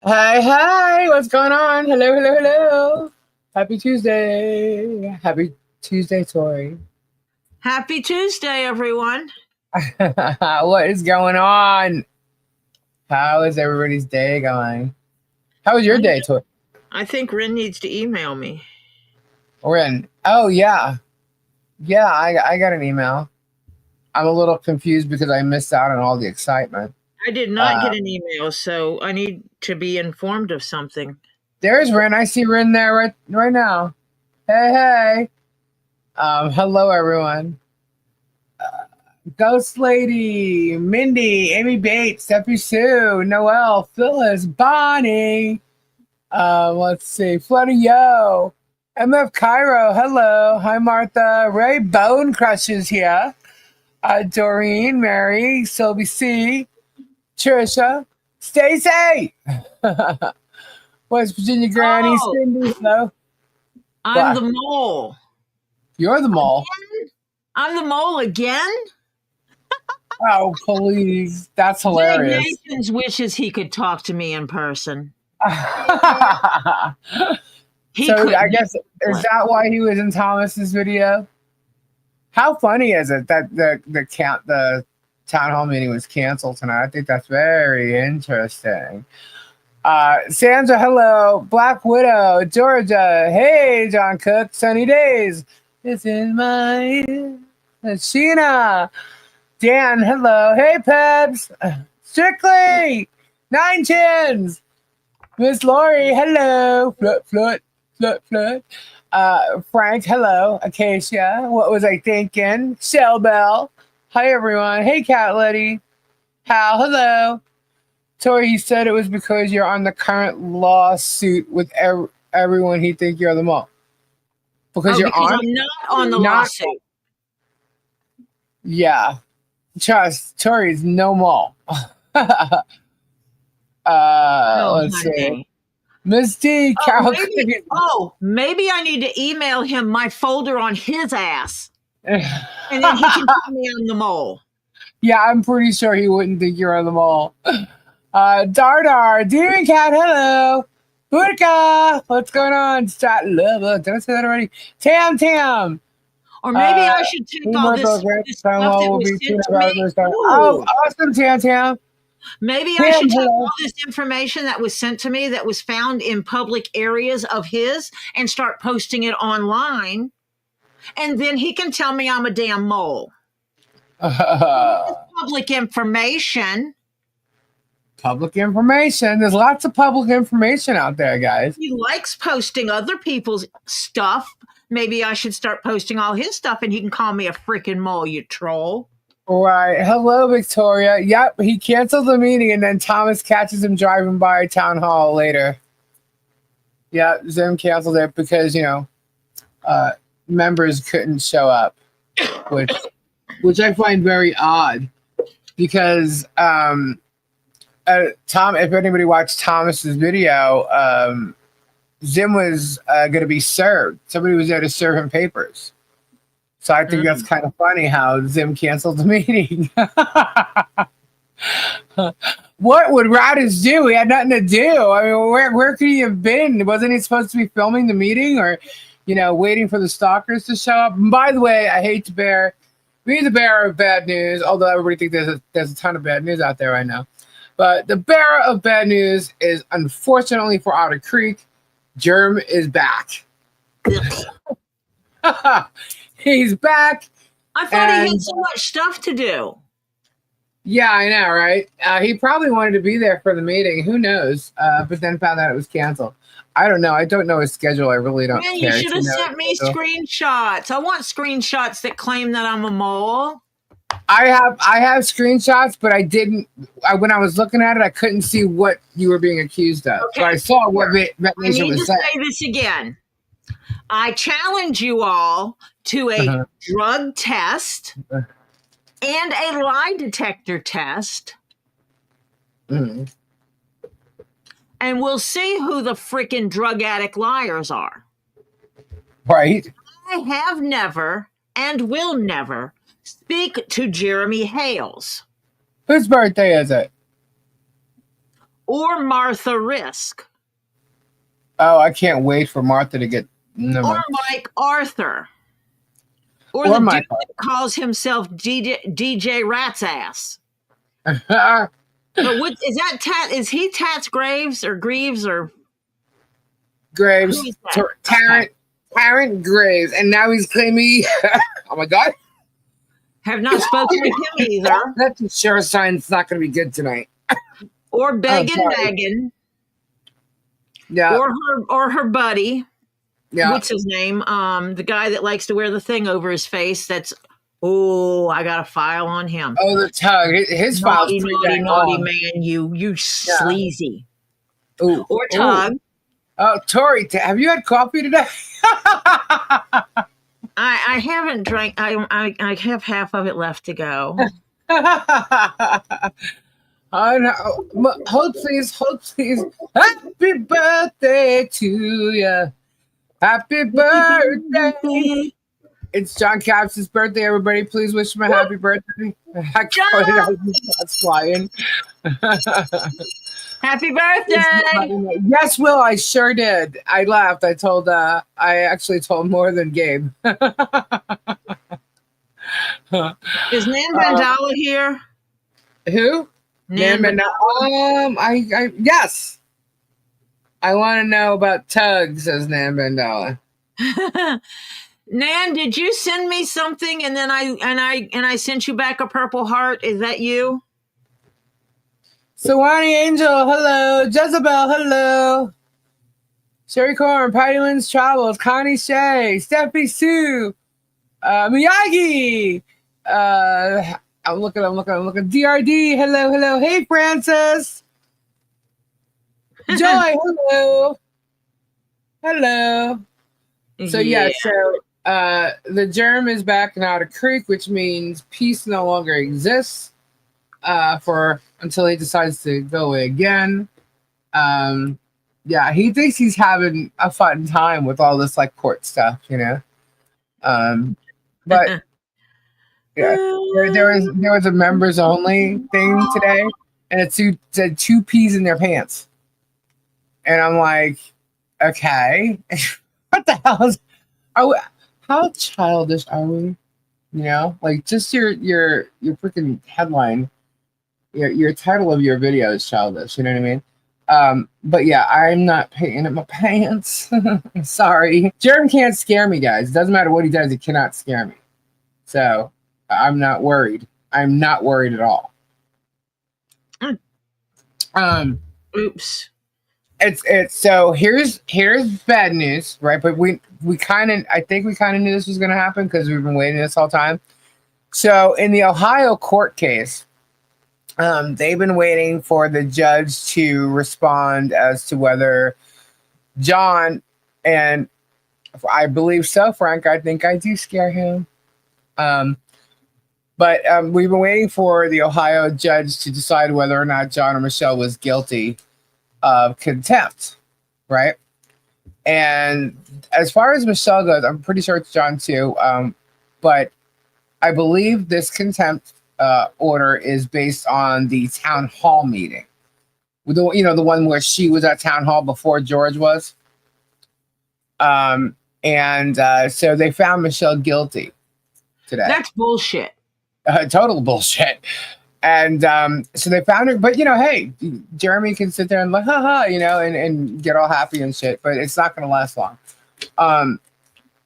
Hi, hi, what's going on? Hello, hello, hello. Happy Tuesday. Happy Tuesday, Tori. Happy Tuesday, everyone. What is going on? How is everybody's day going? How was your day, Tori? I think Rin needs to email me. Rin. Oh, yeah. Yeah, I got an email. I'm a little confused because I missed out on all the excitement. I did not Uh, get an email, so I need to be informed of something. there's Rin. I see Rin there right now. Hey, hey. Hello, everyone. Ghost Lady, Mindy, Amy Bates, Steffi Sue, Noelle, Phyllis, Bonnie. Let's see, Floody Yo, MF Cairo, hello. Hi, Martha. Ray Bone Crushes here. Doreen, Mary, Sylvie C, Trisha, Stacy. West Virginia Granny, Oh, Cindy, hello. I'm What? the mole. You're the mole. Again? I'm the mole again? Oh, please. That's Big hilarious. Nathan's wishes he could talk to me in person. He So I couldn't. guess is that why he was in Thomas's video? How funny is it that the town hall meeting was canceled tonight? I think that's very interesting. Sandra, hello. Black Widow, Georgia. Hey, John Cook. Sunny days. This is my Sheena. Dan, hello. Hey, Pebs. Strictly. Nine Chins. Miss Lori, hello. Flut, flut, flut, flut. Frank, hello. Acacia, what was I thinking? Shell Bell. Hi, everyone. Hey, Cat Letty. Hal, hello. Tori, he said it was because you're on the current lawsuit with everyone. He think you're the mom. Because Oh, you're because on? I'm not on the Not, lawsuit. yeah. Trust, Tori's no mall. Oh, Let's see. honey. Miss D, Oh, Carol maybe. Oh, maybe I need to email him my folder on his ass, and then he can tell me I'm the mole. Yeah, I'm pretty sure he wouldn't think you're on the mall. Dardar, Demon Cat, hello. Budka, what's going on? Strat Lover, did I say that already? Tam Tam. Or maybe I should take all Marco, this Town stuff Hall that will was be sent to 2.5 me. hours. Oh, Ooh, awesome, Tam Tam. maybe I Tam, should take hello. all this information that was sent to me that was found in public areas of his and start posting it online. And then he can tell me I'm a damn mole. It's public information. Public information. There's lots of public information out there, guys. He likes posting other people's stuff. Maybe I should start posting all his stuff and he can call me a freaking mole, you troll. Right. Hello, Victoria. Yep, he canceled the meeting and then Thomas catches him driving by Town Hall later. Yeah, Zim canceled it because, members couldn't show up, which I find very odd because Tom, if anybody watched Thomas's video, Zim was going to be served. Somebody was there to serve him papers. So I think that's kind of funny how Zim canceled the meeting. What would Radis do? He had nothing to do. I mean, where could he have been? Wasn't he supposed to be filming the meeting or, waiting for the stalkers to show up? And by the way, I hate to be the bearer of bad news, although everybody thinks there's a ton of bad news out there right now. But the bearer of bad news is, unfortunately for Otter Creek, Germ is back. He's back. I thought he had so much stuff to do. Yeah, I know, right? He probably wanted to be there for the meeting. Who knows? But then found out it was canceled. I don't know. I don't know his schedule. I really don't Man, care. you should have sent me screenshots. I want screenshots that claim that I'm a mole. I have screenshots, but I didn't. When I was looking at it, I couldn't see what you were being accused of. Okay, so I saw what Nation was saying. I need to say this again. I challenge you all to a drug test and a lie detector test. And we'll see who the freaking drug addict liars are. Right. I have never and will never speak to Jeremy Hales. Whose birthday is it? or Martha Risk, Oh, I can't wait for Martha to get. Never or mind. Mike Arthur, or Or the dude Michael. that calls himself DJ Rat's ass. Graves. But what is that? Is he Tats Graves or Greaves or who is that? Okay, Tarrant Graves. And now he's claiming. Oh my God. have not spoken with him either. That's a sure sign it's not going to be good tonight. Or Oh, Beggin' sorry. Megan, Yeah. or her buddy. Yeah. What's his name? The guy that likes to wear the thing over his face. That's I got a file on him. Oh, the tug. His file's Naughty, pretty naughty, dang naughty long. man, you Yeah. sleazy. Ooh. Or Ooh. Tug. Oh, Tori, have you had coffee today? I haven't drank. I have half of it left to go. Oh, no. Hold please, hold please. Happy birthday to you. Happy birthday. It's John Capps' birthday, everybody. Please wish him a happy birthday. That's flying. Happy birthday! Yes, Will, I sure did. I laughed. I actually told more than Gabe. Is Nan Vandala here? Who? Nan Vandala. Yes. I want to know about Tug, says Nan Vandala. Nan, did you send me something and then I sent you back a purple heart? Is that you? Sawani Angel, hello. Jezebel, hello. Sherry Corn, Patty Lynn's Travels, Connie Shea, Steffi Sue, Miyagi. I'm looking. DRD, hello. Hey, Francis. Joy, hello. So the germ is back in Otter Creek, which means peace no longer exists until he decides to go away again. He thinks he's having a fun time with all this like court stuff, but yeah, there was a members only thing today, and it said 2 peas in their pants, and I'm like, okay, what the hell how childish are we? Like just your freaking headline, your title of your video is childish. You know what I mean? But yeah, I'm not paying in my pants. Sorry. Jerem can't scare me, guys. It doesn't matter what he does, he cannot scare me. So I'm not worried. I'm not worried at all. Oops. It's so here's bad news, right? But I think we kind of knew this was gonna happen because we've been waiting this whole time. So in the Ohio court case, they've been waiting for the judge to respond as to whether John, and I believe so, Frank, I think I do scare him. But we've been waiting for the Ohio judge to decide whether or not John or Michelle was guilty of contempt, right? And as far as Michelle goes, I'm pretty sure it's John too. But I believe this contempt order is based on the town hall meeting, the one where she was at town hall before George was. So they found Michelle guilty today. That's bullshit. Total bullshit. And so they found her, but hey, Jeremy can sit there and like, haha, and get all happy and shit, but it's not going to last long.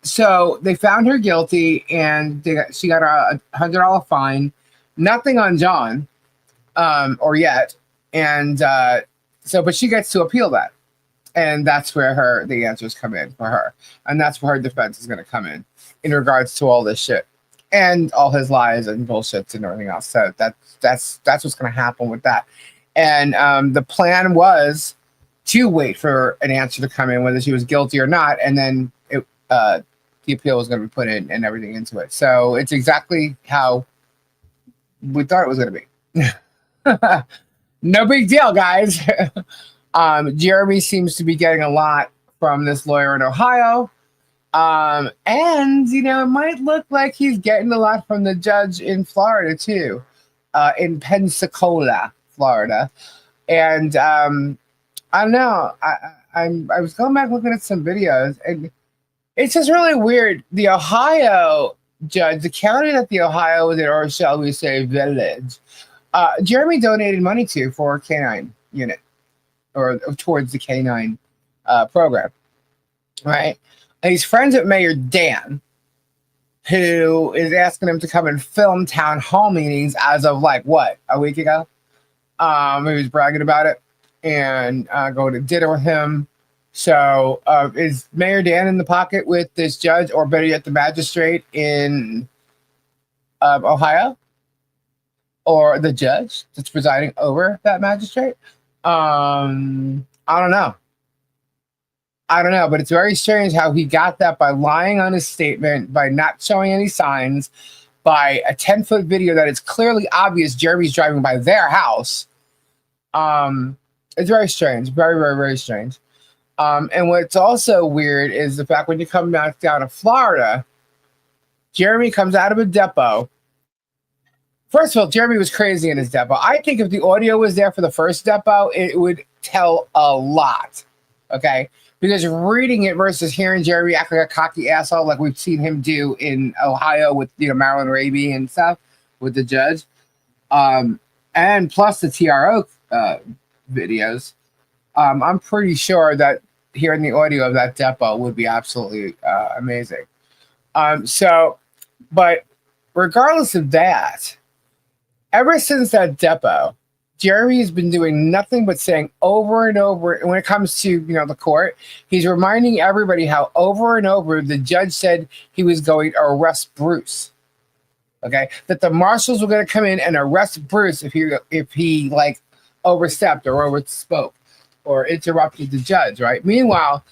So they found her guilty, and she got a $100 fine. Nothing on John, or yet, and but she gets to appeal that, and that's where the answers come in for her, and that's where her defense is going to come in regards to all this shit and all his lies and bullshits and everything else. So that's what's going to happen with that. And the plan was to wait for an answer to come in, whether she was guilty or not, and then the appeal was going to be put in and everything into it. So it's exactly how we thought it was going to be. No big deal, guys. Jeremy seems to be getting a lot from this lawyer in Ohio. And it might look like he's getting a lot from the judge in Florida too, in Pensacola, Florida. And I don't know. I was going back looking at some videos, and it's just really weird. The Ohio judge, the county that the Ohio was in, or shall we say village, Jeremy donated money to for a canine unit or towards the canine program, right? And he's friends with Mayor Dan, who is asking him to come and film town hall meetings as of like what, a week ago? He was bragging about it and go to dinner with him. So is Mayor Dan in the pocket with this judge, or better yet, the magistrate in Ohio, or the judge that's presiding over that magistrate? I don't know. I don't know, but it's very strange how he got that by lying on his statement, by not showing any signs, by a 10-foot video that is clearly obvious Jeremy's driving by their house. It's very strange. Very, very, very strange. And what's also weird is the fact when you come back down to Florida, Jeremy comes out of a depot. First of all, Jeremy was crazy in his depot. I think if the audio was there for the first depot, it would tell a lot. Okay? Because reading it versus hearing Jeremy act like a cocky asshole like we've seen him do in Ohio with Marilyn Raby and stuff with the judge. And plus the TRO videos. I'm pretty sure that hearing the audio of that depot would be absolutely amazing. But regardless of that, ever since that depot, Jeremy has been doing nothing but saying over and over, when it comes to the court, he's reminding everybody how over and over the judge said he was going to arrest Bruce. Okay, that the marshals were going to come in and arrest Bruce if he like overstepped or overspoke or interrupted the judge. Right. Meanwhile,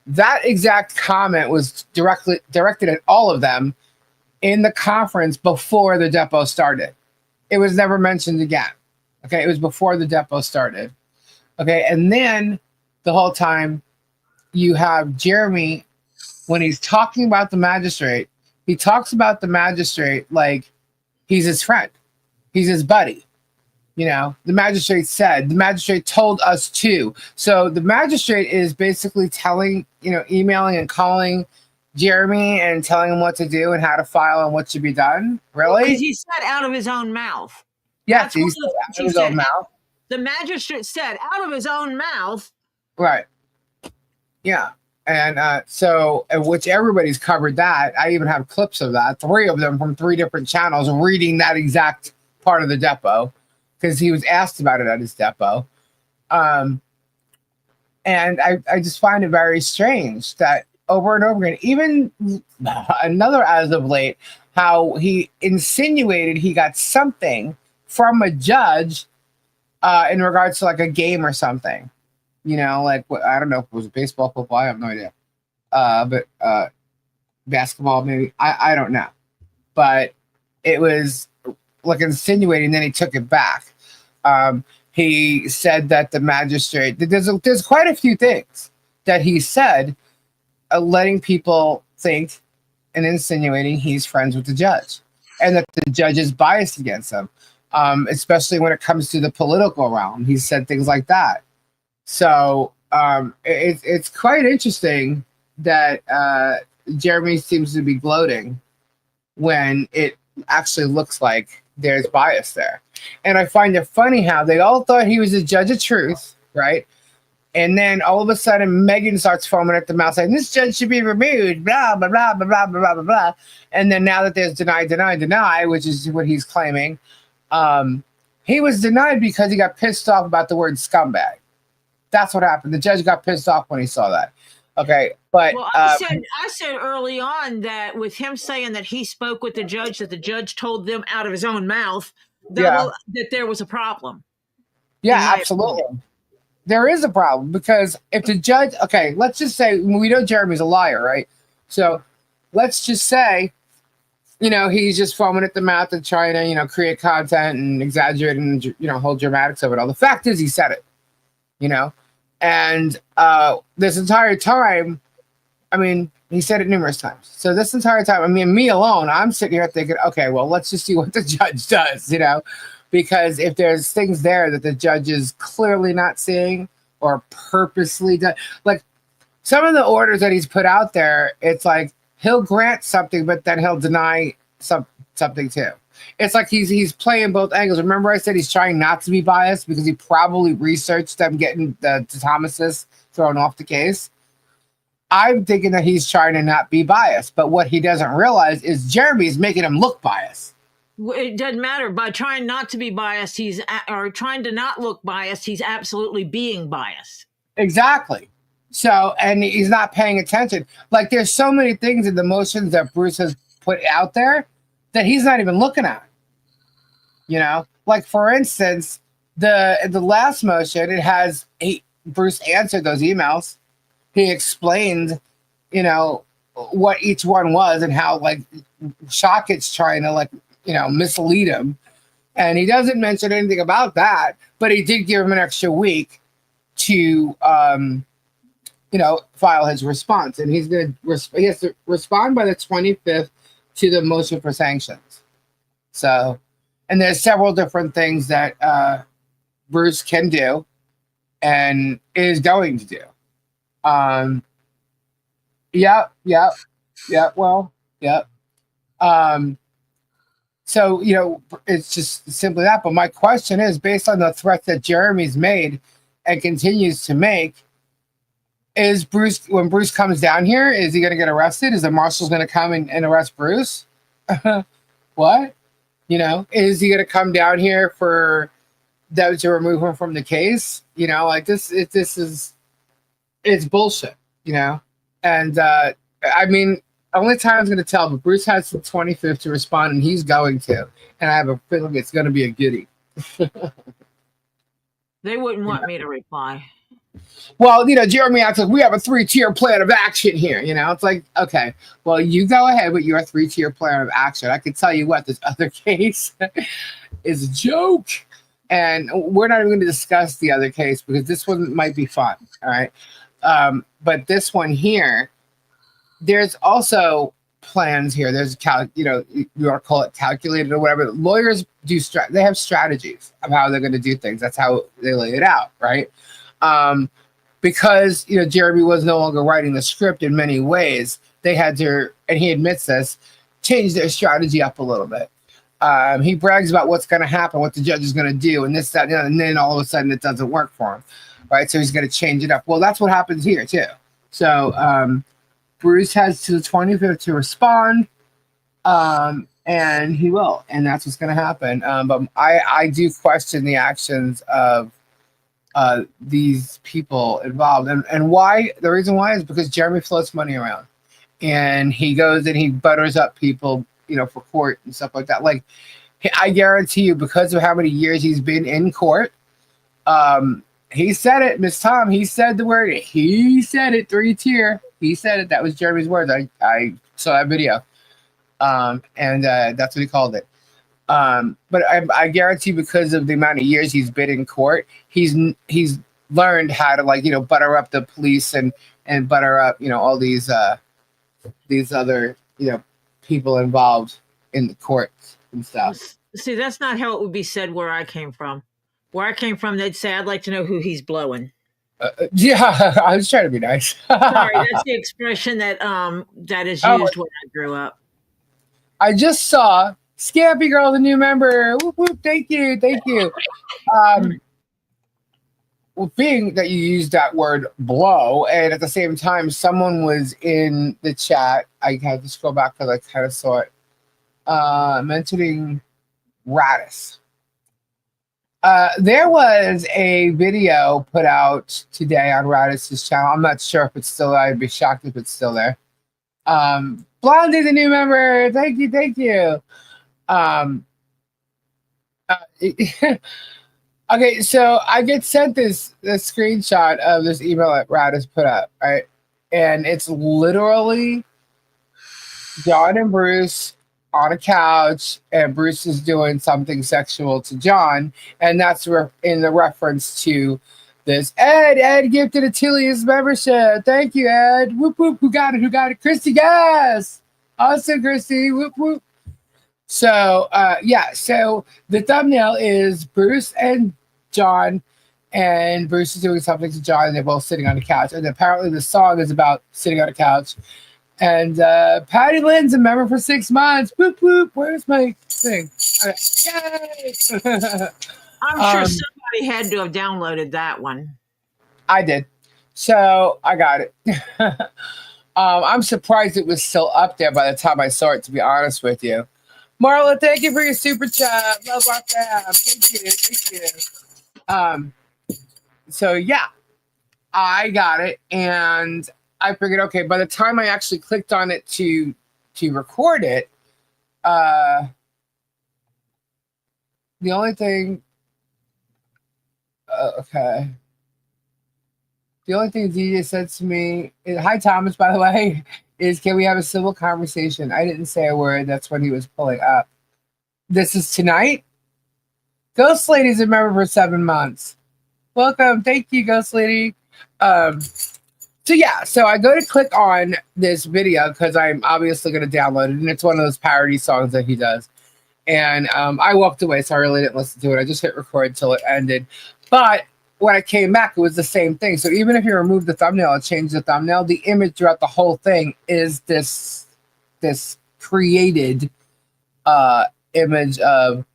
that exact comment was directed at all of them in the conference before the depot started. It was never mentioned again. Okay, it was before the depot started. Okay, and then the whole time you have Jeremy, when he's talking about the magistrate, he talks about the magistrate like he's his friend. He's his buddy. The magistrate said, the magistrate told us to. So the magistrate is basically telling, emailing and calling Jeremy and telling him what to do and how to file and what should be done. Really? Because he said out of his own mouth. Yes, he said out of his own mouth. The magistrate said out of his own mouth. Right. Yeah. And which everybody's covered that. I even have clips of that, 3 of them from 3 different channels reading that exact part of the depot because he was asked about it at his depot. And I just find it very strange that over and over again, even another as of late, how he insinuated he got something from a judge in regards to like a game or something, like I don't know if it was baseball, football, I have no idea, but basketball maybe, I don't know, but it was like insinuating. Then he took it back. He said that the magistrate, there's quite a few things that he said, letting people think and insinuating he's friends with the judge and that the judge is biased against him. Especially when it comes to the political realm. He said things like that. So it's quite interesting that Jeremy seems to be gloating when it actually looks like there's bias there. And I find it funny how they all thought he was a judge of truth, right? And then all of a sudden, Megan starts foaming at the mouth saying, this judge should be removed, blah, blah, blah, blah, blah, blah, blah, blah. And then now that there's deny, which is what he's claiming, he was denied because he got pissed off about the word scumbag. That's what happened. The judge got pissed off when he saw that. Okay, but well, I said early on that with him saying that he spoke with the judge, that the judge told them out of his own mouth that there was a problem. Yeah, absolutely. There is a problem because if the judge, okay, let's just say we know Jeremy's a liar, right? So let's just say, he's just foaming at the mouth and trying to, create content and exaggerate and, whole dramatics of it all. The fact is he said it, and this entire time, he said it numerous times. So this entire time, me alone, I'm sitting here thinking, okay, well, let's just see what the judge does, because if there's things there that the judge is clearly not seeing or purposely done, like some of the orders that he's put out there, it's like he'll grant something, but then he'll deny something too. It's like he's playing both angles. Remember, I said he's trying not to be biased because he probably researched them getting the Thomases thrown off the case. I'm thinking that he's trying to not be biased, but what he doesn't realize is Jeremy's making him look biased. It doesn't matter. By trying not to be biased, or trying to not look biased, he's absolutely being biased. Exactly. So, and he's not paying attention. Like, there's so many things in the motions that Bruce has put out there that he's not even looking at. You know, like for instance, the last motion, it has Bruce answered those emails. He explained, you know, what each one was and how like Shockett's trying to like, you know, mislead him. And he doesn't mention anything about that, but he did give him an extra week to, you know, file his response. And he's going to, he has to respond by the 25th to the motion for sanctions. So, and there's several different things that Bruce can do and is going to do. So, you know, it's just simply that. But my question is, based on the threat that Jeremy's made and continues to make, is Bruce, when Bruce comes down here, is he going to get arrested? Is the marshal going to come and arrest Bruce? What? You know, is he going to come down here for them to remove him from the case? You know, like this is, it's bullshit, you know? And I mean, only time's going to tell, but Bruce has the 25th to respond, and he's going to. And I have a feeling it's going to be a goodie. They wouldn't want me to reply. Well, you know, Jeremy acts like we have a 3-tier plan of action here. You know, it's like, okay, well, you go ahead with your 3-tier plan of action. I can tell you what, this other case is a joke. And we're not even going to discuss the other case because this one might be fun. All right. But this one here, there's also plans here. There's, you know, you want to call it calculated or whatever. Lawyers do, they have strategies of how they're going to do things. That's how they lay it out, right? Because, you know, Jeremy was no longer writing the script in many ways, they had to, and he admits this, change their strategy up a little bit. He brags about what's going to happen, what the judge is going to do, and this, that, and then all of a sudden it doesn't work for him, right? So he's going to change it up. Well, that's what happens here too. So Bruce has to the 25th to respond, and he will, and that's what's going to happen. But I do question the actions of these people involved, and why. The reason why is because Jeremy floats money around, and he goes and he butters up people, you know, for court and stuff like that. Like, I guarantee you, because of how many years he's been in court, he said it, Miss Tom. He said the word. He said it, 3-tier. He said it. That was Jeremy's words. I saw that video, and that's what he called it. But I guarantee, because of the amount of years he's been in court, he's learned how to, like, you know, butter up the police and butter up, you know, all these other, you know, people involved in the courts and stuff. See, that's not how it would be said where I came from. Where I came from, they'd say, "I'd like to know who he's blowing." Yeah, I was trying to be nice. Sorry, that's the expression that that is used when I grew up. I just saw Scampy Girl, the new member. Whoop, whoop, thank you. Well, being that you used that word blow, and at the same time, someone was in the chat. I had to scroll back because I kind of saw it. Mentioning Radis. There was a video put out today on Radis's channel. I'm not sure if it's still there. I'd be shocked if it's still there. Blondie, the new member. Thank you. Okay, so I get sent this screenshot of this email that Radis put up, right? And it's literally John and Bruce on a couch, and Bruce is doing something sexual to John, and that's in the reference to this. Ed gifted a Tilly's membership. Thank you, Ed. Whoop whoop. Who got it? Christy Gas. Awesome, Christy. Whoop whoop. So yeah, so the thumbnail is Bruce and John, and Bruce is doing something to John, and they're both sitting on the couch. And apparently, the song is about sitting on a couch. And Patty Lynn's a member for 6 months. Whoop whoop. Where's my thing? Okay. Yay! I'm sure um, somebody had to have downloaded that one. I did. So I got it. I'm surprised it was still up there by the time I saw it, to be honest with you. Marla, thank you for your super chat. Love our fam. Thank you. Thank you. So yeah, I got it, and I figured, okay, by the time I actually clicked on it to record it, the only thing, okay, the only thing DJ said to me, hi Thomas, by the way, is can we have a civil conversation? I didn't say a word. That's what he was pulling up. This is tonight. Ghost Lady's a member for 7 months. Welcome, thank you, Ghost Lady. So yeah, so I go to click on this video because I'm obviously going to download it, and it's one of those parody songs that he does. And I walked away, so I really didn't listen to it. I just hit record till it ended. But when I came back, it was the same thing. So even if you remove the thumbnail and change the thumbnail, the image throughout the whole thing is this created image of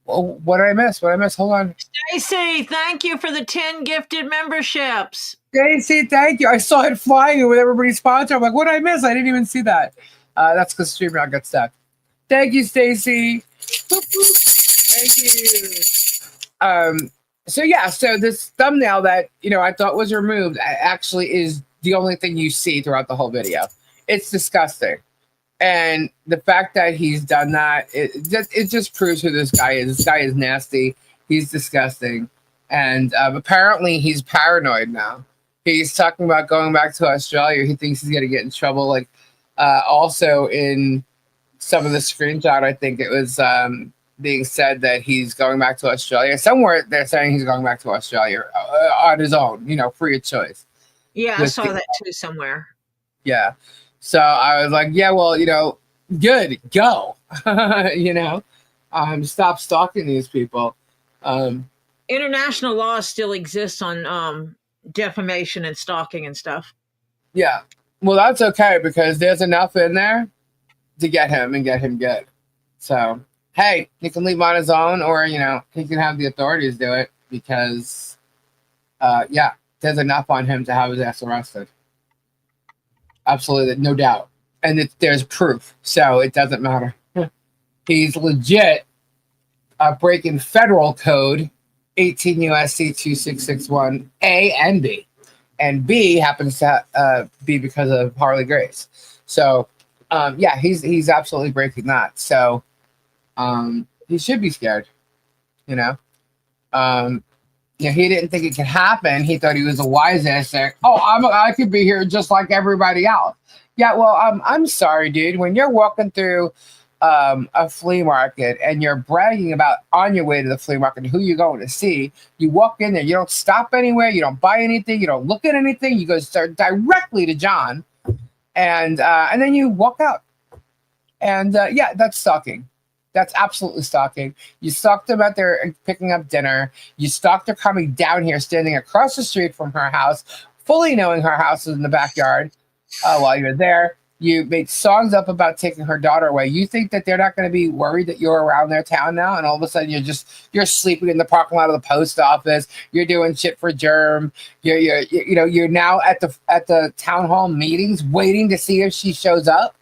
what did I miss? What did I miss? Hold on. Stacy, thank you for the 10 gifted memberships. Stacy, thank you. I saw it flying with everybody's sponsor. I'm like, what did I miss? I didn't even see that. That's because StreamYard got stuck. Thank you, Stacy. Thank you. So yeah, so this thumbnail that I thought was removed actually is the only thing you see throughout the whole video. It's disgusting. And the fact that he's done that, it just proves who this guy is. This guy is nasty. He's disgusting. And apparently he's paranoid now. He's talking about going back to Australia. He thinks he's going to get in trouble. Like also in some of the screenshot, I think it was being said that he's going back to Australia. Somewhere they're saying he's going back to Australia on his own, free of choice. Yeah, I saw that too somewhere. Yeah. So I was like, yeah, well, good, go. Stop stalking these people. International law still exists on defamation and stalking and stuff. Yeah. Well, that's okay because there's enough in there to get him and get him good. So, hey, he can leave on his own or, he can have the authorities do it because, yeah, there's enough on him to have his ass arrested. Absolutely, no doubt. And there's proof, so it doesn't matter. He's legit breaking federal code 18 USC 2661 A and B. And B happens to be because of Harley Grace. So, yeah, he's absolutely breaking that. So, he should be scared, he didn't think it could happen. He thought he was a wise ass. I could be here just like everybody else. Yeah, well, I'm sorry, dude. When you're walking through a flea market and you're bragging about on your way to the flea market who you're going to see, you walk in there. You don't stop anywhere. You don't buy anything. You don't look at anything. You go start directly to John, and then you walk out. And yeah, that's stalking. That's absolutely stalking. You stalked them at their picking up dinner. You stalked her coming down here, standing across the street from her house, fully knowing her house is in the backyard while you're there. You made songs up about taking her daughter away. You think that they're not going to be worried that you're around their town now, and all of a sudden you're sleeping in the parking lot of the post office. You're doing shit for germ. You're now at the town hall meetings waiting to see if she shows up.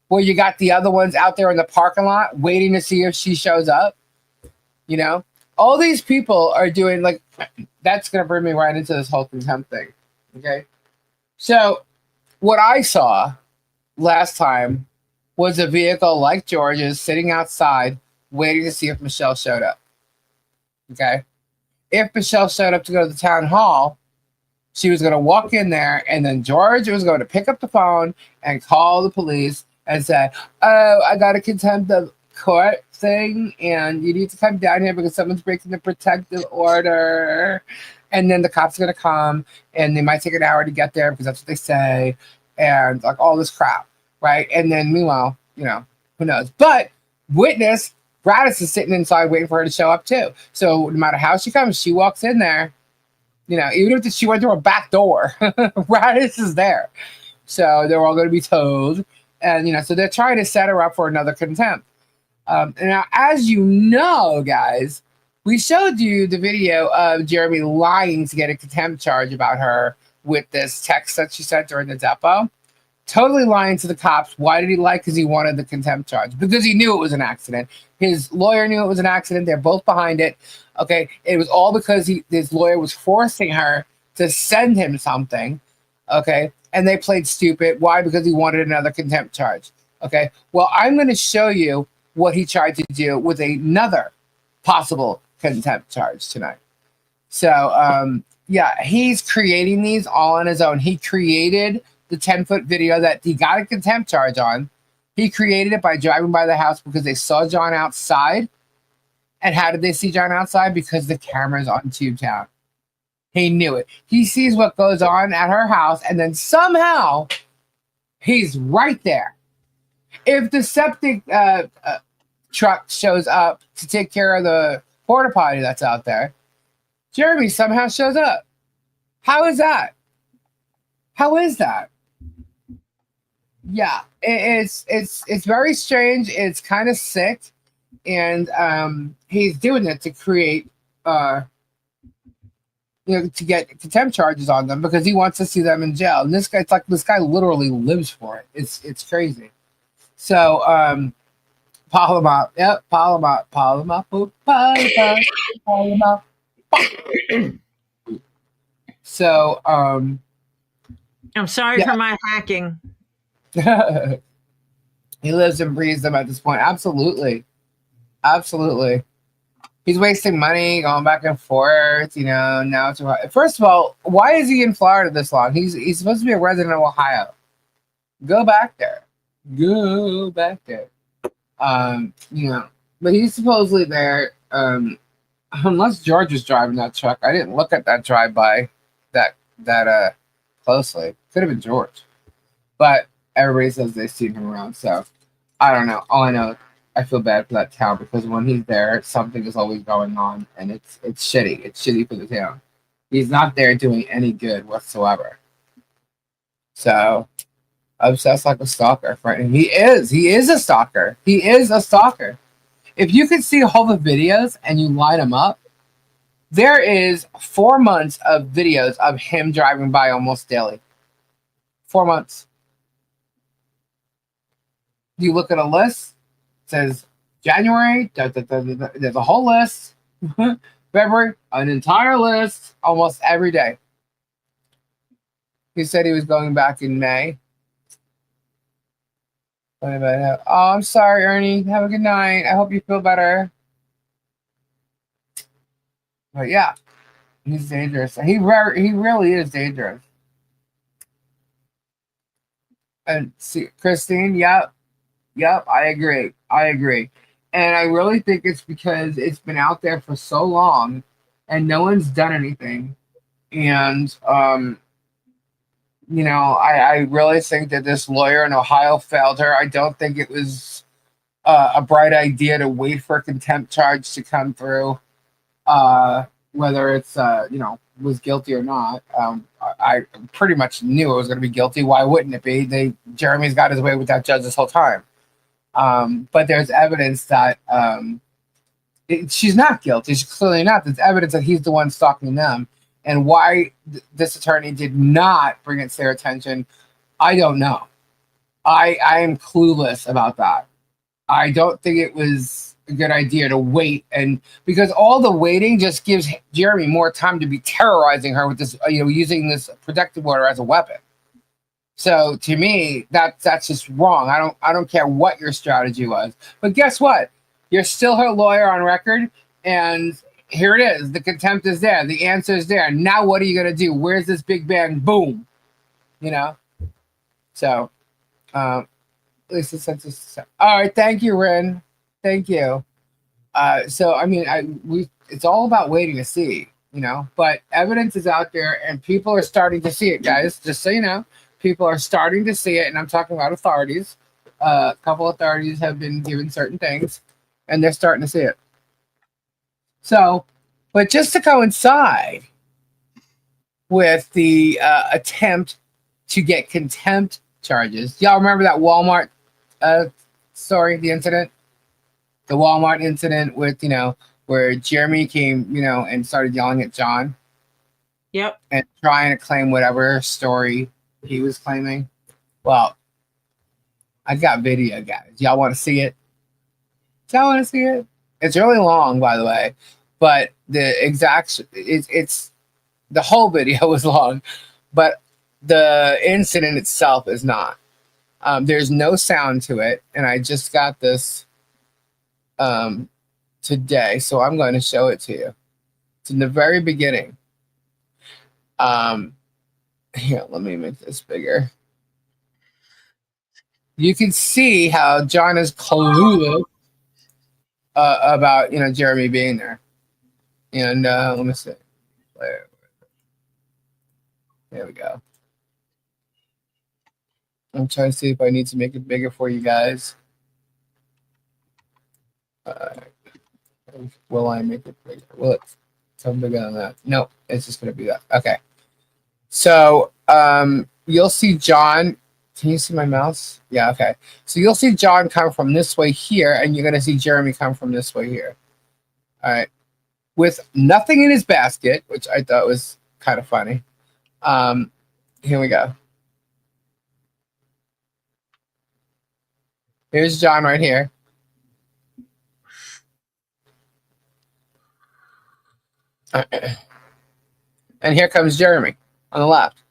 Well, you got the other ones out there in the parking lot waiting to see if she shows up. All these people are doing that's going to bring me right into this whole contempt thing. Okay. So what I saw last time was a vehicle like George's sitting outside waiting to see if Michelle showed up. Okay. If Michelle showed up to go to the town hall, she was going to walk in there and then George was going to pick up the phone and call the police and say, oh, I got a contempt of court thing and you need to come down here because someone's breaking the protective order. And then the cops are going to come and they might take an hour to get there because that's what they say and all this crap, right? And then meanwhile, who knows? But witness, Radis is sitting inside waiting for her to show up too. So no matter how she comes, she walks in there. Even if she went through a back door, Radis is there. So they're all going to be told. And, so they're trying to set her up for another contempt. And now, as you know, guys, we showed you the video of Jeremy lying to get a contempt charge about her with this text that she sent during the depot. Totally lying to the cops. Why did he lie? Because he wanted the contempt charge. Because he knew it was an accident. His lawyer knew it was an accident. They're both behind it. Okay. It was all because his lawyer was forcing her to send him something. Okay. And they played stupid. Why? Because he wanted another contempt charge. Okay. Well, I'm going to show you what he tried to do with another possible contempt charge tonight. So, yeah, he's creating these all on his own. He created the 10-foot video that he got a contempt charge on. He created it by driving by the house because they saw John outside. And how did they see John outside? Because the camera's on Tubetown. He knew it. He sees what goes on at her house, and then somehow he's right there. If the septic truck shows up to take care of the porta potty that's out there, Jeremy somehow shows up. How is that? How is that? Yeah, it's very strange. It's kind of sick, and he's doing it to create, to get contempt charges on them because he wants to see them in jail. And this guy literally lives for it. It's crazy. So, Palama, yep, Palama, Palama. So, I'm sorry for my hacking. He lives and breathes them at this point. Absolutely. He's wasting money going back and forth. Now it's first of all, why is he in Florida this long? He's supposed to be a resident of Ohio. Go back there. But he's supposedly there. Unless George was driving that truck, I didn't look at that drive-by that closely. Could have been George, but everybody says they've seen him around. So I don't know. All I know, I feel bad for that town because when he's there, something is always going on, and it's shitty. It's shitty for the town. He's not there doing any good whatsoever. So obsessed like a stalker, friend. He is a stalker. He is a stalker. If you could see all the videos and you line them up, there is 4 months of videos of him driving by almost daily. 4 months. You look at a list, it says January, there's a whole list. February, an entire list, almost every day. He said he was going back in May. Oh, I'm sorry, Ernie. Have a good night. I hope you feel better. But yeah, he's dangerous. He really is dangerous. And see, Christine, yep, I agree. And I really think it's because it's been out there for so long and no one's done anything. And I really think that this lawyer in Ohio failed her. I don't think it was a bright idea to wait for a contempt charge to come through, whether it's, was guilty or not. I pretty much knew it was going to be guilty. Why wouldn't it be? Jeremy's got his way with that judge this whole time. But there's evidence that she's not guilty. She's clearly not. There's evidence that he's the one stalking them. And why this attorney did not bring it to their attention, I don't know. I am clueless about that. I don't think it was a good idea to wait, and because all the waiting just gives Jeremy more time to be terrorizing her with this, using this protective order as a weapon. So to me, that's just wrong. I don't care what your strategy was, but guess what? You're still her lawyer on record, and here it is. The contempt is there. The answer is there. Now what are you going to do? Where's this big bang? Boom. So, Lisa sent this. All right. Thank you, Rin. Thank you. So, I mean, it's all about waiting to see, but evidence is out there and people are starting to see it, guys. Just so you know, people are starting to see it. And I'm talking about authorities. A couple authorities have been given certain things, and they're starting to see it. So, but just to coincide with the attempt to get contempt charges, y'all remember that Walmart uh, story, the incident, the Walmart incident with where Jeremy came, and started yelling at John Yep. and trying to claim whatever story he was claiming. Well, I got video, guys. Y'all want to see it? Y'all want to see it? It's really long, by the way, but the exact it's the whole video was long, but the incident itself is not. There's no sound to it, and I just got this today, so I'm going to show it to you. It's in the very beginning. Here, let me make this bigger. You can see how John is clueless about Jeremy being there, and let me see. There we go. I'm trying to see if I need to make it bigger for you guys. Will I make it bigger? Will it come bigger than that? No, it's just going to be that. Okay. So you'll see John. Can you see my mouse? Yeah, okay. So you'll see John come from this way here, and you're going to see Jeremy come from this way here. All right. With nothing in his basket, which I thought was kind of funny. Here we go. Here's John right here. And here comes Jeremy on the left.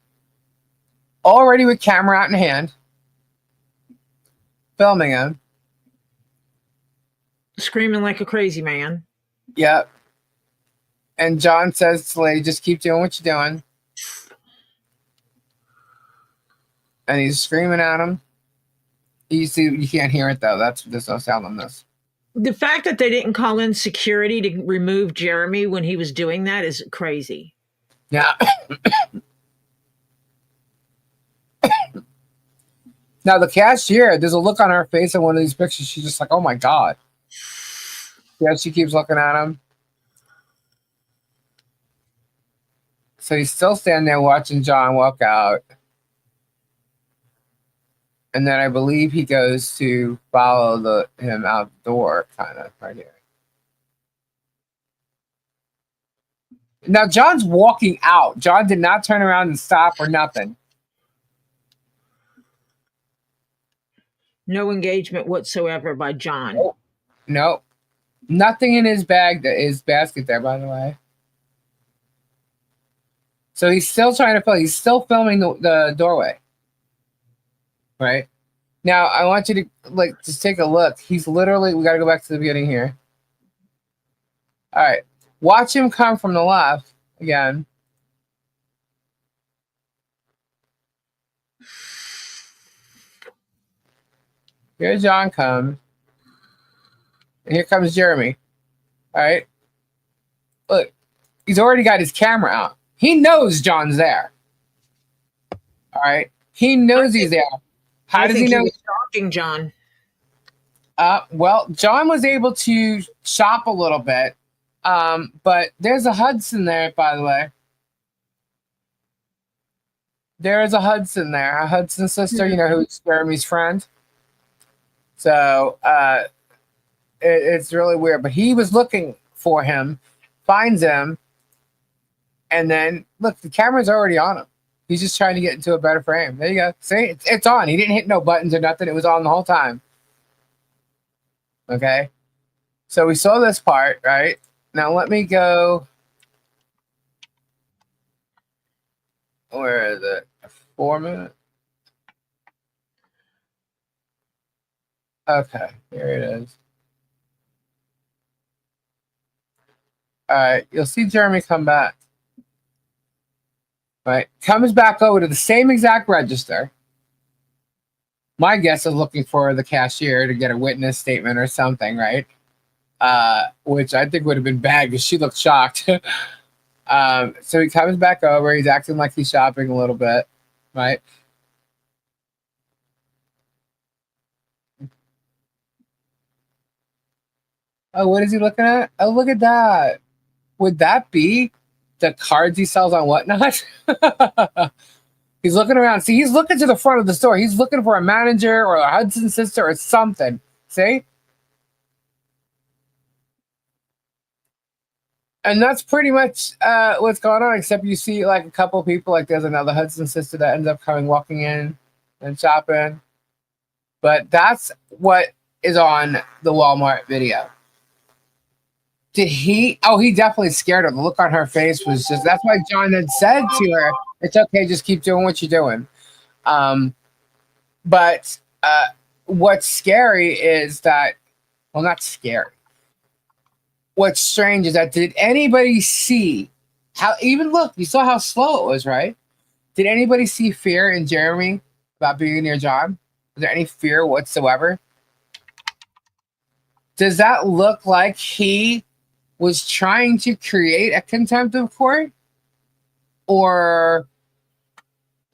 Already with camera out in hand, filming him. Screaming like a crazy man. Yep. And John says to the lady, just keep doing what you're doing. And he's screaming at him. You see, you can't hear it though. There's no sound on this. The fact that they didn't call in security to remove Jeremy when he was doing that is crazy. Yeah. Now the cashier, there's a look on her face in one of these pictures. She's just like, oh my God. Yeah, she keeps looking at him. So he's still standing there watching John walk out. And then I believe he goes to follow him out the door, kind of, right here. Now, John's walking out. John did not turn around and stop or nothing. No engagement whatsoever by John. Nope. Nothing in his basket there, by the way. So he's still trying to film. He's still filming the doorway. Right? Now, I want you to, just take a look. He's literally, we got to go back to the beginning here. All right. Watch him come from the left again. Here John comes. And here comes Jeremy. All right. Look, he's already got his camera out. He knows John's there. All right. He knows he's there. How does he know? He was stalking John. Well, John was able to shop a little bit. But there's a Hudson there, by the way. There is a Hudson there. A Hudson sister, who's Jeremy's friend. So it's really weird. But he was looking for him, finds him, and then, look, the camera's already on him. He's just trying to get into a better frame. There you go. See, it's on. He didn't hit no buttons or nothing. It was on the whole time. Okay? So we saw this part, right? Now let me go. Where is it? 4 minutes? Okay, here it is. All right, you'll see Jeremy come back. Right, comes back over to the same exact register. My guess is looking for the cashier to get a witness statement or something, right? Which I think would have been bad because she looked shocked. So he comes back over. He's acting like he's shopping a little bit, right? Oh, what is he looking at? Oh, look at that. Would that be the cards he sells on Whatnot? He's looking around. See, he's looking to the front of the store. He's looking for a manager or a Hudson sister or something. See? And that's pretty much what's going on, except you see like a couple people, like there's another Hudson sister that ends up coming walking in and shopping. But that's what is on the Walmart video. Did he? Oh, he definitely scared her. The look on her face was just, that's why John had said to her, it's okay, just keep doing what you're doing. Um, but what's scary is that, well, not scary. What's strange is that, did anybody see how, even look, you saw how slow it was, right? Did anybody see fear in Jeremy about being near John? Was there any fear whatsoever? Does that look like he was trying to create a contempt of court? Or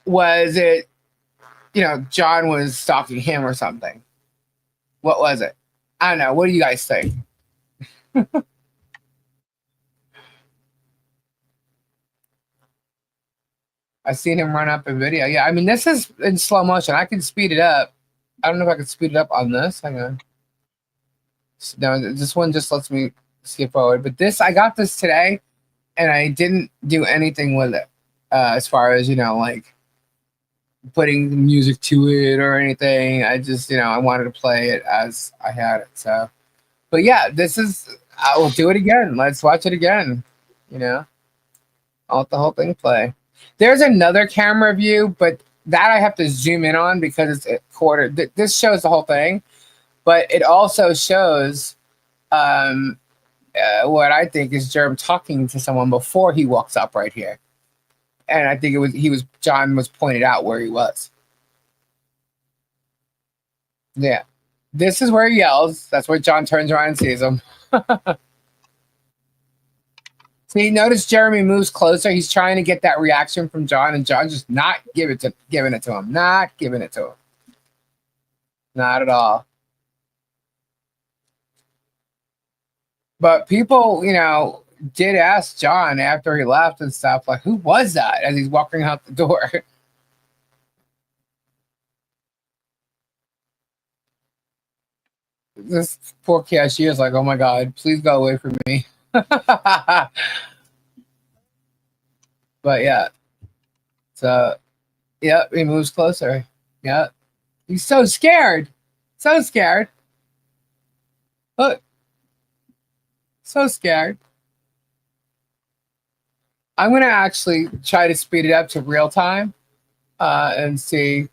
was it, John was stalking him or something? What was it? I don't know. What do you guys think? I seen him run up a video. Yeah, I mean, this is in slow motion. I can speed it up. I don't know if I can speed it up on this. Hang on. No, this one just lets me skip forward. But this, I got this today, and I didn't do anything with it, as far as like putting music to it or anything. I just I wanted to play it as I had it. So, but yeah, this is. I will do it again. Let's watch it again. I'll let the whole thing play. There's another camera view, but that I have to zoom in on because it's quarter. This shows the whole thing, but it also shows what I think is Jerm talking to someone before he walks up right here. And I think John was pointed out where he was. Yeah. This is where he yells. That's where John turns around and sees him. See, notice Jeremy moves closer. He's trying to get that reaction from John, and John's just not giving it to him. Not giving it to him. Not at all. But people, did ask John after he left and stuff, like, who was that, as he's walking out the door. This poor cashier is like, oh my God, please go away from me. But yeah. So, yep, he moves closer. Yep. He's so scared. So scared. Look. So scared. I'm going to actually try to speed it up to real time and see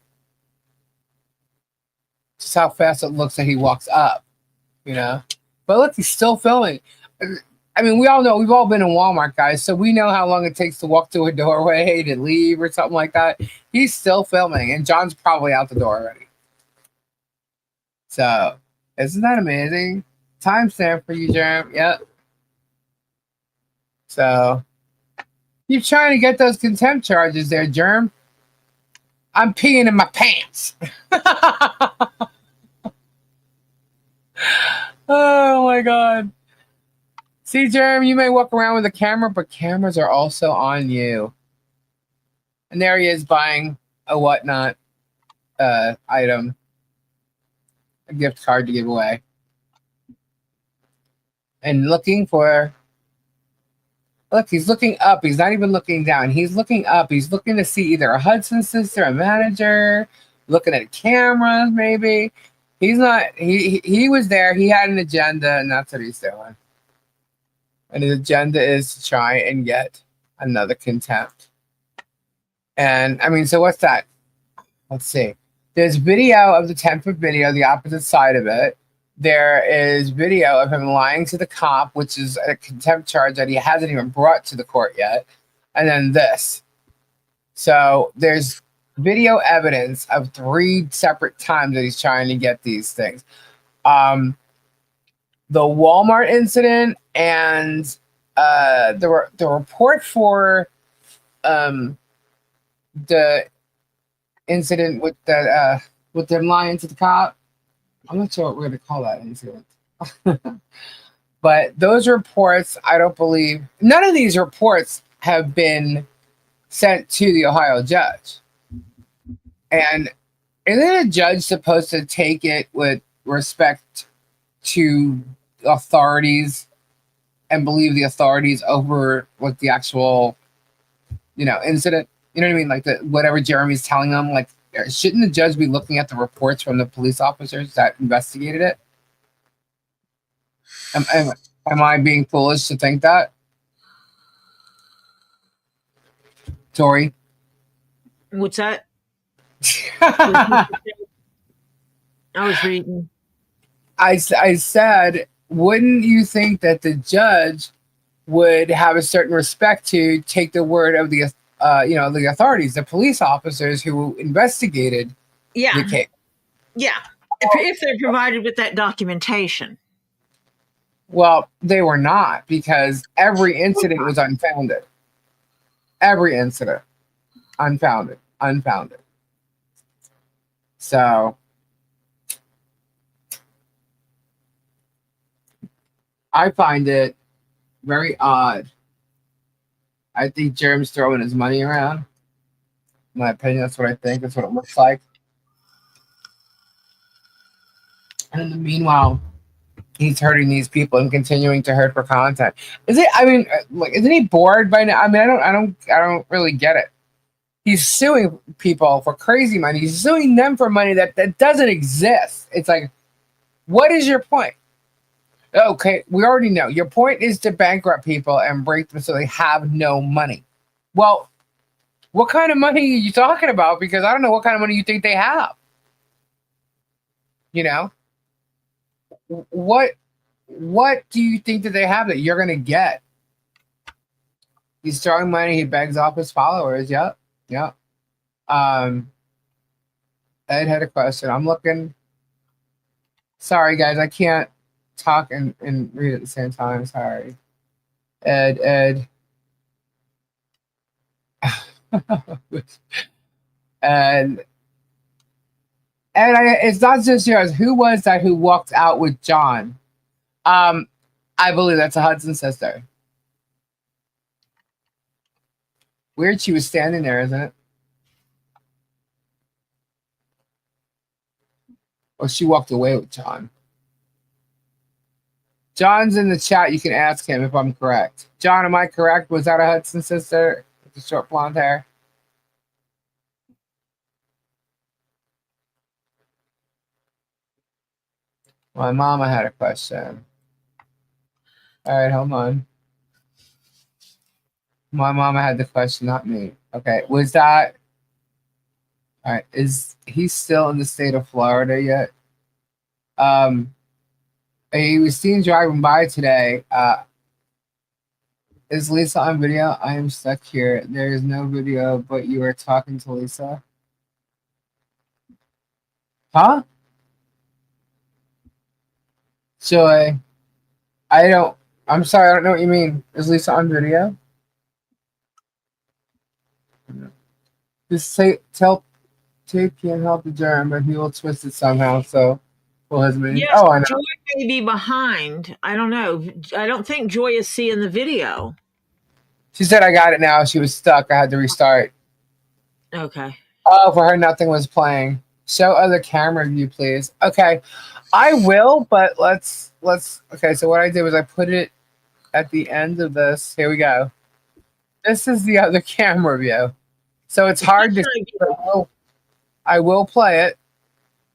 just how fast it looks that he walks up, But look, he's still filming. I mean, we all know, we've all been in Walmart, guys, so we know how long it takes to walk through a doorway, to leave or something like that. He's still filming, and John's probably out the door already. So, isn't that amazing? Timestamp for you, Jerm. Yep. So, keep trying to get those contempt charges there, Jerm. I'm peeing in my pants. Oh my God. See, Jeremy, you may walk around with a camera, but cameras are also on you. And there he is buying a Whatnot item, a gift card to give away. And looking for, look, he's looking up. He's not even looking down. He's looking up. He's looking to see either a Hudson sister, a manager, looking at cameras, maybe. He's not, he was there. He had an agenda, and that's what he's doing. And his agenda is to try and get another contempt. And I mean, so what's that? Let's see. There's video of the 10th video, the opposite side of it. There is video of him lying to the cop, which is a contempt charge that he hasn't even brought to the court yet. And then this. So there's video evidence of 3 separate times that he's trying to get these things. The Walmart incident and the report for the incident with them lying to the cop. I'm not sure what we're gonna call that incident. But those reports, I don't believe none of these reports have been sent to the Ohio judge. And isn't a judge supposed to take it with respect to authorities and believe the authorities over like the actual, incident? You know what I mean? Like whatever Jeremy's telling them, like shouldn't the judge be looking at the reports from the police officers that investigated it? Am, am, am I being foolish to think that, Tori? What's that? I, I was reading. I said, wouldn't you think that the judge would have a certain respect to take the word of the authorities, the police officers who investigated the Yeah. case? Yeah. If they're provided with that documentation. Well, they were not, because every incident was unfounded. Every incident, unfounded. So I find it very odd. I think Jerem's throwing his money around. In my opinion, that's what I think. That's what it looks like. And in the meanwhile, he's hurting these people and continuing to hurt for content. Is it? I mean, like, isn't he bored by now? I mean, I don't really get it. He's suing people for crazy money. He's suing them for money that doesn't exist. It's like, what is your point? Okay, we already know. Your point is to bankrupt people and break them so they have no money. Well, what kind of money are you talking about? Because I don't know what kind of money you think they have. You know? What do you think that they have that you're gonna get? He's throwing money, he begs off his followers. Yep. Yep. Ed had a question. I'm looking. Sorry guys, I can't talk and read at the same time. Sorry. Ed. and it's not just yours. Who was that who walked out with John? I believe that's a Hudson sister. Weird she was standing there, isn't it? Or she walked away with John. John's in the chat. You can ask him if I'm correct. John, am I correct? Was that a Hudson sister with the short blonde hair? My mama had a question. All right, hold on. My mama had the question, not me. Okay, was that... All right, is he still in the state of Florida yet? He was seen driving by today. Is Lisa on video? I am stuck here. There is no video, but you are talking to Lisa. Huh? Joy. I'm sorry, I don't know what you mean. Is Lisa on video? Just tell Tape can't help the germ, but he will twist it somehow, so will his meaning. Yes, Oh, I know. Joy may be behind. I don't know. I don't think Joy is seeing the video. She said I got it now. She was stuck. I had to restart. Okay. Oh, for her, nothing was playing. Show other camera view, please. Okay, I will, but let's. Okay, so what I did was I put it at the end of this. Here we go. This is the other camera view, so it's hard to. I will play it.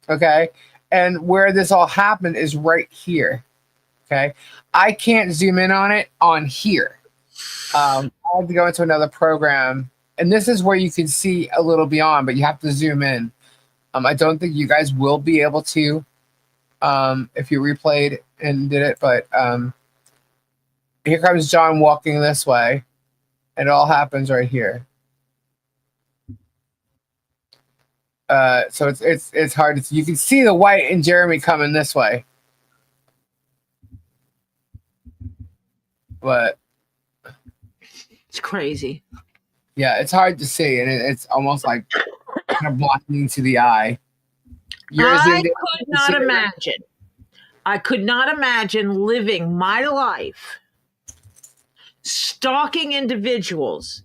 Okay, and where this all happened is right here. Okay, I can't zoom in on it on here. I have to go into another program, and this is where you can see a little beyond, but you have to zoom in. I don't think you guys will be able to if you replayed and did it, but here comes John walking this way, and it all happens right here. So it's hard to see. You can see the white and Jeremy coming this way, but it's crazy. Yeah, it's hard to see, and it's almost like kind of blocking to the eye. I could not imagine. I could not imagine living my life stalking individuals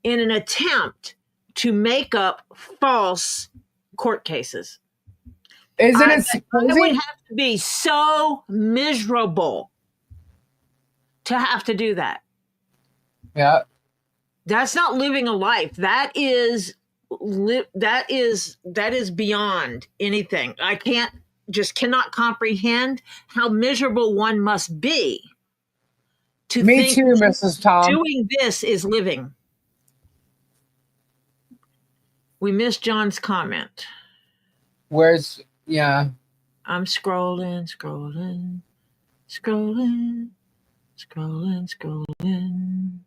in an attempt to make up false court cases. Isn't I it would crazy? have to be so miserable to have to do that. Yeah. That's not living a life. That is beyond anything. I cannot comprehend how miserable one must be to Me think too, Mrs. Tom. doing this is living. We missed John's comment. Where's, yeah. I'm scrolling, scrolling, scrolling, scrolling, scrolling.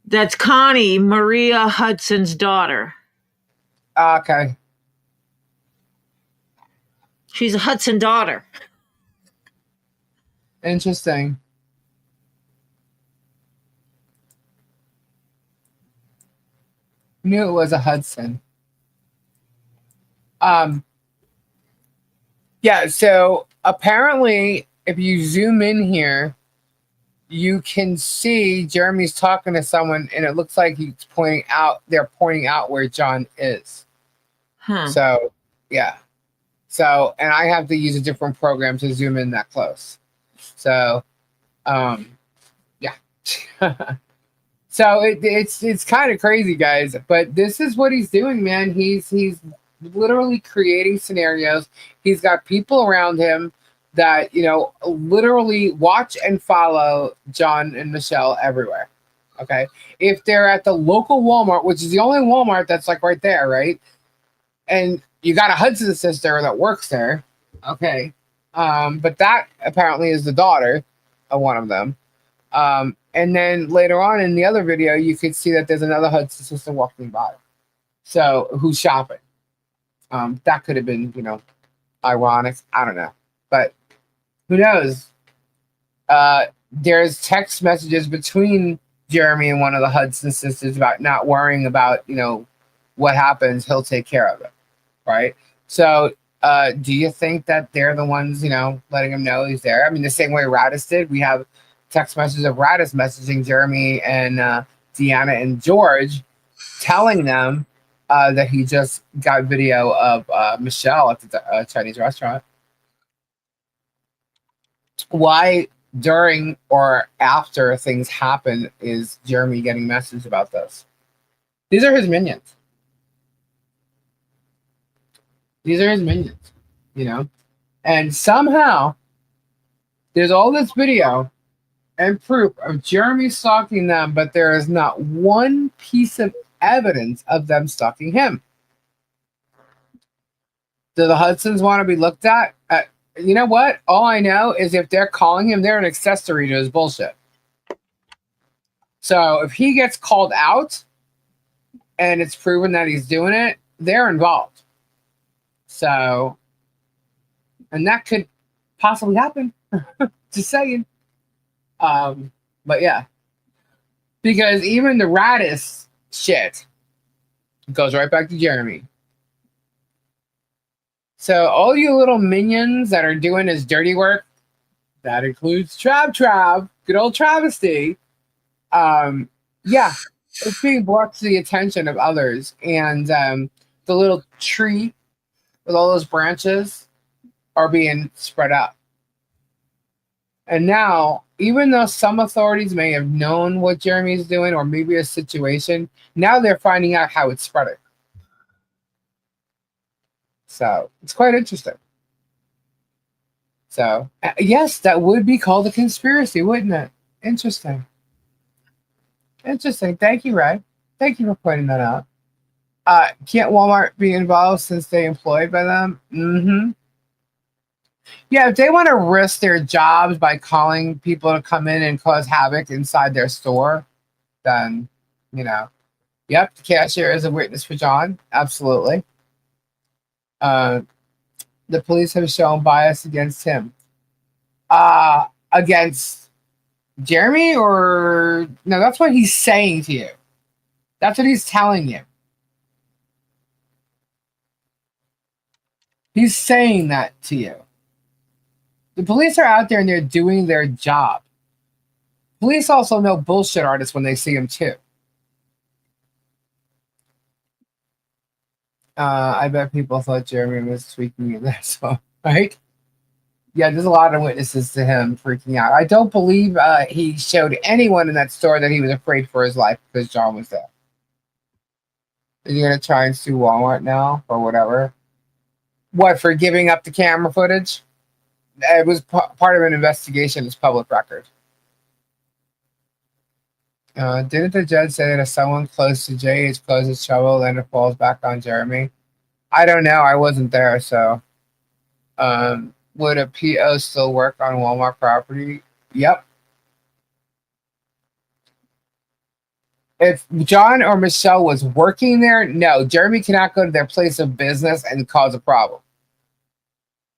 That's Connie Maria Hudson's daughter. Okay. She's a Hudson daughter. Interesting. Knew it was a Hudson. Yeah, so apparently if you zoom in here, you can see Jeremy's talking to someone and it looks like they're pointing out where John is. Huh. So yeah. So, and I have to use a different program to zoom in that close. So yeah. So it's kind of crazy, guys, but this is what he's doing, man. He's literally creating scenarios. He's got people around him that, literally watch and follow John and Michelle everywhere. Okay. If they're at the local Walmart, which is the only Walmart that's like right there, right? And you got a Hudson sister that works there. Okay. But that apparently is the daughter of one of them. And then later on in the other video, you could see that there's another Hudson sister walking by. So who's shopping? That could have been, ironic. I don't know. But who knows? There's text messages between Jeremy and one of the Hudson sisters about not worrying about, what happens. He'll take care of it. Right? So do you think that they're the ones, letting him know he's there? I mean, the same way Radis did. We have text messages of Radis messaging Jeremy and Deanna and George, telling them that he just got video of Michelle at the Chinese restaurant. Why during or after things happen is Jeremy getting messages about this? These are his minions. These are his minions, And somehow there's all this video and proof of Jeremy stalking them, but there is not one piece of evidence of them stalking him. Do the Hudsons want to be looked at? You know what? All I know is if they're calling him, they're an accessory to his bullshit. So if he gets called out and it's proven that he's doing it, they're involved. So, and that could possibly happen. Just saying. But yeah, because even the Radis shit goes right back to Jeremy. So all you little minions that are doing his dirty work, that includes Trav, good old Travesty. Yeah, it's being brought to the attention of others, and the little tree with all those branches are being spread out. And now, even though some authorities may have known what Jeremy's doing or maybe a situation, now they're finding out how it's spreading. So it's quite interesting. So yes, that would be called a conspiracy, wouldn't it? Interesting. Thank you, Ray. Thank you for pointing that out. Can't Walmart be involved since they employed by them? Mm-hmm. Yeah, if they want to risk their jobs by calling people to come in and cause havoc inside their store, then, yep, the cashier is a witness for John. Absolutely. The police have shown bias against him. Against Jeremy, or no, that's what he's saying to you. That's what he's telling you. He's saying that to you. The police are out there and they're doing their job. Police also know bullshit artists when they see them too. I bet people thought Jeremy was tweaking in that song, right? Yeah, there's a lot of witnesses to him freaking out. I don't believe he showed anyone in that store that he was afraid for his life because John was there. Is he gonna try and sue Walmart now or whatever? What, for giving up the camera footage? It was part of an investigation. It's public record. Didn't the judge say that if someone close to JH closes trouble, then it falls back on Jeremy? I don't know. I wasn't there, so. Would a PO still work on Walmart property? Yep. If John or Michelle was working there, no. Jeremy cannot go to their place of business and cause a problem.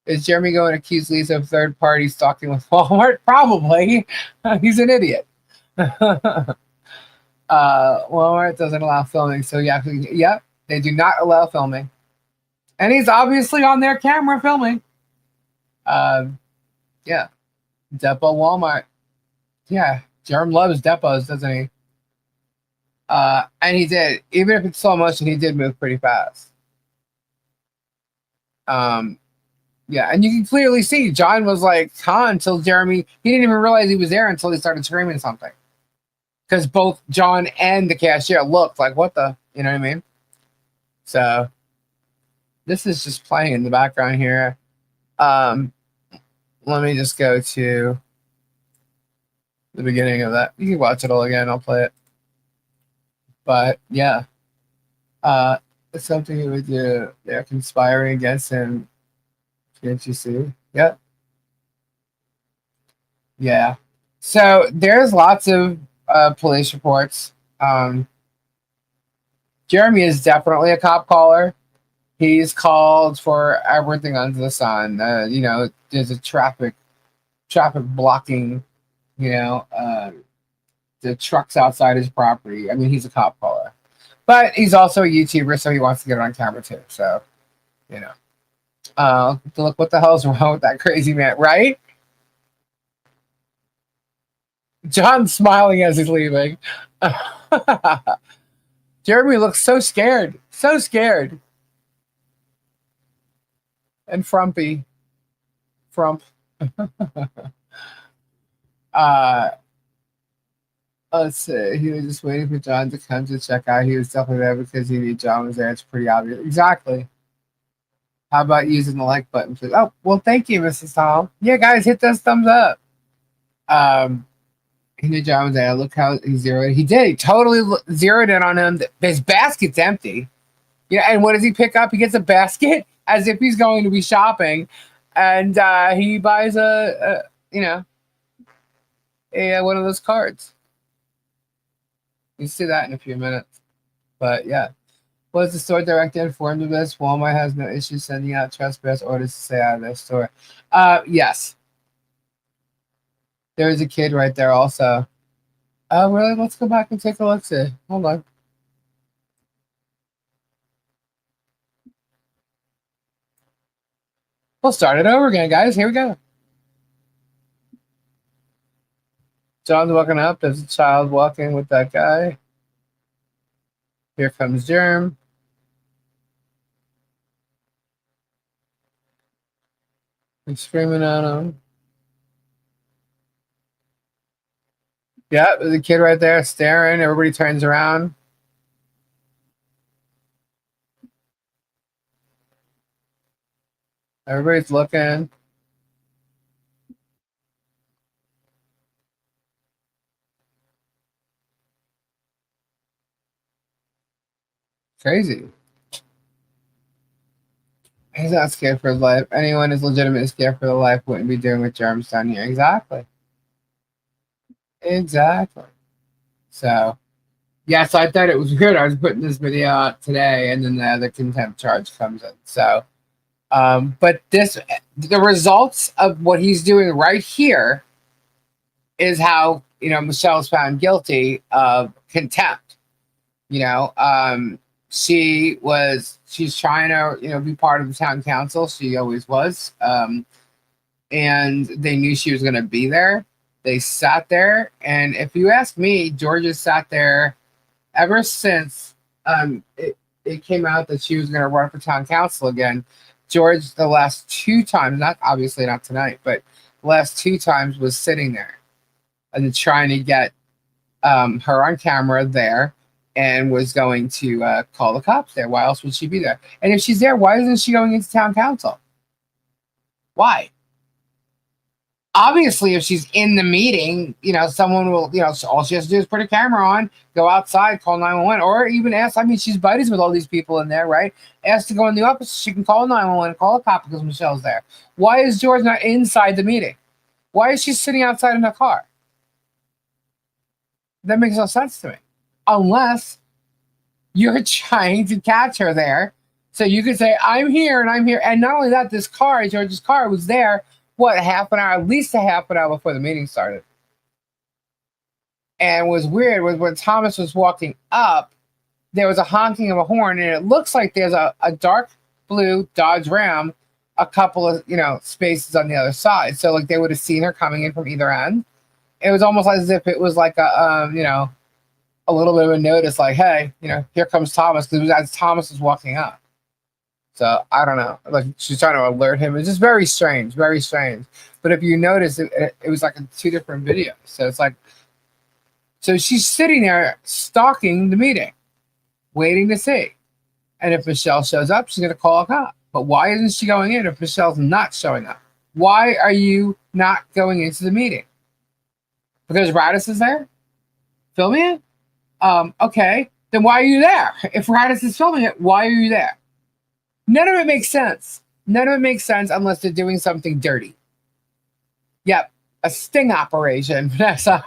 Is Jeremy going to accuse Lisa of third party stalking with Walmart? Probably. He's an idiot. Walmart doesn't allow filming, so yeah, yep, they do not allow filming, and he's obviously on their camera filming. Yeah, Depot Walmart. Yeah, Jerm loves depots, doesn't he? And he did, even if it's slow motion, he did move pretty fast. Yeah, and you can clearly see John was like, huh, until Jeremy, he didn't even realize he was there until he started screaming something. Because both John and the cashier looked like, what the, you know what I mean? So this is just playing in the background here. Let me just go to the beginning of that. You can watch it all again. I'll play it. But yeah, it's something he would do. They're conspiring against him. Can't you see? Yep. Yeah. So there's lots of police reports. Jeremy is definitely a cop caller. He's called for everything under the sun. There's a traffic blocking. The trucks outside his property. I mean, he's a cop caller, but he's also a YouTuber, so he wants to get it on camera too. So, look, what the hell's wrong with that crazy man, right? John's smiling as he's leaving. Jeremy looks so scared, and frumpy. Frump. Let's see. He was just waiting for John to come to check out. He was definitely there because he knew John was there. It's pretty obvious. Exactly. How about using the like button, please? Oh, well, thank you, Mrs. Tom. Yeah, guys, hit those thumbs up. He knew John was there. Look how he zeroed. He did. He totally zeroed in on him. His basket's empty. Yeah, and what does he pick up? He gets a basket as if he's going to be shopping, and he buys a one of those cards. You see that in a few minutes. But yeah. Was the store director informed of this? Walmart has no issue sending out trespass orders to stay out of their store. Yes. There's a kid right there also. Oh, really? Let's go back and take a look. See. Hold on. We'll start it over again, guys. Here we go. John's walking up. There's a child walking with that guy. Here comes Germ. He's screaming at him. Yeah, there's a kid right there staring. Everybody turns around. Everybody's looking. Crazy. He's not scared for his life. Anyone who's legitimately scared for their life wouldn't be doing what Germ's done here. Exactly. Exactly. So, yeah, so I thought it was weird. I was putting this video out today, and then the contempt charge comes in. So, but the results of what he's doing right here is how, Michelle's found guilty of contempt. She's trying to, be part of the town council. She always was. and they knew she was going to be there. They sat there, and if you ask me, George has sat there ever since it came out that she was going to run for town council again. George, the last two times, not obviously not tonight, but the last two times was sitting there and trying to get her on camera there, and was going to call the cops there. Why else would she be there? And if she's there, why isn't she going into town council? Why? Obviously, if she's in the meeting, someone will, all she has to do is put a camera on, go outside, call 911, or even ask. I mean, she's buddies with all these people in there, right? Ask to go in the office. She can call 911, call a cop because Michelle's there. Why is George not inside the meeting? Why is she sitting outside in her car? That makes no sense to me. Unless you're trying to catch her there. So you could say, I'm here and I'm here. And not only that, this car, George's car, was there, half an hour, at least a half an hour before the meeting started. And what was weird was when Thomas was walking up, there was a honking of a horn, and it looks like there's a dark blue Dodge Ram, a couple of, spaces on the other side. So like they would have seen her coming in from either end. It was almost as if it was like a little bit of a notice, like, hey, here comes Thomas, because it was as Thomas was walking up. So I don't know. Like she's trying to alert him. It's just very strange, very strange. But if you notice, it was like in two different videos. So it's like, so she's sitting there stalking the meeting, waiting to see. And if Michelle shows up, she's going to call a cop. But why isn't she going in if Michelle's not showing up? Why are you not going into the meeting? Because Radis is there filming it? Okay. Then why are you there? If Radis is filming it, why are you there? None of it makes sense. None of it makes sense unless they're doing something dirty. Yep, a sting operation, Vanessa.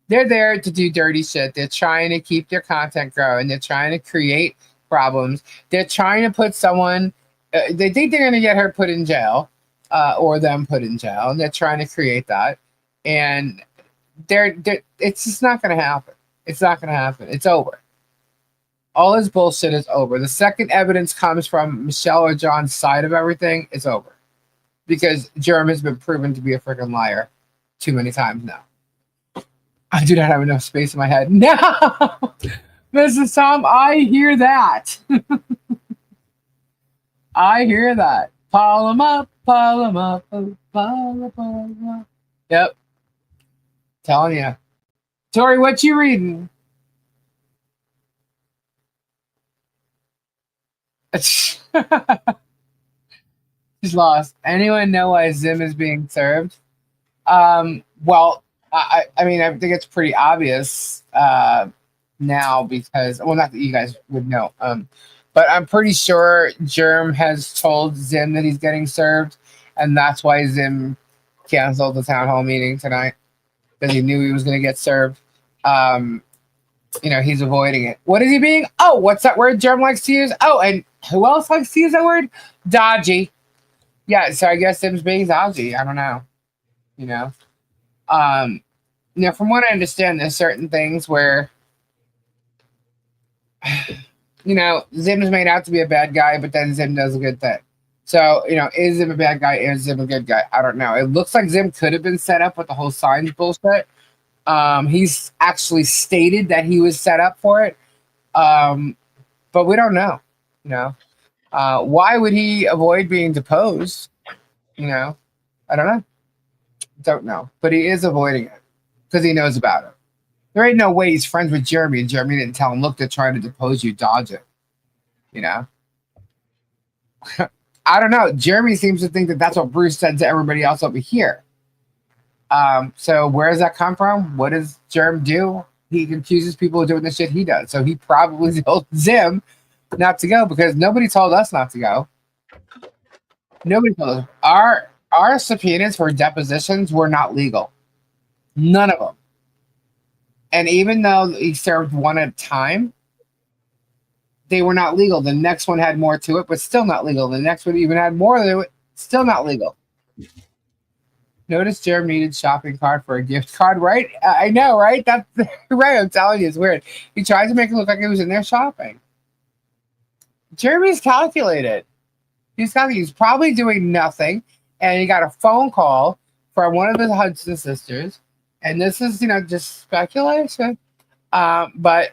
They're there to do dirty shit. They're trying to keep their content growing. They're trying to create problems. They're trying to put someone, they think they're going to get her put in jail, or them put in jail, and they're trying to create that. And it's just not going to happen. It's not going to happen. It's over. All this bullshit is over. The second evidence comes from Michelle or John's side of everything, it's over. Because Jerem has been proven to be a freaking liar too many times now. I do not have enough space in my head. No! Mrs. Tom, I hear that. I hear that. Pile them up, pile them up, pile them up. Yep. Telling you. Tori, what you reading? She's lost. Anyone know why Zim is being served? Well, I mean, I think it's pretty obvious now because, well, not that you guys would know, but I'm pretty sure Germ has told Zim that he's getting served, and that's why Zim canceled the town hall meeting tonight, because he knew he was going to get served. He's avoiding it. What is he being? Oh, what's that word Germ likes to use? Oh, and who else likes to use that word? Dodgy. Yeah, so I guess Zim's being dodgy. I don't know. From what I understand, there's certain things where, Zim's made out to be a bad guy, but then Zim does a good thing. So, is Zim a bad guy? Is Zim a good guy? I don't know. It looks like Zim could have been set up with the whole signs bullshit. He's actually stated that he was set up for it. But we don't know, why would he avoid being deposed? I don't know, but he is avoiding it because he knows about it. There ain't no way he's friends with Jeremy, and Jeremy didn't tell him, look, they're trying to depose you, dodge it. I don't know. Jeremy seems to think that that's what Bruce said to everybody else over here. So where does that come from? What does Jerm do? He accuses people of doing the shit he does. So he probably told Zim not to go because nobody told us not to go. Nobody told us. Our subpoenas for depositions were not legal. None of them. And even though he served one at a time, they were not legal. The next one had more to it, but still not legal. The next one even had more to it, still not legal. Notice Jerem needed shopping cart for a gift card, right? I know, right? That's right. I'm telling you, it's weird. He tried to make it look like he was in there shopping. Jeremy's calculated. He's probably doing nothing. and he got a phone call from one of the Hudson sisters, and this is just speculation, but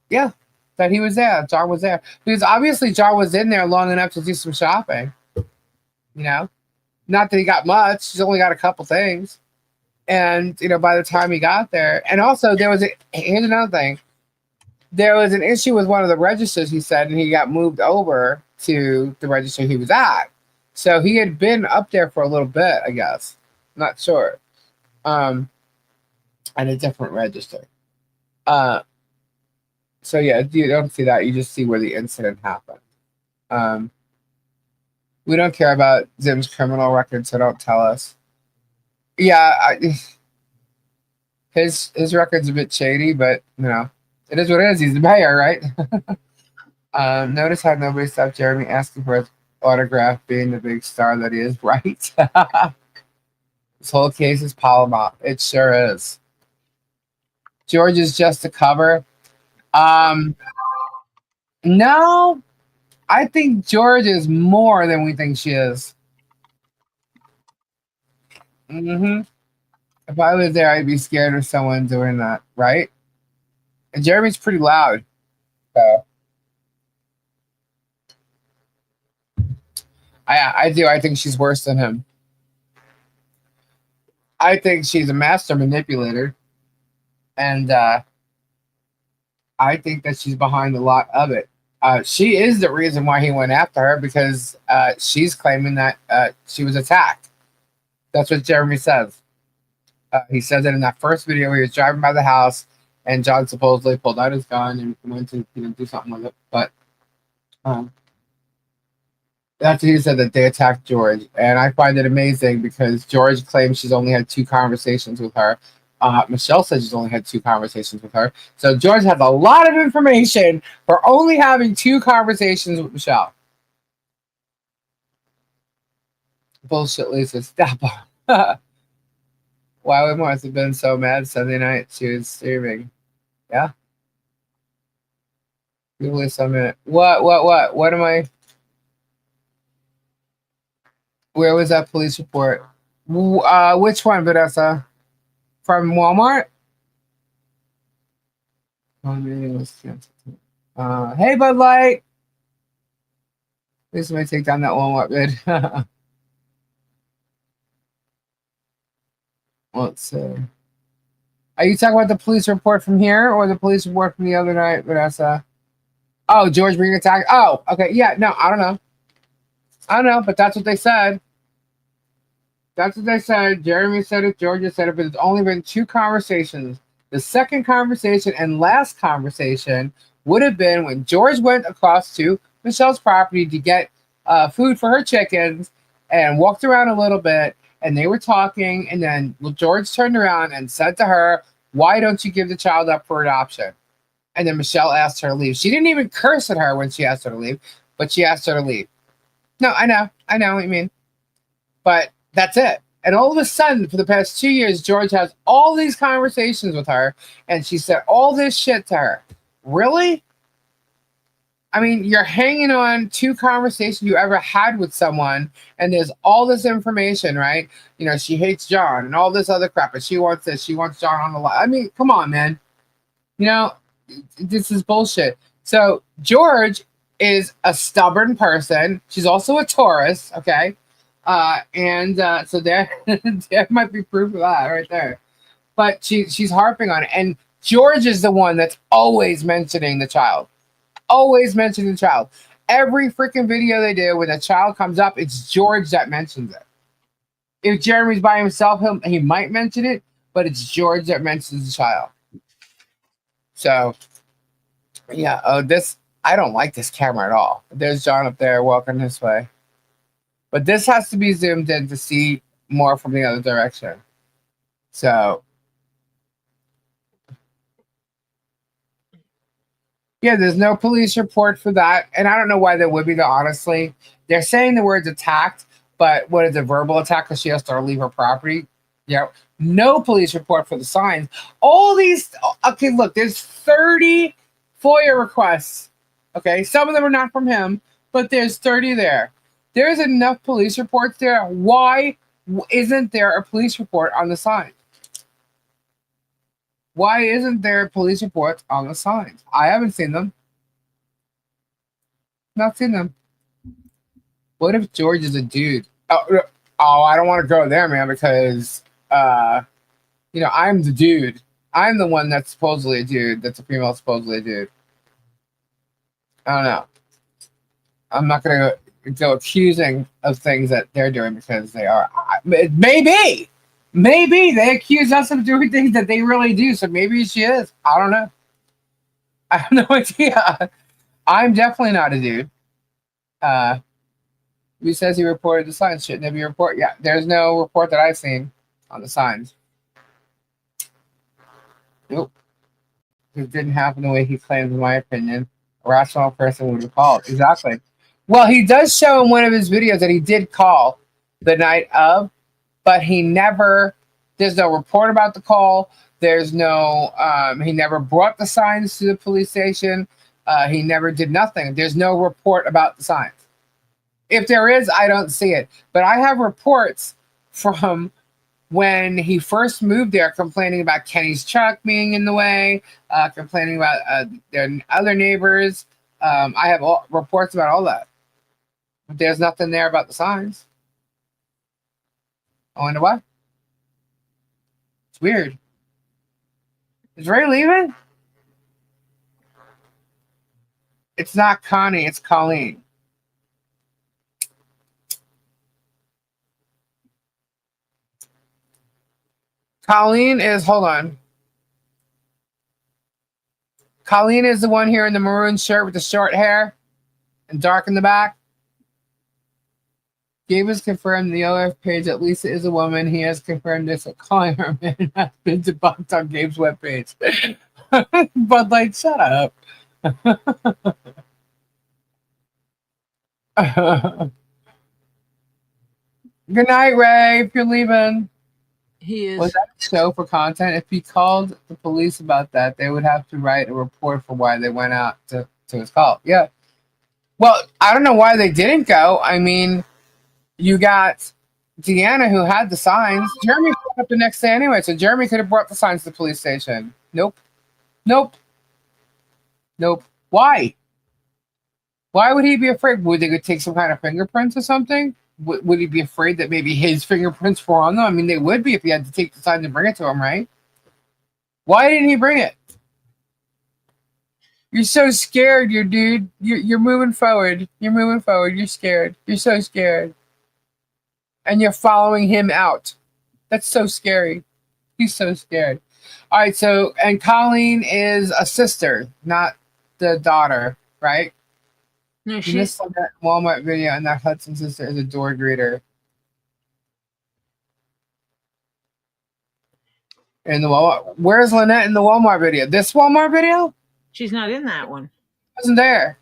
yeah, that he was there. John was there because obviously John was in there long enough to do some shopping. You know, not that he got much; he's only got a couple things. And by the time he got there, and also here's another thing. There was an issue with one of the registers, he said, and he got moved over to the register he was at. So he had been up there for a little bit, I guess. Not sure. Um, at a different register. Uh, so yeah, you don't see that. You just see where the incident happened. Um, we don't care about Zim's criminal record, so don't tell us. Yeah, his record's a bit shady, but it is what it is. He's the mayor, right? Notice how nobody stopped Jeremy asking for his autograph, being the big star that he is, right? This whole case is Palomar. It sure is. George is just a cover. Um, no, I think George is more than we think she is. If I was there, I'd be scared of someone doing that, right? And Jeremy's pretty loud. So I do. I think she's worse than him. I think she's a master manipulator, and I think that she's behind a lot of it. She is the reason why he went after her because she's claiming that she was attacked. That's what Jeremy says. He says it in that first video where he was driving by the house, and John supposedly pulled out his gun and went to do something with it. But that's what he said, that they attacked George, and I find it amazing because George claims she's only had 2 conversations with her. Michelle says she's only had 2 conversations with her. So George has a lot of information for only having 2 conversations with Michelle. Bullshit, Lisa. Stop. Why would Martha have been so mad Sunday night? She was streaming. Yeah. Really some. What am I? Where was that police report? Which one, Vanessa? From Walmart? Hey, Bud Light. Please let me take down that Walmart bid. Let's see. Are you talking about the police report from here or the police report from the other night, Vanessa? Oh, George being attacked. Oh, okay. Yeah, no, I don't know. But that's what they said. That's what they said. Jeremy said it. Georgia said it. But it's only been 2 conversations. The second conversation and last conversation would have been when George went across to Michelle's property to get food for her chickens and walked around a little bit. And they were talking. And then George turned around and said to her, "Why don't you give the child up for adoption?" And then Michelle asked her to leave. She didn't even curse at her when she asked her to leave, but she asked her to leave. No, I know what you mean. But that's it. And all of a sudden, for the past 2 years, George has all these conversations with her, and she said all this shit to her. Really? I mean, you're hanging on 2 conversations you ever had with someone, and there's all this information, right? She hates John and all this other crap, and she wants this. She wants John on the line. I mean, come on, man. This is bullshit. So George is a stubborn person. She's also a Taurus, okay? So there, there might be proof of that right there. But she's harping on it. And George is the one that's always mentioning the child. Always mentioning the child. Every freaking video they do when a child comes up, it's George that mentions it. If Jeremy's by himself, he might mention it, but it's George that mentions the child. So, yeah, I don't like this camera at all. There's John up there walking this way. But this has to be zoomed in to see more from the other direction. So, yeah, there's no police report for that. And I don't know why there would be, honestly. They're saying the words attacked, but what is a verbal attack because she has to leave her property? Yeah. No police report for the signs. All these, okay, look, there's 30 FOIA requests. Okay, some of them are not from him, but there's 30 there. There's enough police reports there. Why isn't there a police report on the sign? Why isn't there police reports on the signs? I haven't seen them. Not seen them. What if George is a dude? Oh, I don't want to go there, man, because I'm the dude. I'm the one that's supposedly a dude. That's a female, supposedly a dude. I don't know. I'm not gonna go accusing of things that they're doing because they are. Maybe they accuse us of doing things that they really do. So maybe she is. I don't know. I have no idea. I'm definitely not a dude. He says he reported the signs. Shouldn't there be a report? Yeah, there's no report that I've seen on the signs. Nope. It didn't happen the way he claims, in my opinion. A rational person would have called. Exactly. Well, he does show in one of his videos that he did call the night of, but there's no report about the call. There's no, he never brought the signs to the police station. He never did nothing. There's no report about the signs. If there is, I don't see it. But I have reports from when he first moved there, complaining about Kenny's truck being in the way, complaining about their other neighbors. I have reports about all that. But there's nothing there about the signs. I wonder why. It's weird. Is Ray leaving? It's not Connie, it's Colleen. Colleen is, hold on. Colleen is the one here in the maroon shirt with the short hair and dark in the back. Gabe has confirmed the OF page that Lisa is a woman. He has confirmed this. Calling her man has been debunked on Gabe's webpage. Bud Light, shut up. Good night, Ray, if you're leaving. He is. Was that a show for content? If he called the police about that, they would have to write a report for why they went out to his call. Yeah. Well, I don't know why they didn't go. I mean, you got Deanna who had the signs. Jeremy showed up the next day anyway, so Jeremy could have brought the signs to the police station. Nope. Why? Why would he be afraid? Would they take some kind of fingerprints or something? Would he be afraid that maybe his fingerprints were on them? I mean, they would be if he had to take the signs and bring it to him, right? Why didn't he bring it? You're so scared, dude. You're moving forward. You're scared. You're so scared. And you're following him out. That's so scary. He's so scared. All right, so, and Colleen is a sister, not the daughter, right? No, You missed on that Walmart video, and that Hudson sister is a door greeter. In the Walmart. Where's Lynette in the Walmart video? This Walmart video? she's not in that one. Wasn't there.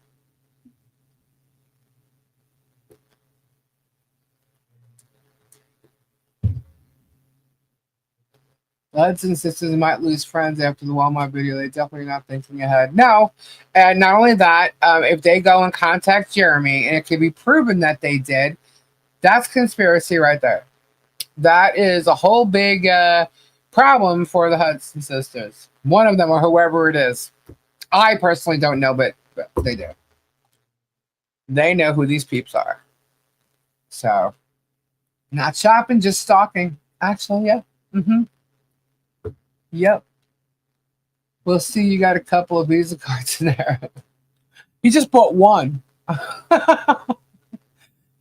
Hudson sisters might lose friends after the Walmart video. They're definitely not thinking ahead. No, and not only that, if they go and contact Jeremy, and it can be proven that they did, that's conspiracy right there. That is a whole big problem for the Hudson sisters. One of them, or whoever it is. I personally don't know, but they do. They know who these peeps are. So, not shopping, just stalking. Actually, yeah. Mm-hmm. Yep. We'll see. You got a couple of Visa cards in there. He just bought one.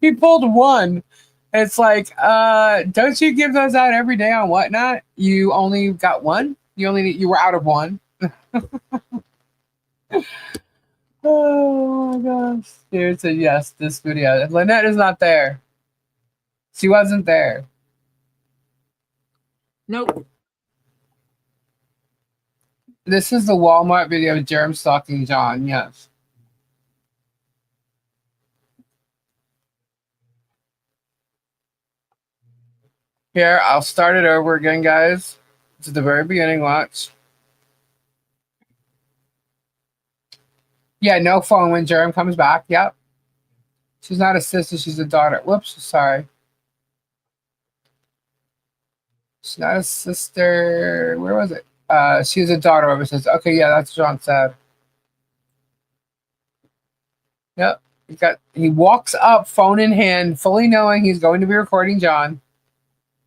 He pulled one. It's like, don't you give those out every day on Whatnot? You only got one? You were out of one. Oh my gosh. Here it said yes, this video. Lynette is not there. She wasn't there. Nope. This is the Walmart video of Jerem stalking John, yes. Here, I'll start it over again, guys. It's at the very beginning, watch. Yeah, no phone when Jerem comes back, yep. She's not a sister. She's a daughter. Whoops. Sorry. She's not a sister. Where was it? She's a daughter of a sister. Okay, yeah, that's what John said. Yep. He walks up, phone in hand, fully knowing he's going to be recording John,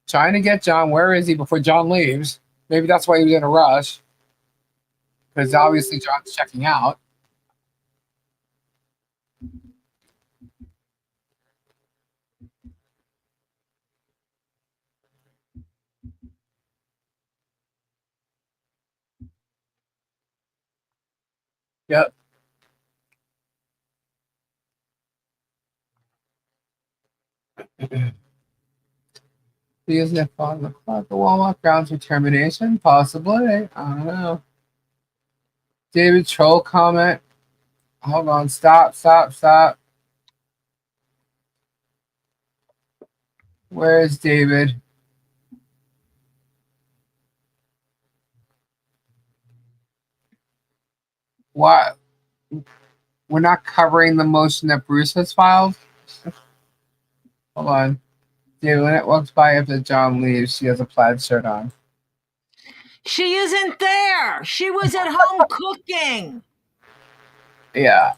trying to get John. Where is he before John leaves? Maybe that's why he was in a rush. Because obviously John's checking out. Yep. He isn't at 5 o'clock. The Walmart grounds for termination? Possibly. I don't know. David Troll comment. Hold on. Stop. Where is David? Why? We're not covering the motion that Bruce has filed? Hold on. David, when it walks by after John leaves, she has a plaid shirt on. She isn't there. She was at home cooking. Yeah.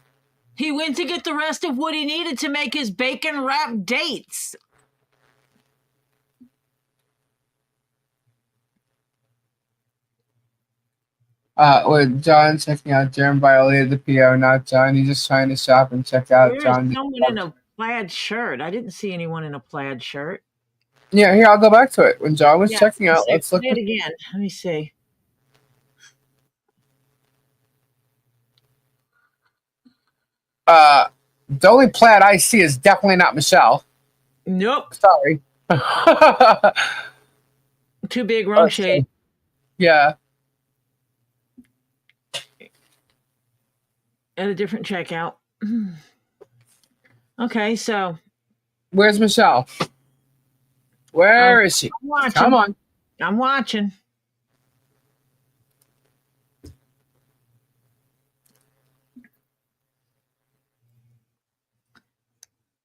He went to get the rest of what he needed to make his bacon wrapped dates. With John checking out, Jerem violated the PO, not John. He's just trying to shop and check out. Where is John. someone in a plaid shirt? I didn't see anyone in a plaid shirt. Yeah, here, I'll go back to it. When John was checking out, let's look at it again. Let me see. The only plaid I see is definitely not Michelle. Nope. Sorry. Too big, wrong shade. Yeah. At a different checkout. Okay, so. Where's Michelle? Where is she? Come on. I'm watching.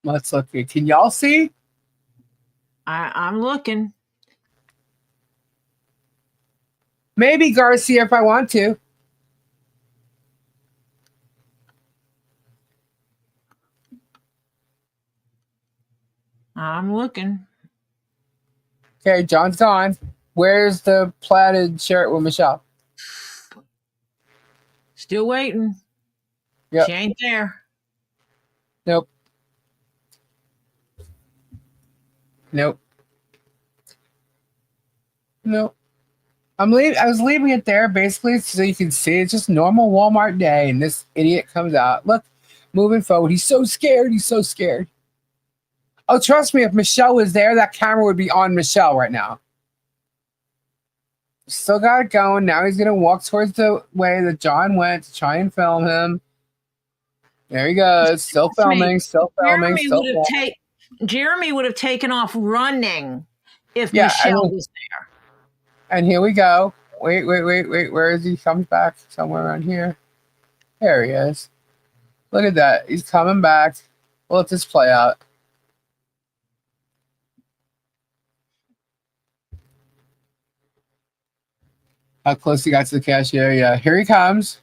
Let's look here. Can y'all see? I'm looking. Maybe Garcia if I want to. I'm looking. Okay, John's gone. Where's the plaided shirt with Michelle? Still waiting. Yep. She ain't there. Nope. I was leaving it there basically so you can see it's just normal Walmart day, and this idiot comes out. Look, moving forward. He's so scared. Oh, trust me, if Michelle was there, that camera would be on Michelle right now. Still got it going. Now he's gonna walk towards the way that John went to try and film him. There he goes. Still filming. Jeremy would have taken off running if Michelle was there. And here we go. Wait. Where is he? Comes back somewhere around here. There he is. Look at that. He's coming back. We'll let this play out. How close he got to the cashier. Yeah, here he comes.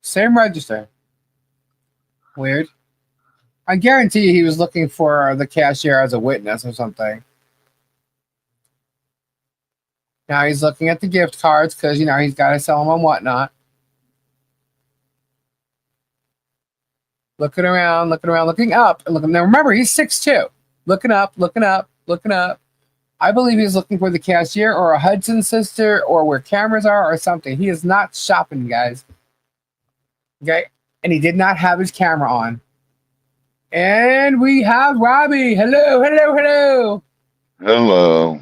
Same register. Weird. I guarantee you he was looking for the cashier as a witness or something. Now he's looking at the gift cards because, he's got to sell them on whatnot. Looking around, looking up. And looking. Now remember, he's 6'2". Looking up. I believe he's looking for the cashier or a Hudson sister or where cameras are or something. He is not shopping, guys. Okay? And he did not have his camera on. And we have Robbie. Hello. Hello.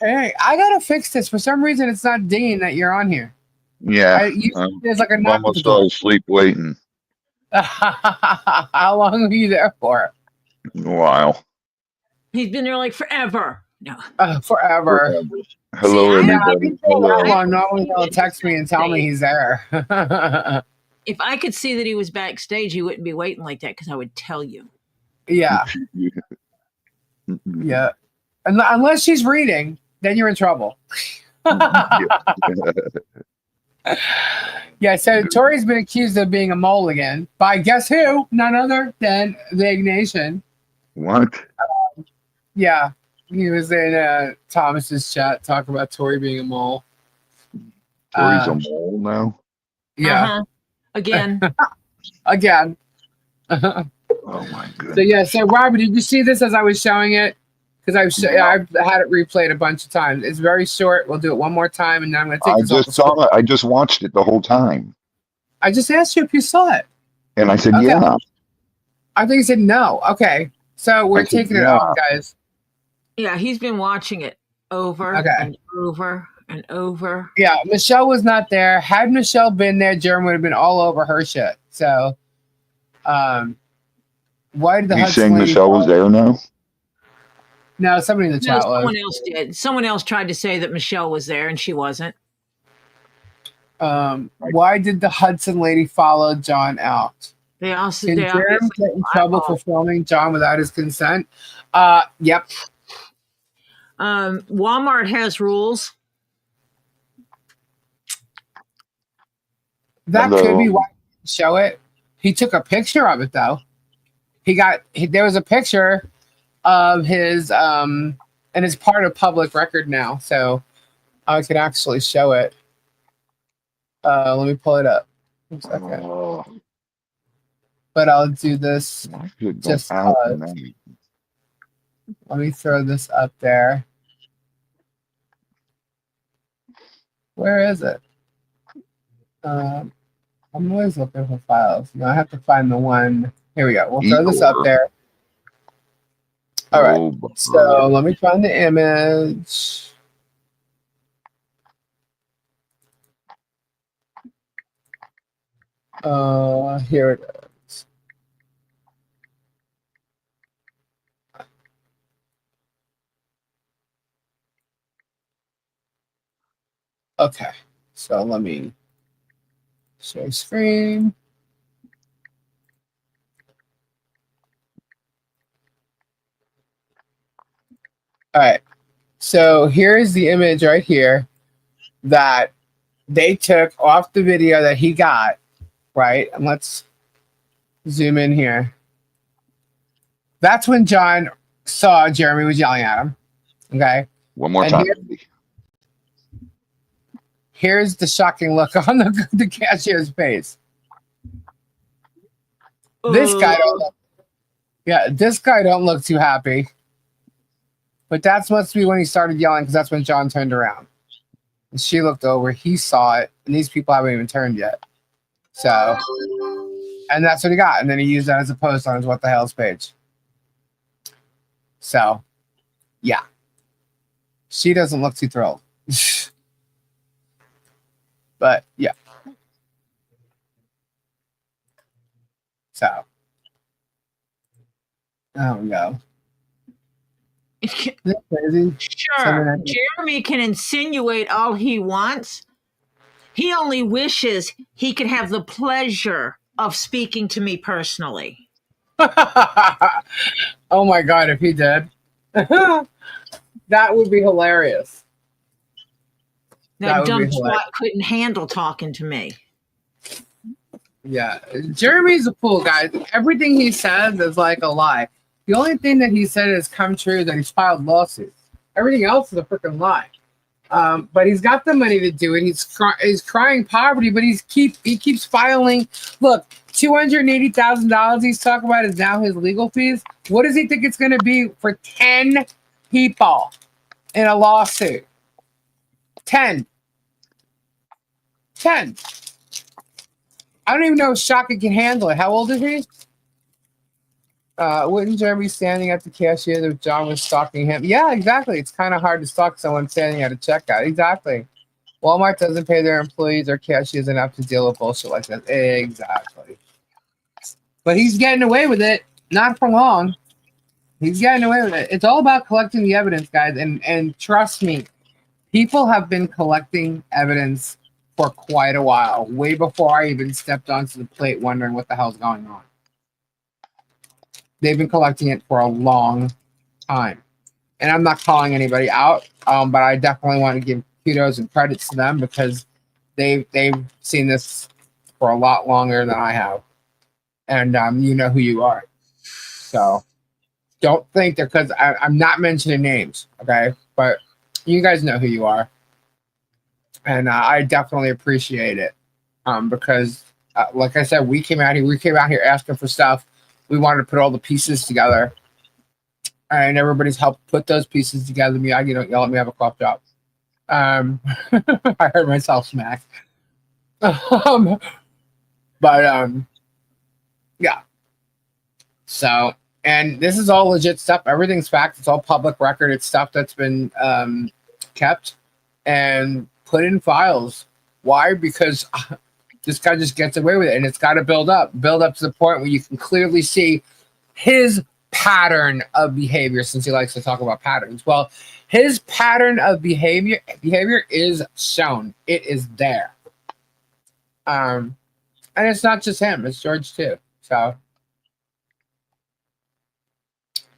Hey, I gotta fix this. For some reason, it's not dinging that you're on here. Yeah. There's like a knock. Almost fell asleep waiting. How long were you there for? A while. He's been there like forever. No. Forever. Hello, See, Yeah, everybody. people Hello. that long normally they'll text me and tell me he's there. If I could see that he was backstage, he wouldn't be waiting like that because I would tell you. Yeah, yeah. Unless she's reading, then you're in trouble. Yeah, so Tori's been accused of being a mole again by guess who? None other than the Ignatian. What? Yeah, he was in Thomas's chat talking about Tori being a mole. Tori's a mole now? Yeah. Again. Again. Oh my So goodness. yeah, so Robert, did you see this as I was showing it? Because I've had it replayed a bunch of times. It's very short. We'll do it one more time, and then I'm going to take I this off just saw it. I just watched it the whole time. I just asked you if you saw it. And I said, Okay. yeah. I think you said no. Okay, so we're taking it off, guys. Yeah, he's been watching it over and over and over. Yeah, Michelle was not there. Had Michelle been there, Jeremy would have been all over her shit. So, why did the He's Hudson saying lady Michelle was there now? No, somebody in the chat was. Someone else did. Someone else tried to say that Michelle was there, and she wasn't. Why did the Hudson lady follow John out? They also Can Jeremy get in trouble for filming John without his consent? Yep. Walmart has rules. That could be why he didn't show it. He took a picture of it though. There was a picture of his and it's part of public record now, so I could actually show it. Let me pull it up. 1 second. But I'll do this just let me throw this up there. Where is it? I'm always looking for files. I have to find the one. Here we go. We'll throw this up there. All right. So let me find the image. Here it is. Okay. So let me share screen. All right. So here's the image right here that they took off the video that he got, right? And let's zoom in here. That's when John saw Jeremy was yelling at him. Okay. One more time. Here's the shocking look on the cashier's face. This guy don't look too happy. But that must be when he started yelling, because that's when John turned around. And she looked over, he saw it, and these people haven't even turned yet. So, and that's what he got. And then he used that as a post on his What the Hell's page. So, yeah. She doesn't look too thrilled. But, yeah. So, there we go. Sure, Jeremy can insinuate all he wants. He only wishes he could have the pleasure of speaking to me personally. Oh my God, if he did. That would be hilarious. That dumb twat couldn't handle talking to me. Yeah, Jeremy's a fool, guys. Everything he says is like a lie. The only thing that he said has come true is that he's filed lawsuits. Everything else is a freaking lie. But he's got the money to do it. He's crying poverty, but he keeps filing. Look, $280,000 he's talking about is now his legal fees. What does he think it's going to be for 10 people in a lawsuit? 10. I don't even know if Shaka can handle it. How old is he? Wouldn't Jeremy be standing at the cashier if John was stalking him? Yeah, exactly. It's kind of hard to stalk someone standing at a checkout. Exactly. Walmart doesn't pay their employees or cashiers enough to deal with bullshit like that. Exactly. But he's getting away with it. Not for long. He's getting away with it. It's all about collecting the evidence, guys. And trust me, people have been collecting evidence for quite a while, way before I even stepped onto the plate wondering what the hell's going on. They've been collecting it for a long time. And I'm not calling anybody out, but I definitely want to give kudos and credits to them because they've seen this for a lot longer than I have. And you know who you are. So don't think that because I'm not mentioning names, okay? But you guys know who you are. And I definitely appreciate it because, like I said, we came out here asking for stuff. We wanted to put all the pieces together. And everybody's helped put those pieces together. Me, you don't yell at me, I have a cough drop. I heard myself smack. But yeah. So, and this is all legit stuff. Everything's fact. It's all public record. It's stuff that's been kept and put in files. Why? Because this guy just gets away with it, and it's got to build up to the point where you can clearly see his pattern of behavior, since he likes to talk about patterns. Well, his pattern of behavior is shown. It is there. And it's not just him, it's George too. So,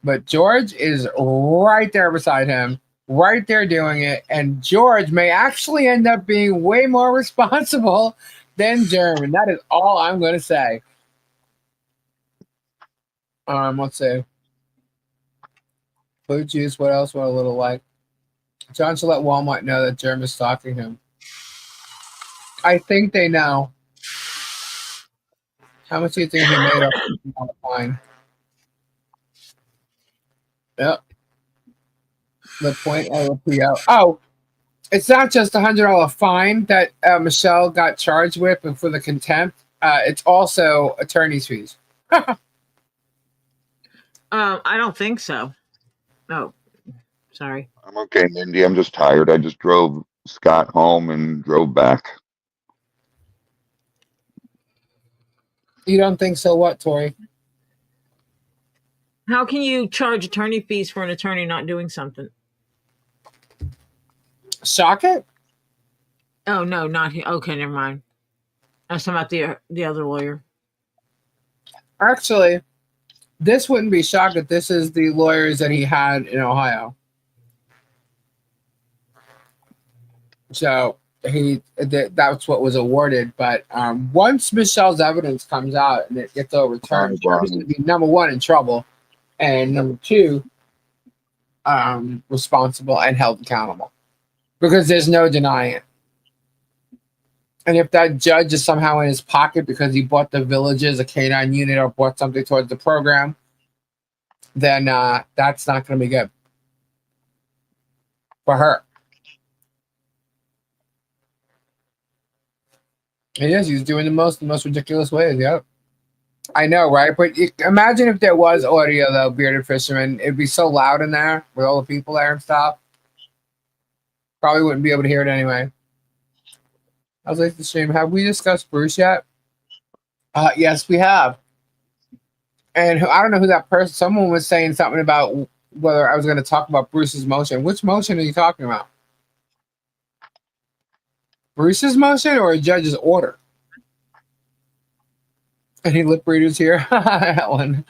but George is right there beside him, right there doing it, and George may actually end up being way more responsible than German. That is all I'm going to say. Let's see. Blue juice. What else? What a little like. John should let Walmart know that Germ is stalking him. I think they know. How much do you think he made off the fine? Yep. The point of the PO. Oh, it's not just $100 fine that Michelle got charged with for the contempt. It's also attorney's fees. I don't think so. No, sorry. I'm okay, Mindy. I'm just tired. I just drove Scott home and drove back. You don't think so? What, Tori? How can you charge attorney fees for an attorney not doing something? Shock it? Oh no, not he. Okay, never mind. I was talking about the other lawyer. Actually, this wouldn't be shock it. This is the lawyers that he had in Ohio. So that's what was awarded. But once Michelle's evidence comes out and it gets overturned, Jeremy's going to be number one in trouble, and number two, responsible and held accountable, because there's no denying it. And if that judge is somehow in his pocket because he bought the Villages, a K-9 unit, or bought something towards the program, then that's not going to be good for her. He is. He's doing the most ridiculous ways. Yep. I know, right? But imagine if there was audio, though, Bearded Fisherman. It'd be so loud in there with all the people there and stuff. Probably wouldn't be able to hear it anyway. I was like the stream. Have we discussed Bruce yet? Yes, we have. And I don't know who that person. Someone was saying something about whether I was going to talk about Bruce's motion. Which motion are you talking about? Bruce's motion or a judge's order? Any lip readers here? Ellen.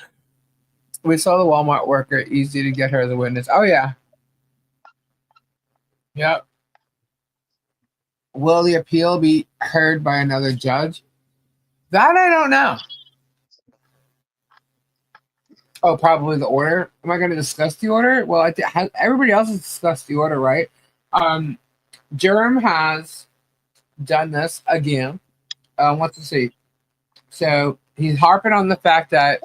We saw the Walmart worker. Easy to get her as a witness. Oh, yeah. Yep. Will the appeal be heard by another judge? That I don't know. Oh, probably the order. Am I going to discuss the order? Well, everybody else has discussed the order, right? Jerem has done this again. Let's see. So he's harping on the fact that,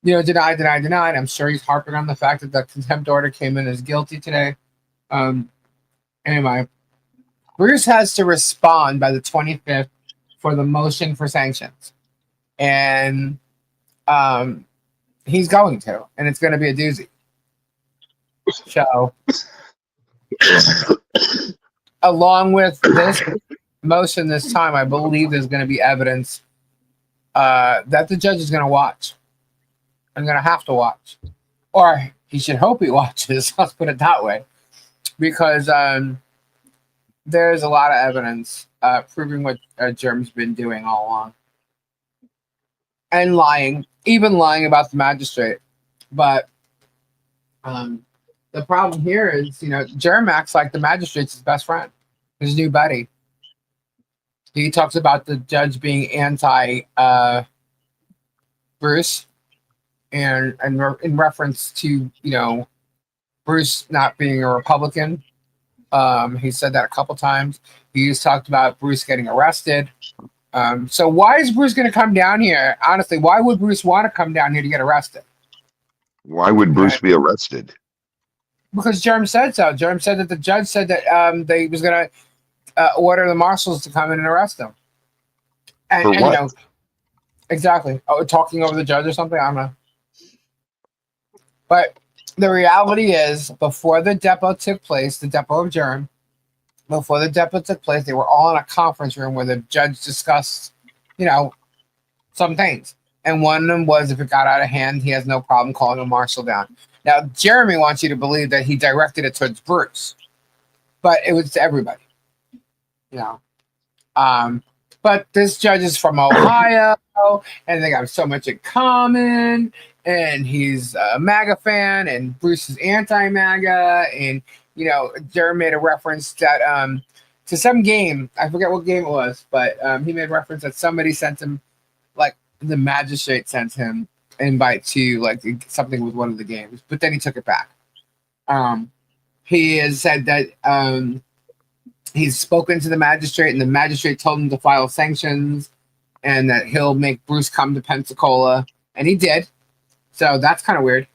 denied. I'm sure he's harping on the fact that the contempt order came in as guilty today. Anyway, Bruce has to respond by the 25th for the motion for sanctions. And he's going to, and it's going to be a doozy. So, along with this motion this time, I believe there's going to be evidence that the judge is going to watch. I'm going to have to watch. or he should hope he watches. Let's put it that way, because there's a lot of evidence proving what Germ's been doing all along, and lying, even lying about the magistrate. But the problem here is, Germ acts like the magistrate's his best friend, his new buddy. He talks about the judge being anti Bruce, and in reference to Bruce not being a Republican. He said that a couple times. He just talked about Bruce getting arrested. So why is Bruce going to come down here? Honestly, why would Bruce want to come down here to get arrested? Why would Bruce be arrested? Because Germ said so. Germ said that the judge said that they was going to order the marshals to come in and arrest him. And, For what? Exactly. Oh, talking over the judge or something? I don't know. But the reality is, before the depot took place, the depot of Germ, before the depot took place, they were all in a conference room where the judge discussed, some things. And one of them was, if it got out of hand, he has no problem calling a marshal down. Now, Jeremy wants you to believe that he directed it towards Bruce, but it was to everybody. But this judge is from Ohio, and they got so much in common. And he's a MAGA fan, and Bruce is anti-MAGA. And Jeremy made a reference that to some game, I forget what game it was, but he made reference that somebody sent him, like the magistrate sent him invite to like something with one of the games, but then he took it back. He has said that he's spoken to the magistrate, and the magistrate told him to file sanctions, and that he'll make Bruce come to Pensacola, and he did. So that's kind of weird.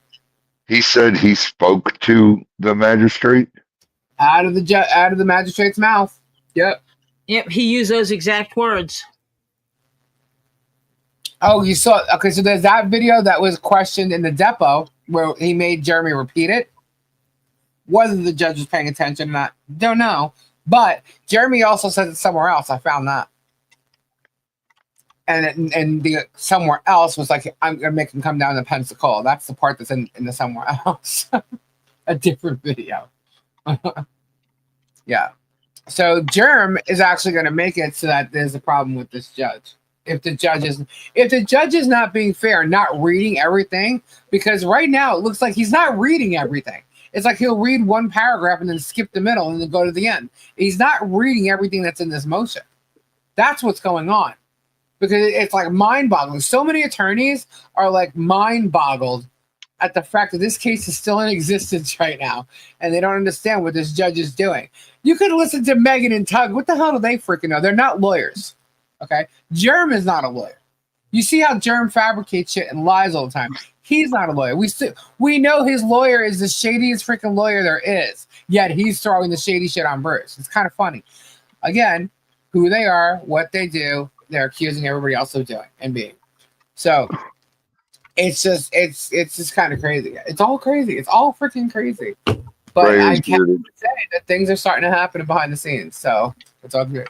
He said he spoke to the magistrate Out of the magistrate's mouth. Yep. Yep, he used those exact words. Oh, you saw? Okay, so there's that video that was questioned in the depot where he made Jeremy repeat it. Whether the judge was paying attention or not, don't know. But Jeremy also says it somewhere else. I found that. And the somewhere else was like, I'm gonna make him come down to Pensacola. That's the part that's in the somewhere else. A different video. Yeah. So Germ is actually gonna make it so that there's a problem with this judge. If the judge is not being fair, not reading everything, because right now it looks like he's not reading everything. It's like he'll read one paragraph and then skip the middle and then go to the end. He's not reading everything that's in this motion. That's what's going on. Because it's like mind-boggling. So many attorneys are like mind-boggled at the fact that this case is still in existence right now, and they don't understand what this judge is doing. You could listen to Megan and Tug. What the hell do they freaking know? They're not lawyers, okay? Germ is not a lawyer. You see how Germ fabricates shit and lies all the time. He's not a lawyer. We know his lawyer is the shadiest freaking lawyer there is, yet he's throwing the shady shit on Bruce. It's kind of funny. Again, who they are, what they do, they're accusing everybody else of doing and being. So it's just kind of crazy. It's all crazy. It's all freaking crazy. But I can't say that things are starting to happen behind the scenes. So it's all good.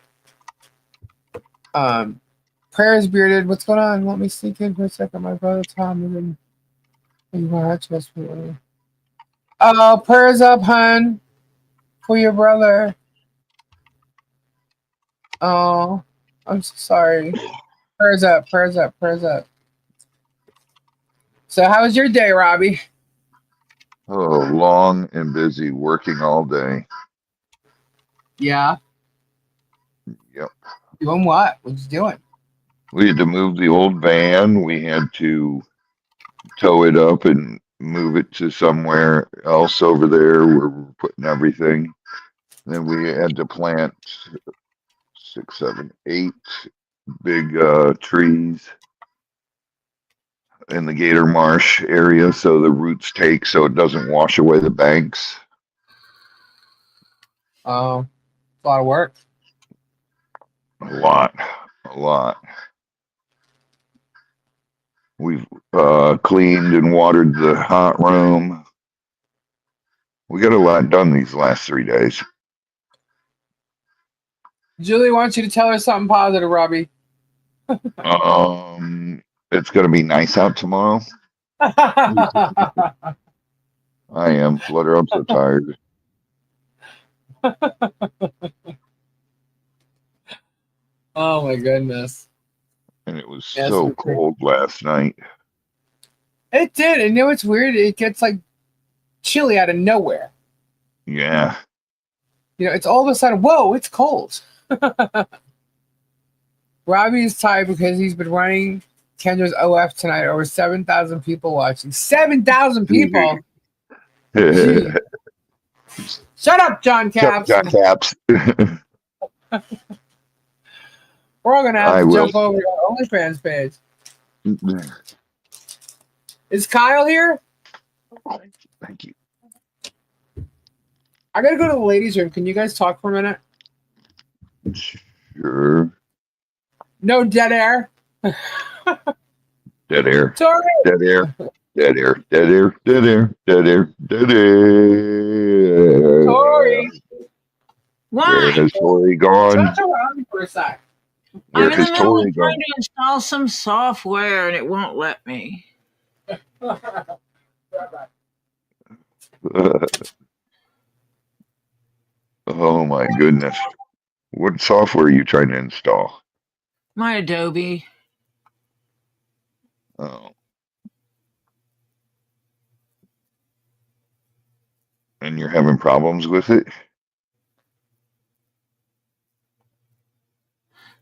Prayers bearded. What's going on? Let me sneak in for a second. My brother Tom. Oh, prayers up, hun, for your brother. Oh, I'm so sorry. Prayers up, prayers up, prayers up. So how was your day, Robbie? Oh, long and busy, working all day. Yeah. Yep. Doing what? What you doing? We had to move the old van. We had to tow it up and move it to somewhere else over there where we're putting everything. Then we had to plant 6, 7, 8 big trees in the Gator Marsh area so the roots take so it doesn't wash away the banks. Oh, a lot of work. A lot. We've cleaned and watered the hot room. We got a lot done these last 3 days. Julie wants you to tell her something positive, Robbie. It's gonna be nice out tomorrow. I am. Flutter, I'm so tired. Oh my goodness. And it was Yes, so cold last night. it did. And you know what's weird? It gets like chilly out of nowhere. Yeah. You know, it's all of a sudden, whoa, it's cold. Robbie is tired because he's been running Kendra's OF tonight. Over 7,000 people watching. 7,000 people? Gee. Shut up, John Shut Caps. John Caps. We're all going to have I to will. jump over to our OnlyFans page. Is Kyle here? Thank you. I got to go to the ladies' room. Can you guys talk for a minute? Sure. No dead air. Dead air. Sorry. Dead air. Dead air. Dead air. Dead air. Dead air. Dead air. Tori. Where Why? has Tori Talk gone? to Robbie for a sec. Where I'm in the has middle of Tori trying gone? to install some software and it won't let me. Oh my goodness. What software are you trying to install? My Adobe. Oh. And you're having problems with it?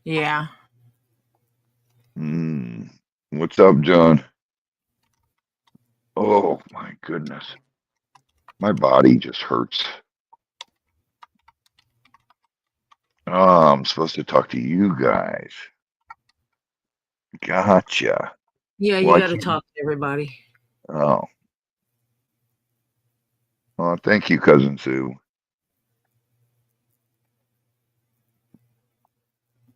Yeah. What's up, John? Oh my goodness. My body just hurts. Oh, I'm supposed to talk to you guys. Gotcha. Yeah, you Well, I got to can't. talk to everybody. Oh. Well, thank you, Cousin Sue.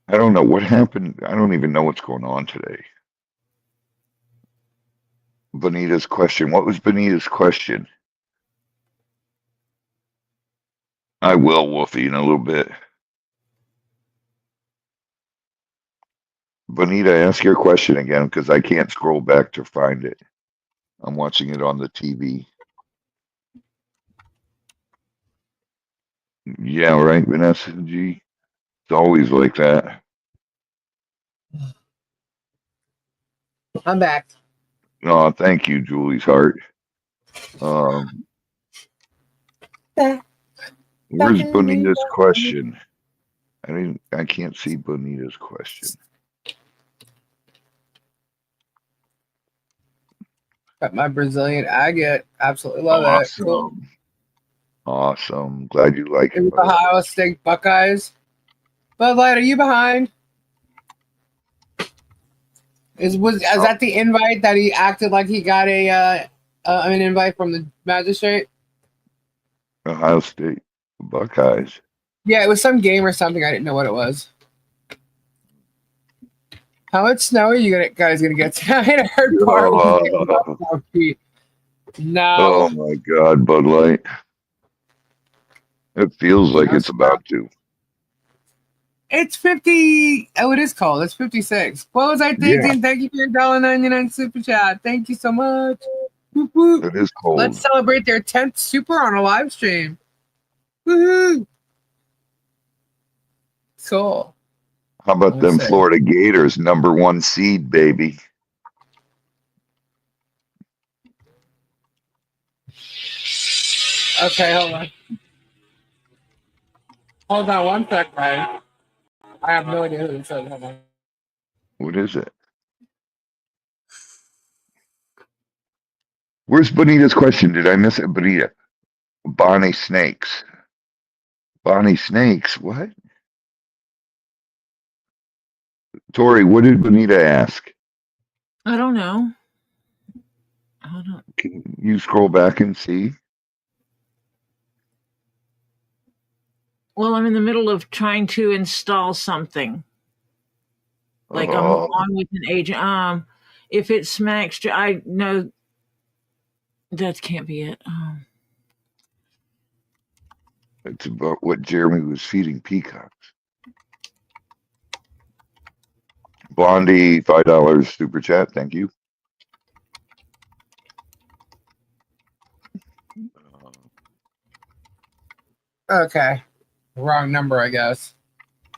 I don't know what happened. I don't even know what's going on today. Bonita's question. What was Bonita's question? I will, Wolfie, in a little bit. Bonita, ask your question again because I can't scroll back to find it. I'm watching it on the TV. Yeah, right, Vanessa G. It's always like that. I'm back. Oh, thank you, Julie's heart. Um, Back where's in me. Bonita's question? I can't see Bonita's question. Got my Brazilian agate. Absolutely love it. Cool. Awesome. Awesome. Glad you like It it, was buddy. Ohio State Buckeyes. Bud Light, are you behind? Is that the invite that he acted like he got an invite from the magistrate? Ohio State Buckeyes. Yeah, it was some game or something. I didn't know what it was. How much snow are you guys gonna get tonight? I heard part was Oh, no. oh my God, Bud Light. It feels like No it's snow. about to. It's 50. Oh, it is cold. It's 56. What was I thinking? Yeah, Thank you for your $1.99 super chat. Thank you so much. Whoop, whoop. it is cold. Let's celebrate their 10th super on a live stream. Woohoo! Cool. How about Let's them see. Florida Gators, #1 seed, baby? Okay, hold on. Hold on one sec, guys. I have no idea who this is. Hold on. What is it? Where's Bonita's question? Did I miss it? Bonita. Bonnie Snakes. Bonnie Snakes. What? Tori, what did Bonita ask? I don't know. Hold on. Can you scroll back and see? Well, I'm in the middle of trying to install something. Like I'm Oh, on with an agent. If it smacks, I know that can't be it. it's about what Jeremy was feeding peacocks. Blondie, $5 super chat. Thank you. Okay. Wrong number, I guess.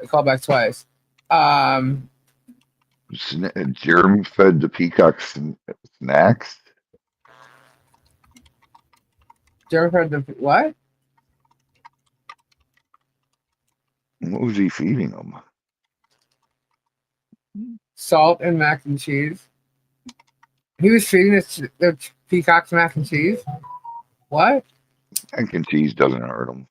I called back twice. Um, Jeremy fed the peacock snacks. Jennifer, the what? What was he feeding them? Salt and mac and cheese. He was feeding the peacocks mac and cheese. What? Mac and cheese doesn't hurt them.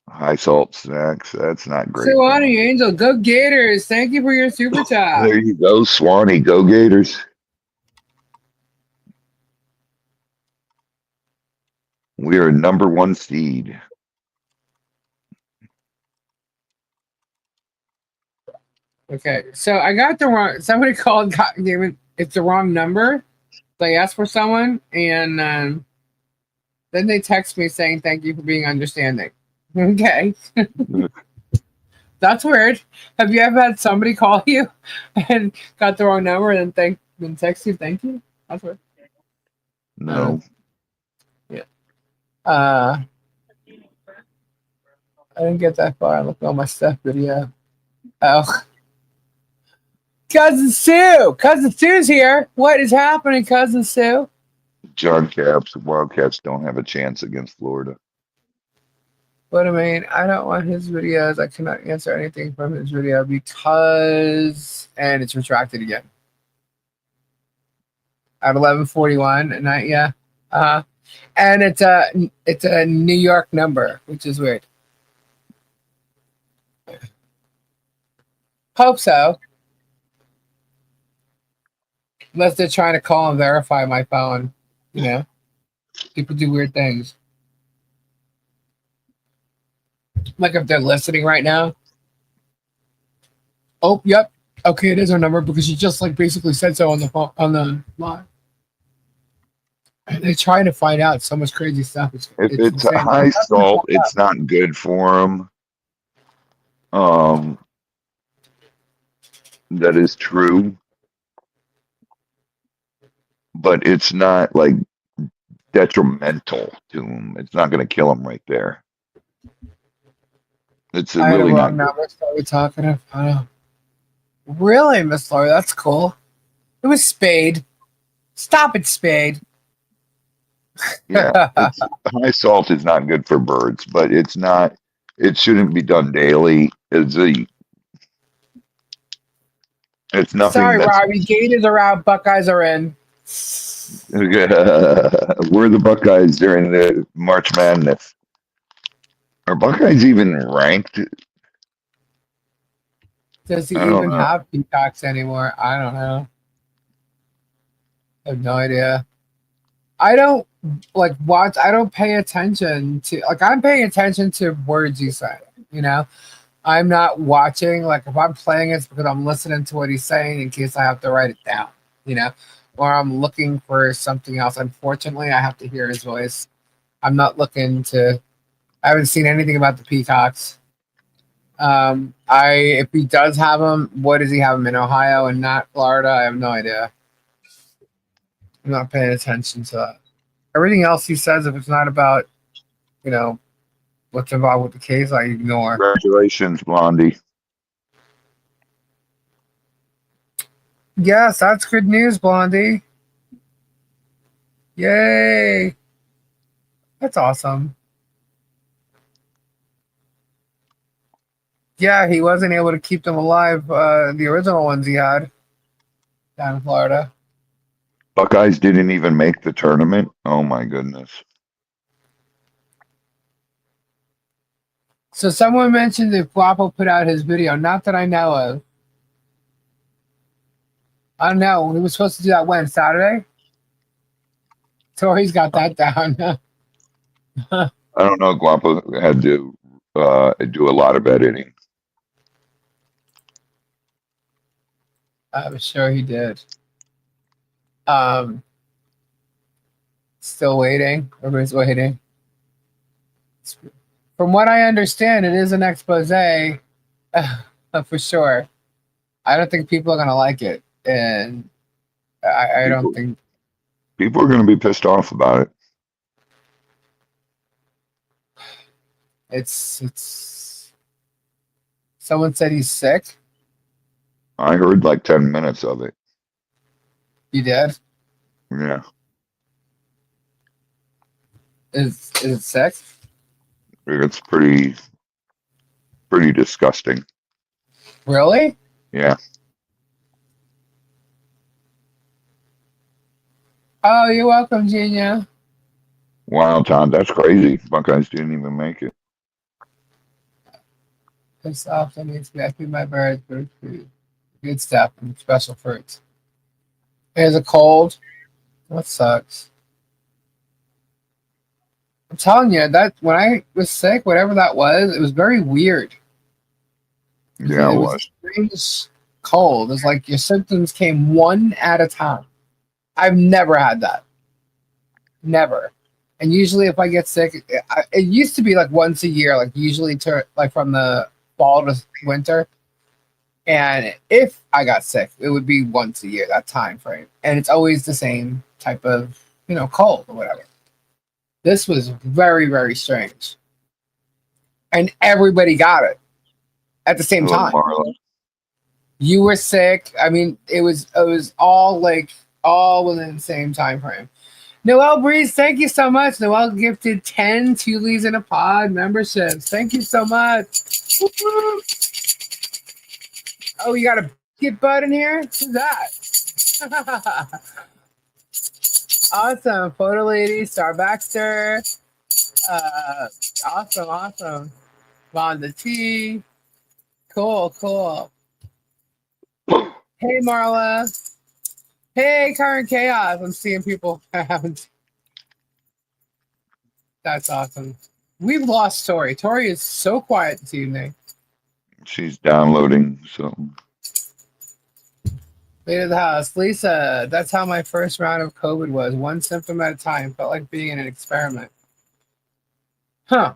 High salt snacks. That's not great for them. Suwani Angel, go Gators! Thank you for your super chat. There you go, Swanee. Go Gators. We are number 1 seed. Okay, so I got the wrong. Somebody called. Gave it. It's the wrong number. They asked for someone, and then they text me saying thank you for being understanding. Okay, that's weird. Have you ever had somebody call you and got the wrong number and then text you thank you? That's weird. No. Yeah. I didn't get that far. I looked at all my stuff video. Oh. Cousin Sue! Cousin Sue's here. What is happening, Cousin Sue? John Caps, Wildcats don't have a chance against Florida. What I mean, I don't want his videos. I cannot answer anything from his video because, and it's retracted again. At 11:41 at night, yeah. And it's a New York number, which is weird. Hope so. Unless they're trying to call and verify my phone, you know. People do weird things. Like if they're listening right now. Oh, yep. Okay, it is her number because she just like basically said so on the phone on the line. And they're trying to find out so much crazy stuff. If it's a high salt, it's not good for them. That is true. But it's not like detrimental to them. It's not going to kill them right there. It's really not. What are we talking about? Really, Miss Laura? That's cool. It was Spade. Stop it, Spade. Yeah, high salt is not good for birds, but it's not. It shouldn't be done daily. It's nothing. Sorry, Robbie. Gators are out. Buckeyes are in. We're the Buckeyes during the March Madness. Are Buckeyes even ranked? Does he even have peacocks anymore? I don't know. I have no idea. I don't watch. I don't pay attention to I'm paying attention to words you say. You know, I'm not watching. Like if I'm playing, it's because I'm listening to what he's saying in case I have to write it down. You know, or I'm looking for something else. Unfortunately, I have to hear his voice. I'm not looking to. I haven't seen anything about the peacocks. If he does have them, what does he have them in Ohio and not Florida? I have no idea. I'm not paying attention to that. Everything else he says, if it's not about, you know, what's involved with the case, I ignore. Congratulations, Blondie. Yes, that's good news, Blondie. Yay. That's awesome. Yeah, he wasn't able to keep them alive, the original ones he had down in Florida. Buckeyes didn't even make the tournament. Oh my goodness. So someone mentioned that Guapo put out his video. Not that I know of. I don't know. He was supposed to do that when? Saturday? Tori's got that down. I don't know. Guapo had to do a lot of editing. I'm sure he did. Still waiting. Everybody's waiting. From what I understand, it is an expose for sure. I don't think people are going to like it. And I don't think... People are going to be pissed off about it. It's. Someone said he's sick. I heard like 10 minutes of it. You did? Yeah, Is it sick? it's pretty disgusting. Really? Yeah. Oh, you're welcome, Genia. Wow, Todd, that's crazy. Buckeyes didn't even make it. It's often needs to be. I feed my birds bird food. Good stuff and special fruits. Here's a cold. That sucks. I'm telling you that when I was sick, whatever that was, it was very weird. Yeah, it It was a was. strange cold. It's like your symptoms came one at a time. I've never had that. Never. And usually, if I get sick, it used to be like once a year, like usually like from the fall to winter. And if I got sick, it would be once a year, that time frame. And it's always the same type of, cold or whatever. This was very, very strange. And everybody got it at the same Hello, time. Marla. You were sick. I mean, it was all within the same time frame. Noelle Breeze, thank you so much. Noelle gifted 10 Tulies in a Pod memberships. Thank you so much. Woo-hoo. Oh, you got a get bud in here? Who's that? Awesome. Photo Lady, Star Baxter. Awesome. Vonda T. Cool. Hey, Marla. Hey, Current Chaos. I'm seeing people I haven't. That's awesome. We've lost Tori. Tori is so quiet this evening. She's downloading something. Lady of the house. Lisa, that's how my first round of COVID was. One symptom at a time. Felt like being in an experiment. Huh.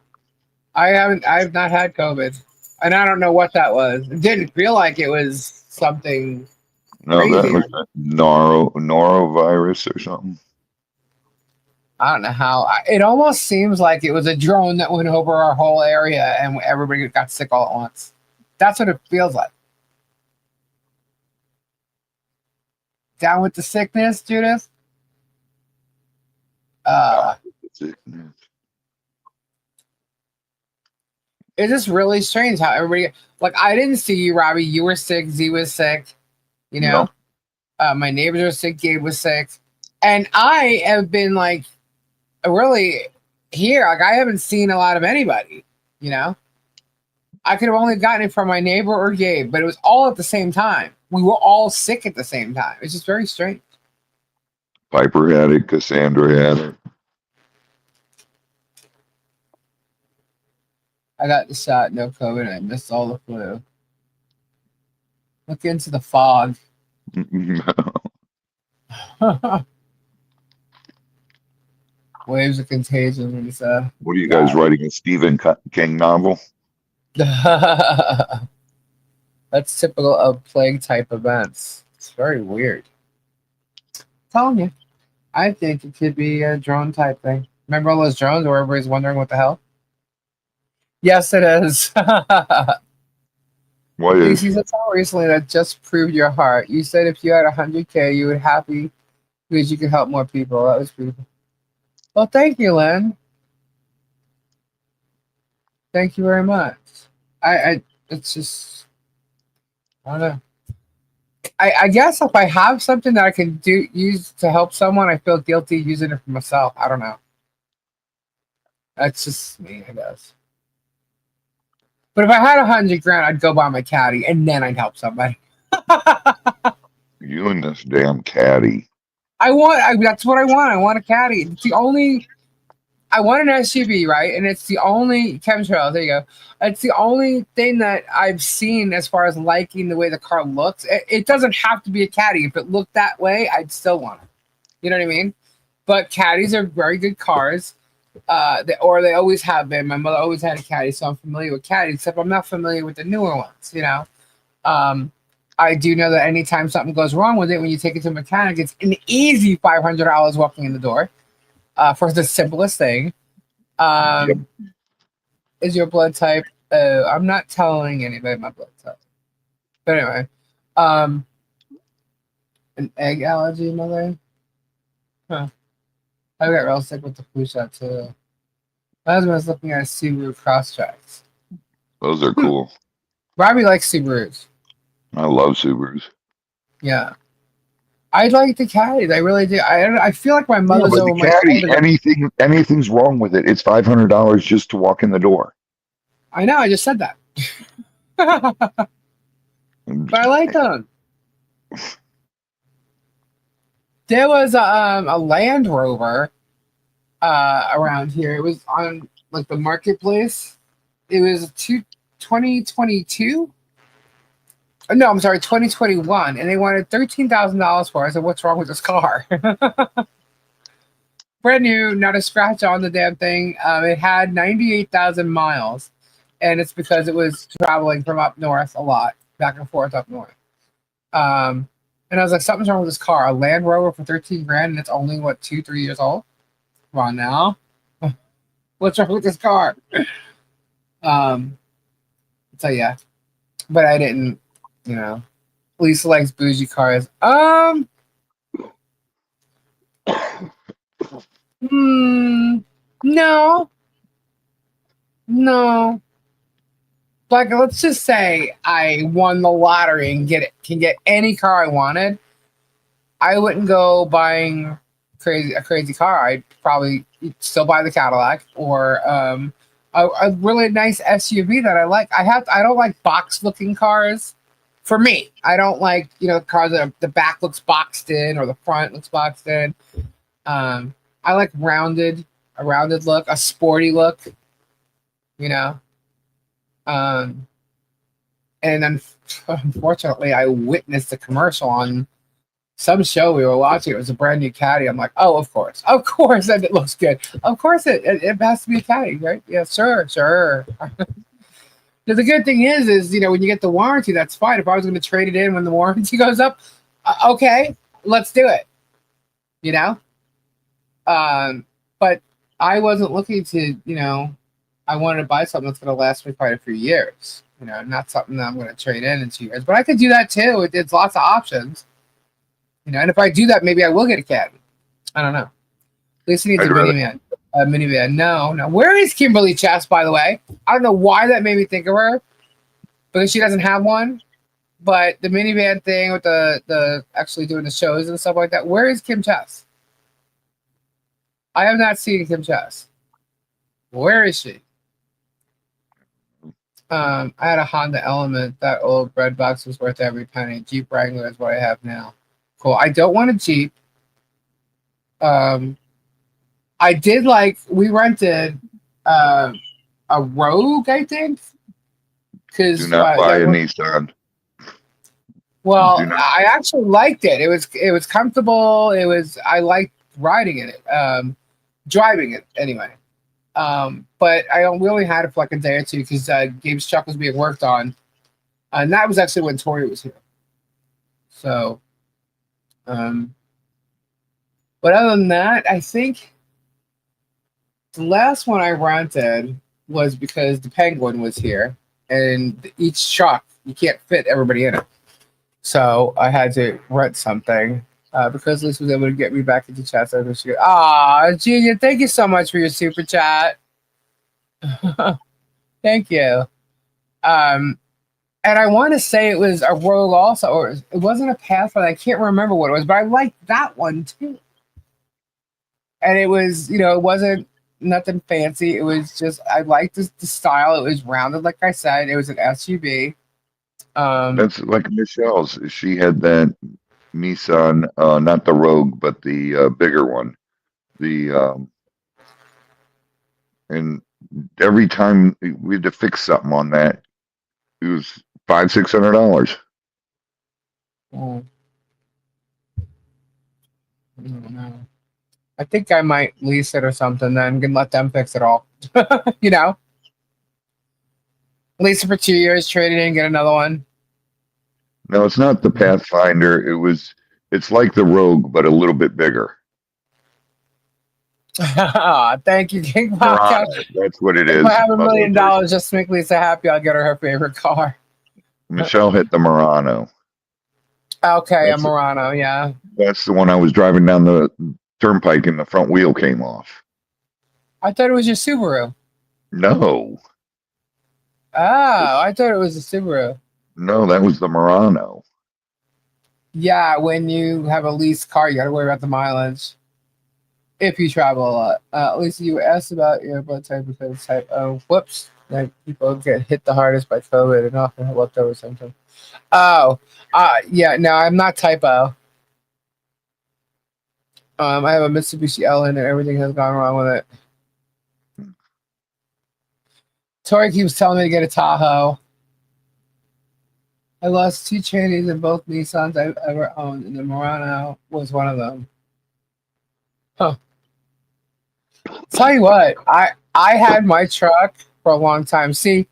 I've not had COVID. And I don't know what that was. It didn't feel like it was something No, that crazy. was a norovirus or something. I don't know how. It almost seems like it was a drone that went over our whole area and everybody got sick all at once. That's what it feels like. Down with the sickness, Judith? It's just really strange how everybody, like, I didn't see you, Robbie. You were sick. Z was sick. No. My neighbors were sick. Gabe was sick. And I have been, like, really here. Like, I haven't seen a lot of anybody, I could have only gotten it from my neighbor or Gabe, but it was all at the same time. We were all sick at the same time. It's just very strange. Piper had it. Cassandra had it. I got the shot, no COVID. I missed all the flu. Look into the fog. Waves of contagion. What are you guys writing? A Stephen King novel? That's typical of plague type events. It's very weird. I'm telling you, I think it could be a drone type thing. Remember all those drones where everybody's wondering what the hell? Yes, it is. What is? You said something recently that just proved your heart. You said if you had 100K, you would happy because you could help more people. That was beautiful. Well, thank you, Len. Thank you very much. It's just, I don't know. I guess if I have something that I can use to help someone, I feel guilty using it for myself. I don't know. That's just me, I guess. But if I had 100 grand, I'd go buy my caddy and then I'd help somebody. You and this damn caddy. That's what I want. I want a caddy. It's the only. I want an SUV, right? And it's the only chemtrail. There you go. It's the only thing that I've seen as far as liking the way the car looks. It doesn't have to be a caddy. If it looked that way, I'd still want it. You know what I mean? But caddies are very good cars. They always have been. My mother always had a caddy, so I'm familiar with caddies, except I'm not familiar with the newer ones, I do know that anytime something goes wrong with it, when you take it to a mechanic, it's an easy $500 walking in the door for the simplest thing. Yep. is your blood type? I'm not telling anybody my blood type. But anyway, um, an egg allergy, mother. Huh. I got real sick with the flu shot too. My husband was looking at a Subaru Crosstracks. Those are cool. Robbie likes Subarus. I love Subarus. Yeah. I like the Caddies. I really do. I feel like my Yeah, mother's but the over my caddy, shoulder. anything's wrong with it. It's $500 just to walk in the door. I know. I just said that. But I like them. There was a Land Rover around here. It was on like the marketplace. It was 2022. No, I'm sorry, 2021, and they wanted $13,000 for it. I said, "What's wrong with this car?" Brand new, not a scratch on the damn thing. It had 98,000 miles, and it's because it was traveling from up north a lot, back and forth up north. And I was like, something's wrong with this car. A Land Rover for 13 grand, and it's only what 2, 3 years old. Come on now, what's wrong with this car? So yeah, but I didn't, you know. Lisa likes bougie cars. No, no. Like, let's just say I won the lottery and can get any car I wanted. I wouldn't go buying a crazy car. I'd probably still buy the Cadillac or a really nice SUV that I like. I don't like box looking cars. For me, I don't like cars that the back looks boxed in or the front looks boxed in. I like a rounded look, a sporty look. You know. Um, and unfortunately, I witnessed a commercial on some show we were watching. It was a brand new Caddy. I'm like, oh, of course, and it looks good. Of course, it has to be a Caddy, right? Yeah, sure. Now, the good thing is when you get the warranty, that's fine. If I was going to trade it in when the warranty goes up, okay, let's do it. You know, but I wasn't looking to, I wanted to buy something that's going to last me quite a few years. Not something that I'm going to trade in 2 years. But I could do that too. It's lots of options. And if I do that, maybe I will get a Caddy. I don't know. Lisa needs a minivan. A minivan. No. Where is Kimberly Chess, by the way? I don't know why that made me think of her. Because she doesn't have one. But the minivan thing with the actually doing the shows and stuff like that. Where is Kim Chess? I have not seen Kim Chess. Where is she? I had a Honda Element. That old bread box was worth every penny. Jeep Wrangler is what I have now. Cool. I don't want a Jeep. I did we rented a Rogue, I think. Do not buy a Nissan. Well, I actually liked it. It was comfortable. I liked riding in it. Driving it anyway. But I only had it for like a day or two because Gabe's truck was being worked on, and that was actually when Tori was here. So, but other than that, I think the last one I rented was because the Penguin was here, and each truck you can't fit everybody in it, so I had to rent something. Because Lisa was able to get me back into chat. So she goes, Junior, thank you so much for your super chat. Thank you. And I want to say it was a Rogue also, or it wasn't a Pathfinder. I can't remember what it was, but I liked that one too. And it was, it wasn't nothing fancy. It was just, I liked the style. It was rounded, like I said. It was an SUV. That's like Michelle's. She had that Nissan, not the Rogue, but the bigger one. And every time we had to fix something on that, it was $500-600. I don't know. I think I might lease it or something then and let them fix it all. Lease it for 2 years, trade it in, get another one. No, it's not the Pathfinder. It's like the Rogue, but a little bit bigger. Thank you, King Murano. Podcast. That's what it If is. I have $1 million There's- just to make Lisa happy, I'll get her favorite car. Michelle hit the Murano. Okay, a That's Murano, yeah. that's the one I was driving down the turnpike and the front wheel came off. I thought it was your Subaru. No, Oh, This- I thought it was a Subaru. no, that was the Murano. Yeah, when you have a leased car, you got to worry about the mileage if you travel a lot. Lisa, you asked about your blood type because type. Oh, whoops! Like people get hit the hardest by COVID and often have leftover symptoms. Oh, yeah. No, I'm not type O. I have a Mitsubishi Ellen and everything has gone wrong with it. Tori keeps telling me to get a Tahoe. I lost 2 trannies in both Nissans I've ever owned, and the Murano was one of them. Huh. Tell you what, I had my truck for a long time. See,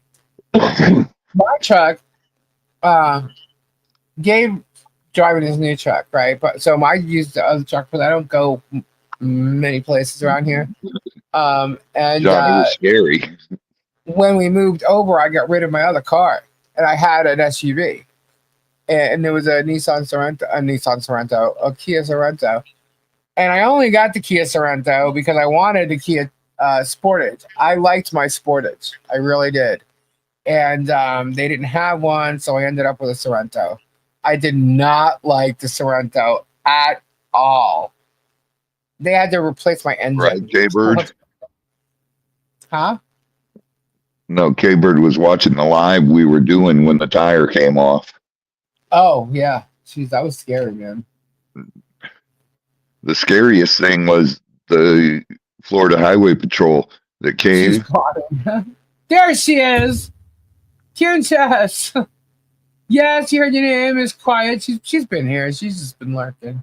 my truck, uh, Gabe driving his new truck, right? But so I use the other truck because I don't go many places around here. And Johnny was scary. when we moved over, I got rid of my other car, and I had an SUV, and there was a Kia Sorento, and I only got the Kia Sorento because I wanted the Kia Sportage. I liked my Sportage, I really did, and they didn't have one, so I ended up with a Sorento. I did not like the Sorento at all. They had to replace my engine. Right, K-Bird? Huh? No, K-Bird was watching the live we were doing when the tire came off. Oh yeah, jeez, that was scary, man. The scariest thing was the Florida Highway Patrol that She's came. plotting. There she is, Princess. Yes, you heard your name is quiet. She's been here. She's just been lurking.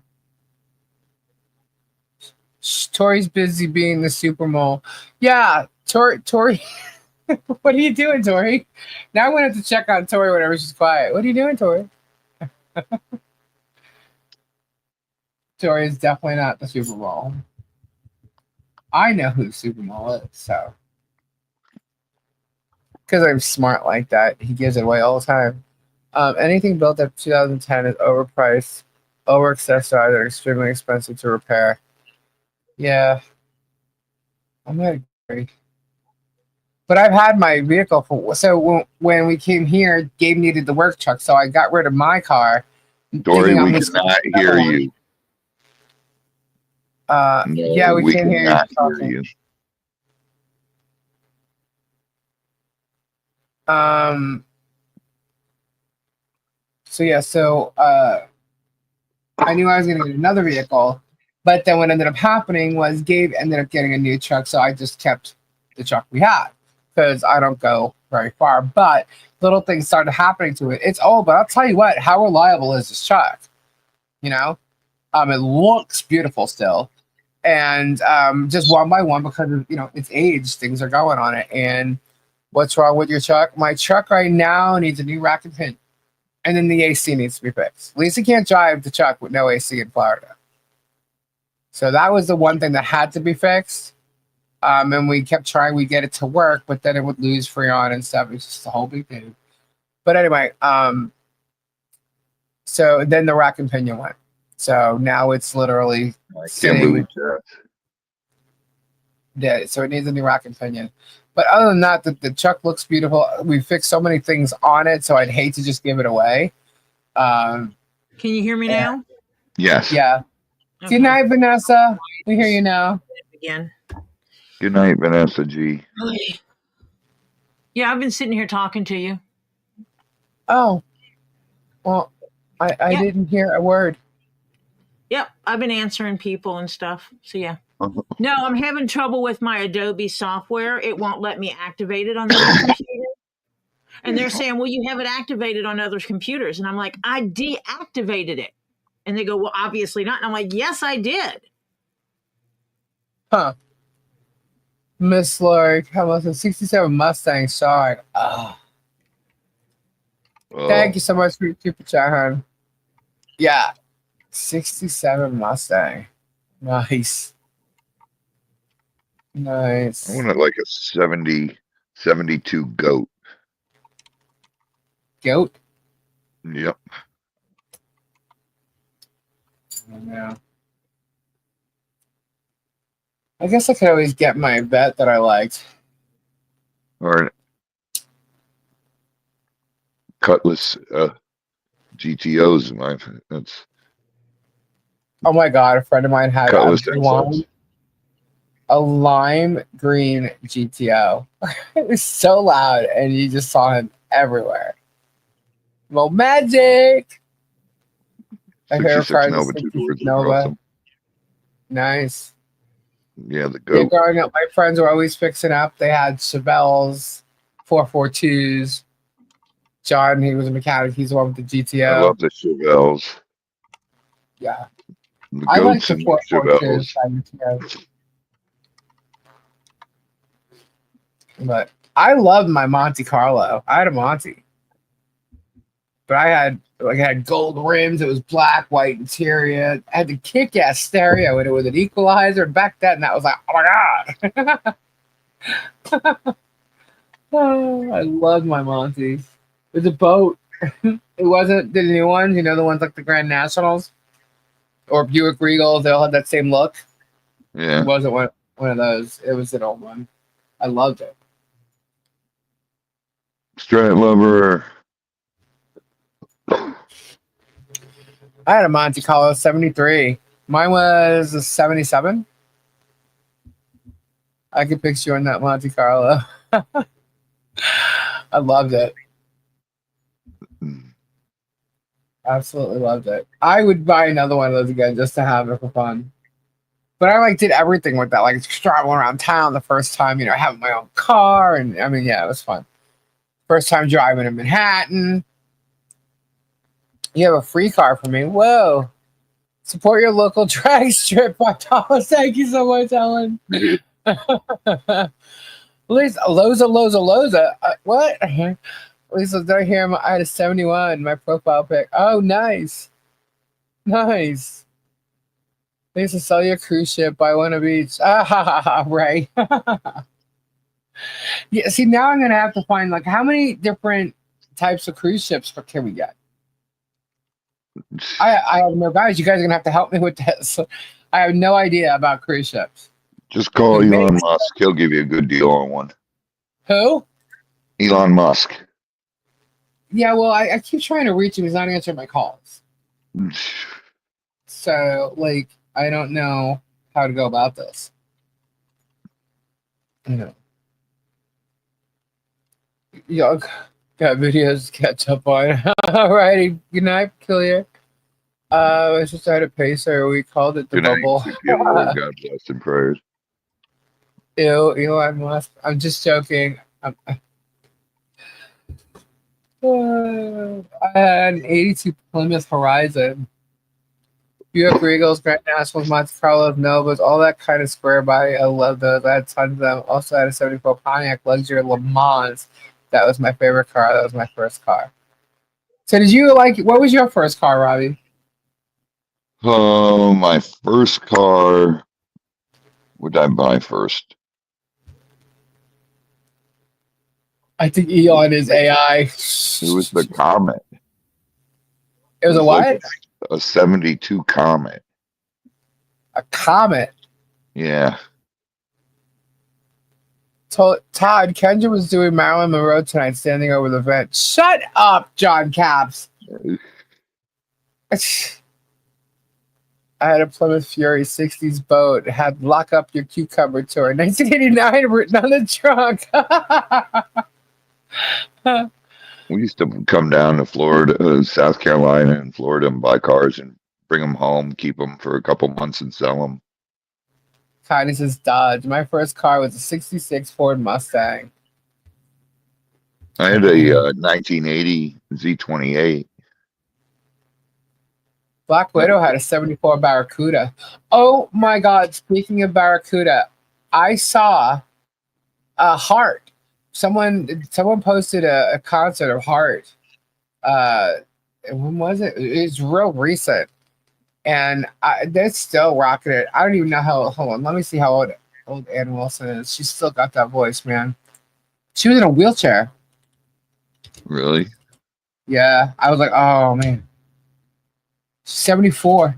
Tori's busy being the super mole. Yeah, Tori. What are you doing, Tori? Now I'm gonna have to check on Tori whenever she's quiet. What are you doing, Tori? Tori is definitely not the Super Bowl. I know who the Super Bowl is, so because I'm smart like that, he gives it away all the time. Anything built up 2010 is overpriced, over accessorized, or extremely expensive to repair. Yeah, I'm not agree. But I've had my vehicle for so when we came here, Gabe needed the work truck, so I got rid of my car, Dory, thinking I'm we just cannot hear you. Yeah, No, we we can't hear you cannot hear talking. you. So yeah, I knew I was gonna get another vehicle, but then what ended up happening was Gabe ended up getting a new truck, so I just kept the truck we had because I don't go very far. But little things started happening to it. It's old, but I'll tell you what, how reliable is this truck? You know, it looks beautiful still, and just one by one because of its age, things are going on it. And what's wrong with your truck? My truck right now needs a new rack and pin, and then the AC needs to be fixed. Lisa can't drive the truck with no AC in Florida. So that was the one thing that had to be fixed. And we kept trying, we get it to work, but then it would lose Freon and stuff. It's just a whole big thing. But anyway, so then the rack and pinion went. So now it's literally I can't sitting. believe that. Yeah, so it needs a new rack and pinion. But other than that, the truck looks beautiful. We fixed so many things on it, so I'd hate to just give it away. Can you hear me now? Yes. Yeah. Okay. Good night, Vanessa. We hear you now. Again. Good night, Vanessa G. Yeah, I've been sitting here talking to you. Oh, well, I Yeah. didn't hear a word. Yep, I've been answering people and stuff. So yeah. No, I'm having trouble with my Adobe software. It won't let me activate it on other computers. And they're saying, well, you have it activated on other computers. And I'm like, I deactivated it. And they go, well, obviously not. And I'm like, yes, I did. Huh. Miss Lori, come on, 67 Mustang side. Oh. Thank you so much for your super chat, hon. Yeah. 67 Mustang. Nice. I Nice. wanted like a 72 goat. Goat. Yep. Yeah. I guess I could always get my vet that I liked. Or Cutlass GTOs. That's Oh my god, a friend of mine had Cutlass XS. a lime green GTO. It was so loud, and you just saw him everywhere. Well, magic. I hear 66 cars a Nova, two 66 doors is Nova. awesome. Nice. Yeah, the Yeah, goat. growing up, my friends were always fixing up. They had Chevelles, 442s. John, he was a mechanic. He's the one with the I GTO. love the Chevelles. Yeah, The I like goats the and the 442s. Chevelles. But I love my Monte Carlo. I had a Monte, but I had gold rims. It was black, white interior. I had the kick-ass stereo, and it was an equalizer. Back then, that was like, oh my god. Oh, I love my Monty. It was a boat. It wasn't the new ones, the ones like the Grand Nationals or Buick Regals. They all had that same look. It Yeah. wasn't one of those. It was an old one. I loved it. Strat lover. I had a Monte Carlo 73. Mine was a 77. I could picture you in that Monte Carlo. I loved it. Absolutely loved it. I would buy another one of those again just to have it for fun. But I did everything with that, like traveling around town the first time, having my own car, and I mean, yeah, it was fun. First time driving in Manhattan. You have a free car for me. Whoa. Support your local drag strip by Thomas. Thank you so much, Ellen. Lisa, Loza. What? Lisa, did I hear I had a 71, my profile pic. Oh, nice. Nice. Lisa, sell your cruise ship, buy one of each. Ah, right. Yeah, see, now I'm going to have to find, how many different types of cruise ships can we get? I have no guys. You guys are going to have to help me with this. I have no idea about cruise ships. Just call It Elon makes Musk. He'll give you a good deal on one. Who? Elon Musk. Yeah, well, I keep trying to reach him. He's not answering my calls. So, I don't know how to go about this. Y'all got videos to catch up on. Alrighty, good night, Killier. I just had a pacer. We called it the Good night, bubble. CPO. God bless and prayers. Ew, Elon Musk. I'm just joking. I had an 82 Plymouth Horizon. Buick Regals, Grand Nationals, Monte Carlos, Novas, all that kind of square body. I love those. I had tons of them. Also had a 74 Pontiac Luxury Le Mans. That was my favorite car. That was my first car. So did you what was your first car, Robbie? My first car. What did I buy first? I think Elon is AI. It was the Comet. It was a like what? a 72 Comet. A Comet. Yeah. Todd, Kendra was doing Marilyn Monroe tonight, standing over the vent. Shut up, John Caps. I had a Plymouth Fury 60s boat. It had Lock Up Your Cucumber Tour. 1989 written on the trunk. We used to come down to Florida, South Carolina and Florida and buy cars and bring them home, keep them for a couple months and sell them. Connie says Dodge. My first car was a 66 Ford Mustang. I had a 1980 Z28. Black Widow had a 74 Barracuda. Oh my God. Speaking of Barracuda, I saw a Heart. Someone posted a concert of Heart. When was it? It's real recent. And they're still rocking it. I don't even know how. Hold on. Let me see how old old Ann Wilson is. She's still got that voice, man. She was in a wheelchair. Really? Yeah, I was like, oh man, 74.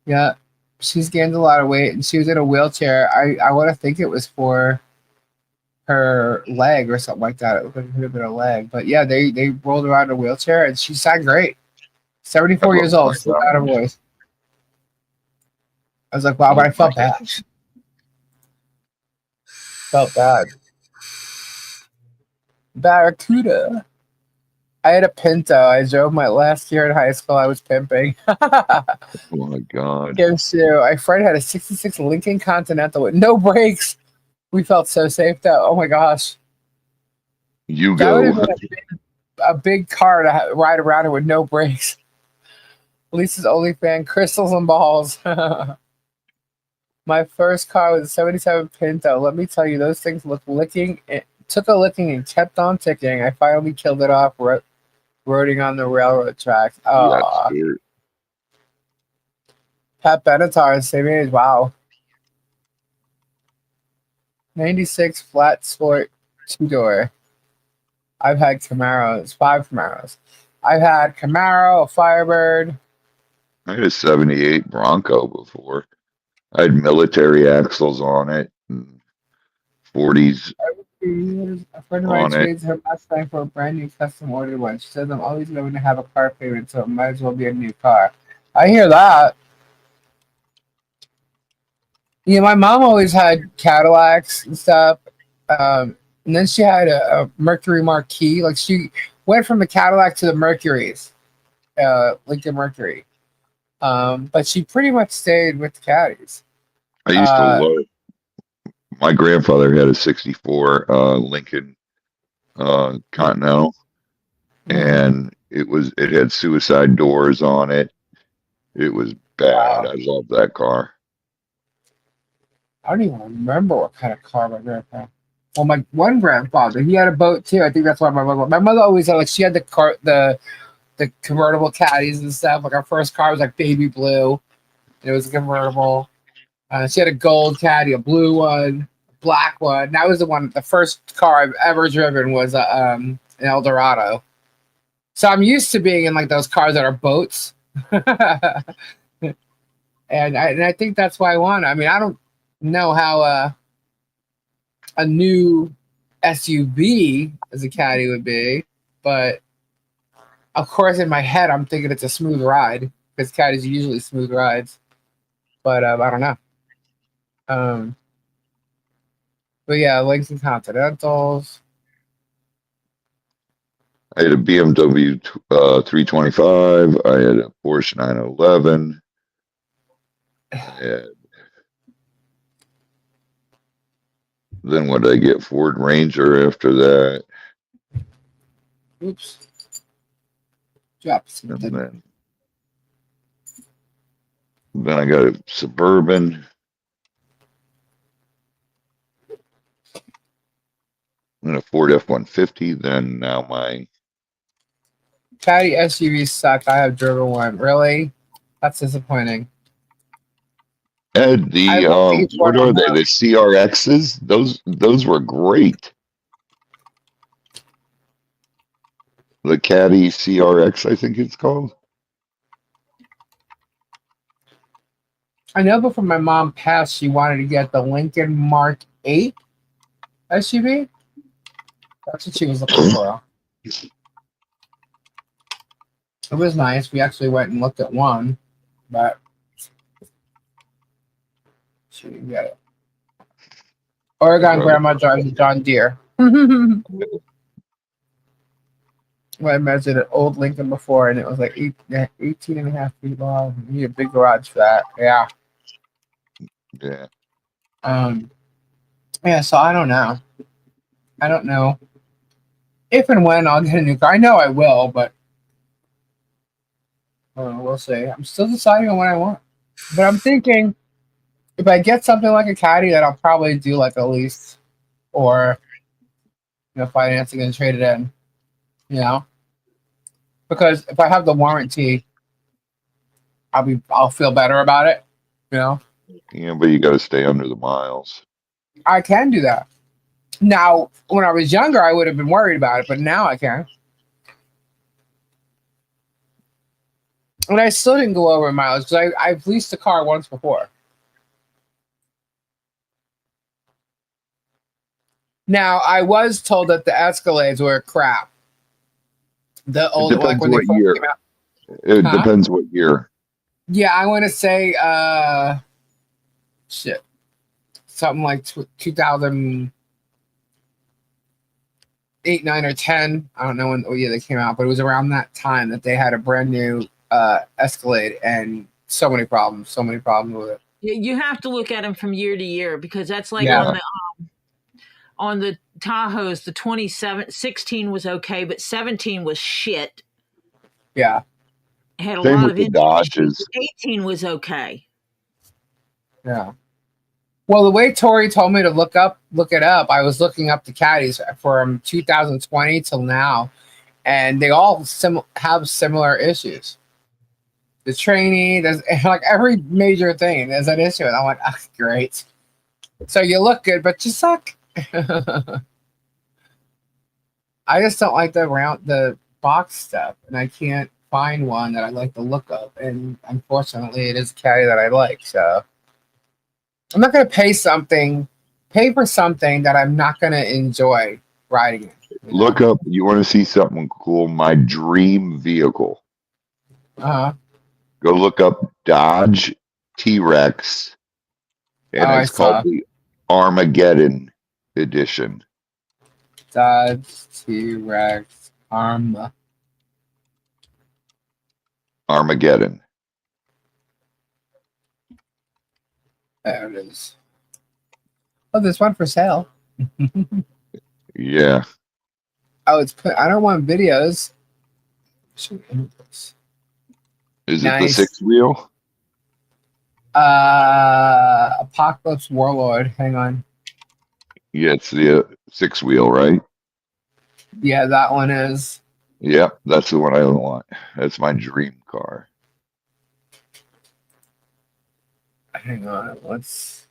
Yeah, she's gained a lot of weight, and she was in a wheelchair. I want to think it was for her leg or something like that. It could have been a leg, but yeah, they rolled around in a wheelchair, and she sang great. I 74 years love old, my still got her God. voice. I was like, wow, but Oh I my felt bad. Felt bad. Barracuda. I had a Pinto. I drove my last year in high school. I was pimping. Oh my God. Gives you. My friend had a '66 Lincoln Continental with no brakes. We felt so safe though. Oh my gosh, You that would have go. been a big car to ride around in with no brakes. Lisa's only fan, crystals and balls. My first car was a '77 Pinto. Let me tell you, those things looked licking. It took a licking and kept on ticking. I finally killed it off, roading on the railroad tracks. You got Oh, scared. Pat Benatar, same age. Wow. 96 flat sport two door. I've had Camaros, 5 Camaros. I've had Camaro, a Firebird. I had a 78 Bronco before. I had military axles on it and 40s A friend of mine on it. trades her Mustang for a brand new custom ordered one. She says I'm always going to have a car payment, so it might as well be a new car. I hear that. Yeah, my mom always had Cadillacs and stuff. And then she had a Mercury Marquis. Like she went from the Cadillac to the Mercuries, Lincoln Mercury. But she pretty much stayed with the Caddies. I used to Uh, love, my grandfather had a 64 Lincoln Continental, mm, and it had suicide doors on it. It was bad. wow. I loved that car. I don't even remember what kind of car my grandpa had. Well, my one grandfather, he had a boat too. I think that's why my mother always had, like, she had the convertible caddies and stuff. Like our first car was like baby blue. And it was a convertible. She had a gold caddy, a blue one, a black one. That was the first car I've ever driven was an Eldorado. So I'm used to being in like those cars that are boats. And I think that's why I want. I mean, I don't know how a new SUV as a caddy would be, but of course, in my head, I'm thinking it's a smooth ride because caddies are usually smooth rides. But I don't know. Um, but yeah, Lincoln Continentals. I had a BMW 325. I had a Porsche 911. And then what did I get? Ford Ranger after that. Oops, drop And something. then I got a Suburban and a Ford F-150. Then now my Caddy SUVs suck. I have driven one. Really? That's disappointing. Ed, I the love each one what of are they? them. The CRXs? Those were great. The Caddy CRX, I think it's called. I know before my mom passed, she wanted to get the Lincoln Mark 8 SUV. That's what she was looking for. It was nice. We actually went and looked at one, but she didn't get it. Oregon Brother. grandma drives a John Deere. I measured an old Lincoln before, and it was like 18 and a half feet long. You need a big garage for that. Yeah. Yeah. Um. Yeah. So I don't know. I don't know if and when I'll get a new car. I know I will, but we'll see. I'm still deciding on what I want. But I'm thinking if I get something like a Caddy, then I'll probably do like a lease or financing and trade it in. You know, because if I have the warranty, I'll feel better about it. You know. Yeah, but you got to stay under the miles. I can do that. Now, when I was younger, I would have been worried about it, but now I can. And I still didn't go over miles because I've leased a car once before. Now, I was told that the Escalades were crap. The It old, like depends when they what first year. came out. It Huh? depends what year. Yeah, I want to say, shit, something like 2008, 9, or 10. I don't know what year they came out, but it was around that time that they had a brand new Escalade and so many problems with it. You have to look at them from year to year because that's like Yeah, on the Tahoes, the 2016 was okay, but 17 was shit. yeah. It had a Same lot with of the engine issues. Dodges. 18 was okay. Yeah. Well, the way Tori told me to look it up, I was looking up the caddies from 2020 till now, and they all have similar issues. The training, there's like every major thing, there's an issue, and I'm like, ah, great. So you look good, but you suck. I just don't like the box stuff, and I can't find one that I like the look of. And unfortunately, it is a caddy that I like, so. I'm not going to pay for something that I'm not going to enjoy riding in. You know. Look up. You want to see something cool? My dream vehicle. Uh huh. Go look up Dodge T-Rex, Oh, and I it's called saw the Armageddon edition. Dodge T-Rex Arma. Armageddon. There it is. Oh, there's one for sale. Yeah, Oh, it's put. I don't want videos. Shoot, images. is it the Nice. six wheel? Apocalypse Warlord. Hang on. Yeah, it's the six wheel, right? Yeah, that one is. Yep, that's the one I want. That's my dream car. Hang on. Let's.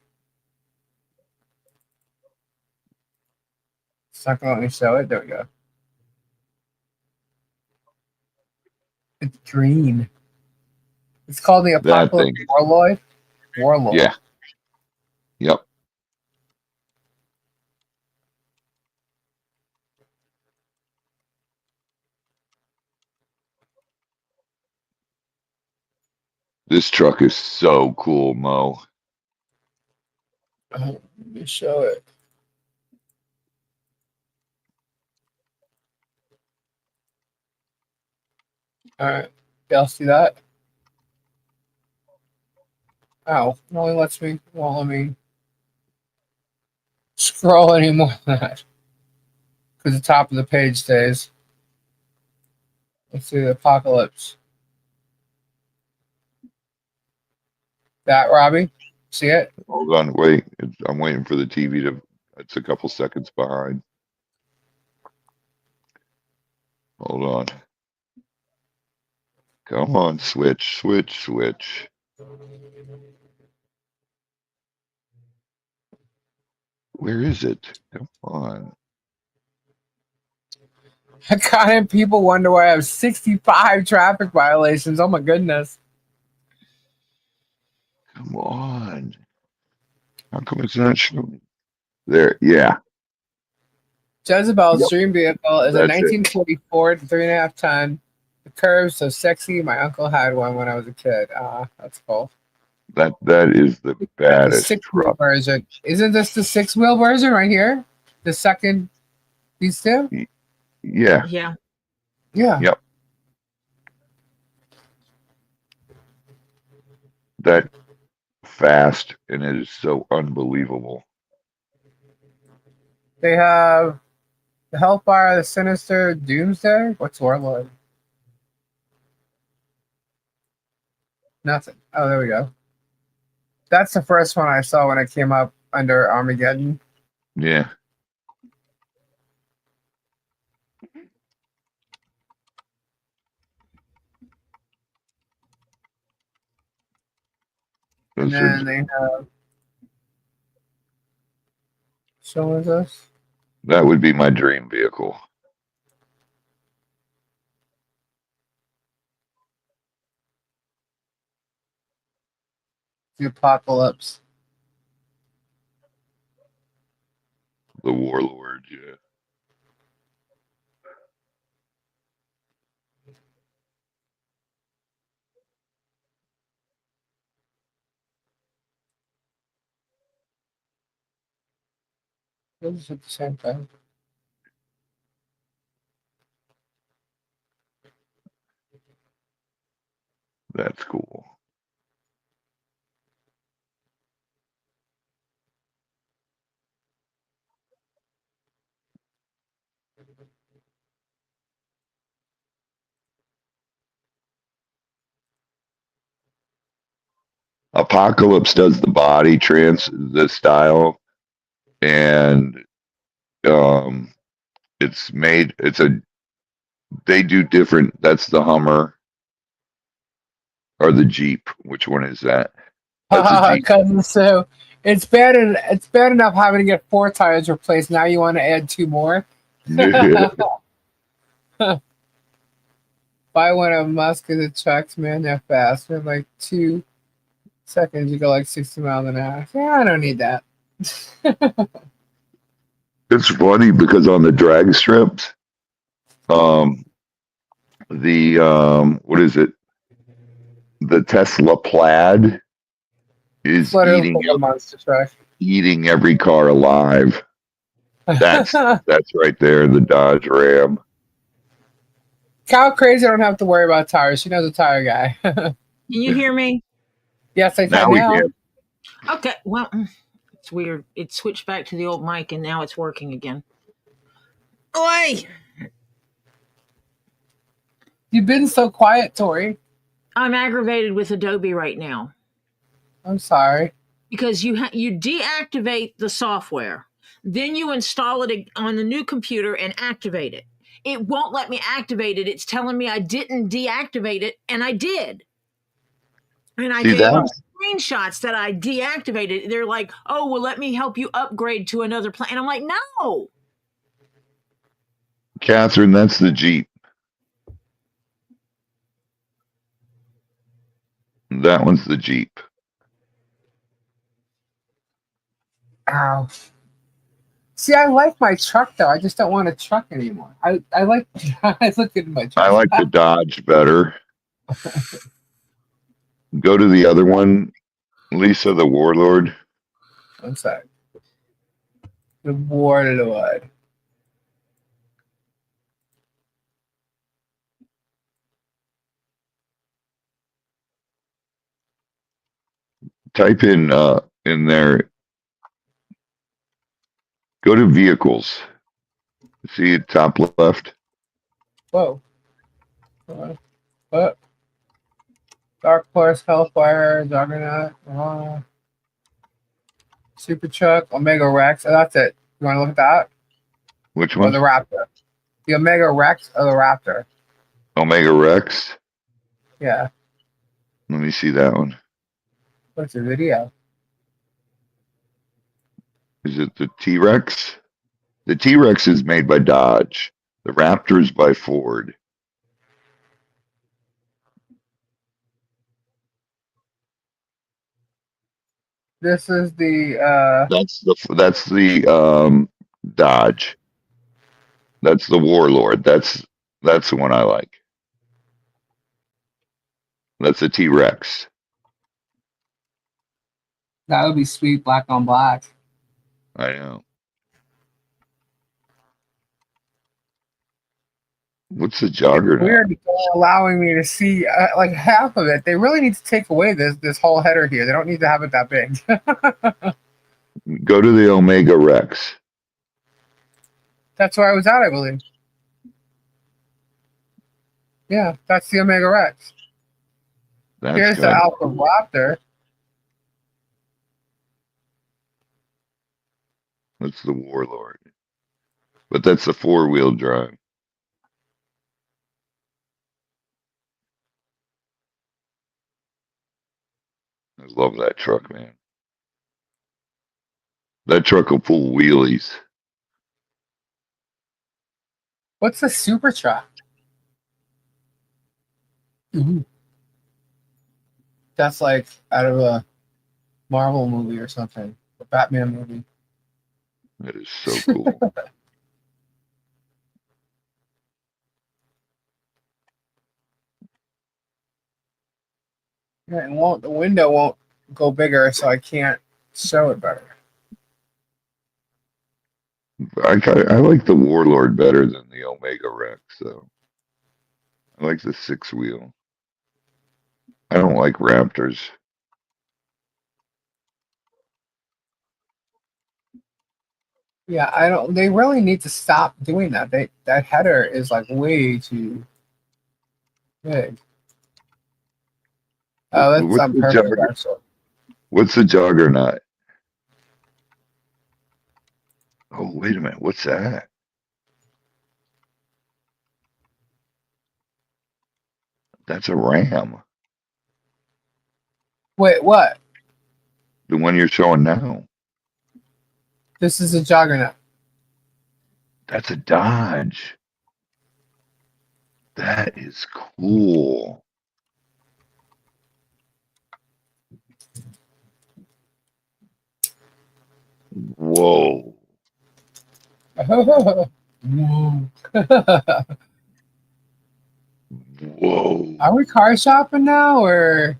It's not gonna let me show it. There we go. It's green. It's called the That Apocalypse thing. Warlord. Warlord. Yeah, yep. This truck is so cool, Mo. Let me show it. All right. Y'all see that? Oh, it only won't let me scroll anymore than that because the top of the page stays. Let's see the apocalypse. That, Robbie? See it? Hold on, wait. I'm waiting for the TV to. It's a couple seconds behind. Hold on. Come on, switch, switch, switch. Where is it? Come on. I got in. People wonder why I have 65 traffic violations. Oh my goodness. Come on. How come it's not showing? There. Yeah. Jezebel's Yep. dream vehicle is a That's it. 1944 3.5 ton. The curves so sexy. My uncle had one when I was a kid. That's cool. That is the Got the baddest 6 wheel truck. version. Isn't this the 6 wheel version right here? The second, these two? Yeah. Yeah. Yeah. Yep. That fast, and it is so unbelievable. They have the Hellfire, the Sinister, Doomsday. What's Warlord? Nothing. Oh, there we go. That's the first one I saw when it came up under Armageddon. Yeah. And Those are, then they have shows us that would be my dream vehicle. the apocalypse. The Warlord, yeah. Those at the same time. That's cool. Apocalypse does the style, and um, they do different. That's the Hummer or the Jeep. Which one is that? That's a Jeep. Cousin Sue. It's bad enough having to get 4 tires replaced. Now you want to add 2 more? Buy one of Musk because it tracks man that fast. In like 2 seconds, you go like 60 miles an hour. Yeah, I don't need that. It's funny because on the drag strips, um, what is it? The Tesla Plaid It's is literally a monster truck. eating every car alive. That's right there, the Dodge Ram. Cow crazy. I don't have to worry about tires. She knows a tire guy. Can you hear me? Yes, I Now can we now. can. Okay. Well, it's weird. It switched back to the old mic and now it's working again. Oi! You've been so quiet, Tori. I'm aggravated with Adobe right now I'm sorry. because you deactivate the software, then you install it on the new computer and activate it. It won't let me activate it. It's telling me I didn't deactivate it, and I did. And I See gave them that? screenshots that I deactivated. They're like, "Oh, well, let me help you upgrade to another plan." And I'm like, "No." Catherine, that's the Jeep. That one's the Jeep. Ow. See, I like my truck though. I just don't want a truck anymore. I like I look at my I truck. like the Dodge better. Go to the other one, Lisa, the Warlord. I'm sorry. The Warlord. Type in there. Go to vehicles. See top left. Whoa. What? Dark Horse, Hellfire, Juggernaut, Super Truck, Omega Rex. Oh, that's it. You want to look at that? Which Or the one? Raptor? The Omega Rex or the Raptor? Omega Rex. Yeah. Let me see that one. What's the video? Is it the T-Rex? The T-Rex is made by Dodge. The Raptor is by Ford. This is the That's the Dodge. That's the Warlord. That's the one I like. That's a T-Rex. that would be sweet black on black. I know. What's the It's Juggernaut? weird that they're allowing me to see like half of it. They really need to take away this whole header here. They don't need to have it that big. Go to the Omega Rex. That's where I was at, I believe. Yeah, that's the Omega Rex. That's Here's the got. Alpha Raptor. That's the Warlord. But that's the four-wheel drive. I love that truck, man. That truck will pull wheelies. What's the super truck? Ooh. That's like out of a Marvel movie or something, a Batman movie. That is so cool. Yeah, the window won't go bigger, so I can't show it better. I like the Warlord better than the Omega Rex, though. I like the six wheel. I don't like Raptors. Yeah, I don't. They really need to stop doing that. That header is like way too big. Oh, that's What's on the purpose, jugger? actually. What's the Juggernaut? Oh, wait a minute. What's that? That's a Ram. Wait, what? The one you're showing now. This is a juggernaut. That's a Dodge. That is cool. Whoa. Whoa. Whoa. Are we car shopping now, or?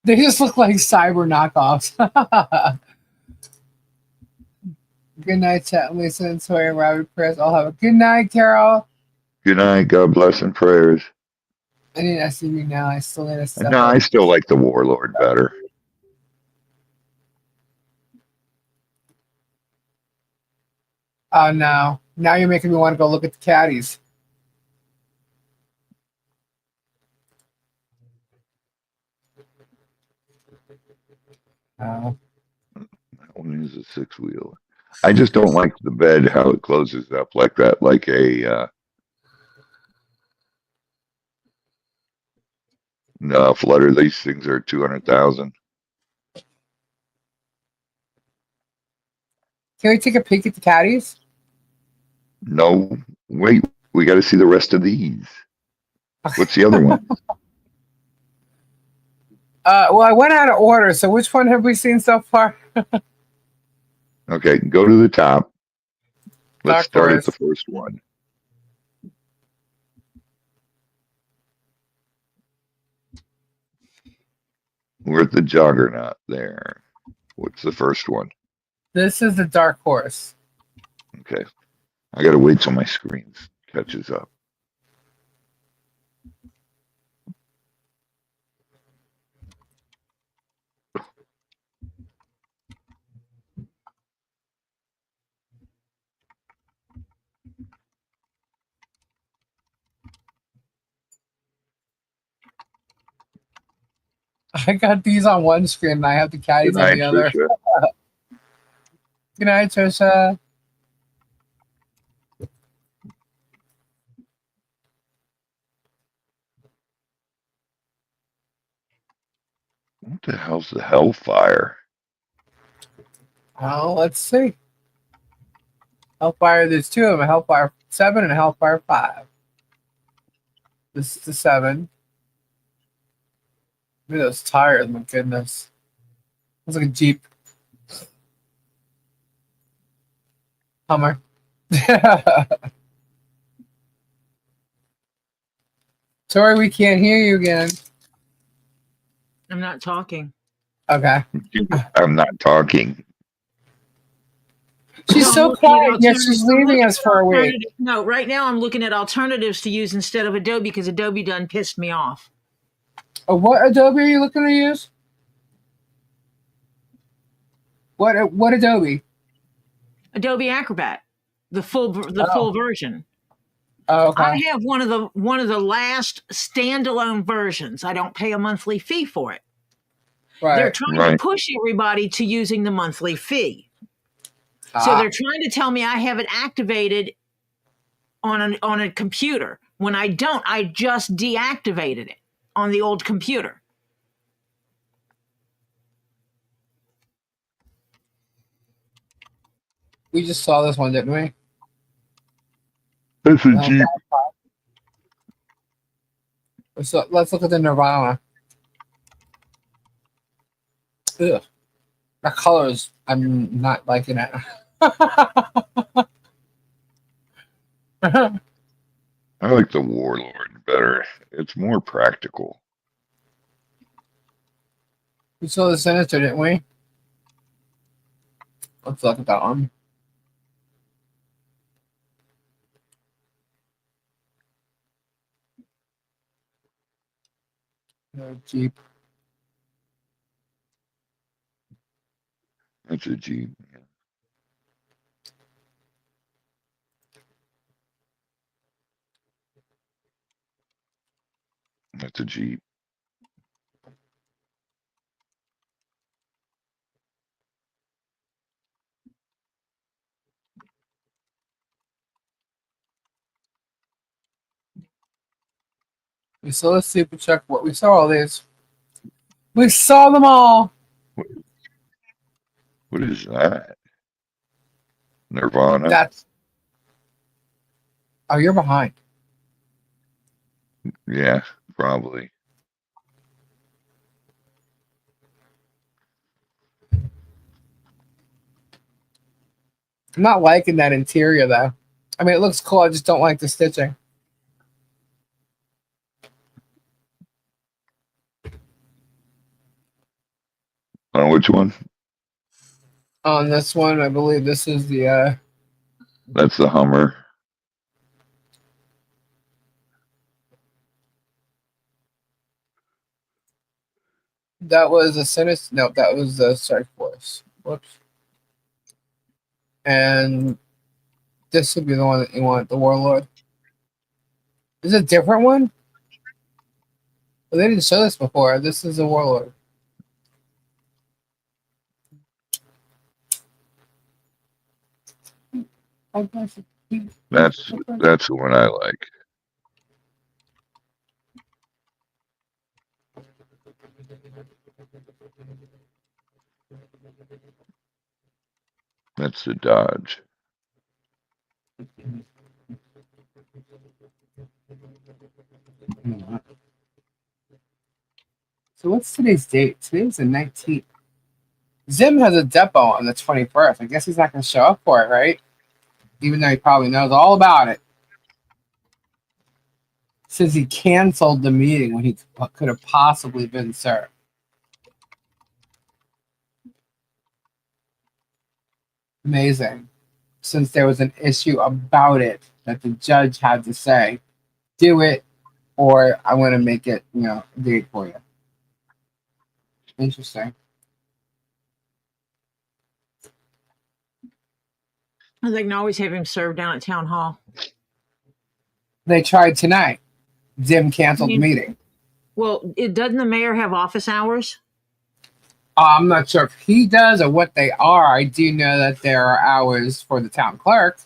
They just look like cyber knockoffs. Good night, chat. Lisa and Sawyer, Robert, Chris. I'll have a good night, Carol. Good night. God bless and prayers. I need SUV now. I still need a step No, up. I still like the Warlord better. Oh no! Now you're making me want to go look at the caddies. Oh. That one is a six wheel. I just don't like the bed, how it closes up like that, like a no flutter. These things are 200,000. Can we take a peek at the caddies? No, wait, we got to see the rest of these. What's the other one? Well, I went out of order. So which one have we seen so far? Okay, go to the top. Let's Dark start at the Forest. first one. We're at the Juggernaut there. What's the first one? This is the Dark Horse. Okay, I got to wait till my screen catches up. I got these on one screen and I have the Good caddies on night, the other. Trisha. Good night, Trisha. What the hell's the Hellfire? Oh, let's see. Hellfire, there's two of them, a Hellfire 7 and a Hellfire 5. This is the 7. Look at those tires, my goodness. Looks like a Jeep. Hummer. Tori, we can't hear you again. I'm not talking. Okay. I'm not talking. She's No, I'm so looking at quiet, yet she's alternatives. I'm leaving looking us at for a week. alternatives. No, right now I'm looking at alternatives to use instead of Adobe because Adobe done pissed me off. What Adobe are you looking to use? What Adobe? Adobe Acrobat, the full version. Oh, okay. I have one of the last standalone versions. I don't pay a monthly fee for it. They're Right. trying to push everybody to using the monthly fee. So they're trying to tell me I have it activated on a computer. When I don't, I just deactivated it on the old computer. We just saw this one, didn't we? That's a No. Jeep. So let's look at the Nirvana. Ugh. The colors, I'm not liking it. I like the Warlord better. It's more practical. We saw the Sinister, didn't we? Let's look at that one. Jeep. That's a Jeep. That's a Jeep. So let's see if we check what we saw. All these. We saw them all. What, what is that? Nirvana? That's. Oh, you're behind. Yeah, probably. I'm not liking that interior though. I mean, it looks cool. I just don't like the stitching. On which one? On this one, I believe this is the. That's the Hummer. That was a Sinister. No, that was the Strike Force. Whoops. And this would be the one that you want, the Warlord. Is it a different one? Well, they didn't show this before. This is the Warlord. That's the one I like. That's the Dodge. So what's today's date? Today's the 19th. Zim has a depot on the 21st. I guess he's not going to show up for it, right? Even though he probably knows all about it. Says he canceled the meeting when he could have possibly been served. Amazing. Since there was an issue about it that the judge had to say, do it or I'm going to make it, a date for you. Interesting. They can always have him served down at town hall. They tried tonight. Zim canceled the meeting. Well, doesn't the mayor have office hours? I'm not sure if he does or what they are. I do know that there are hours for the town clerk.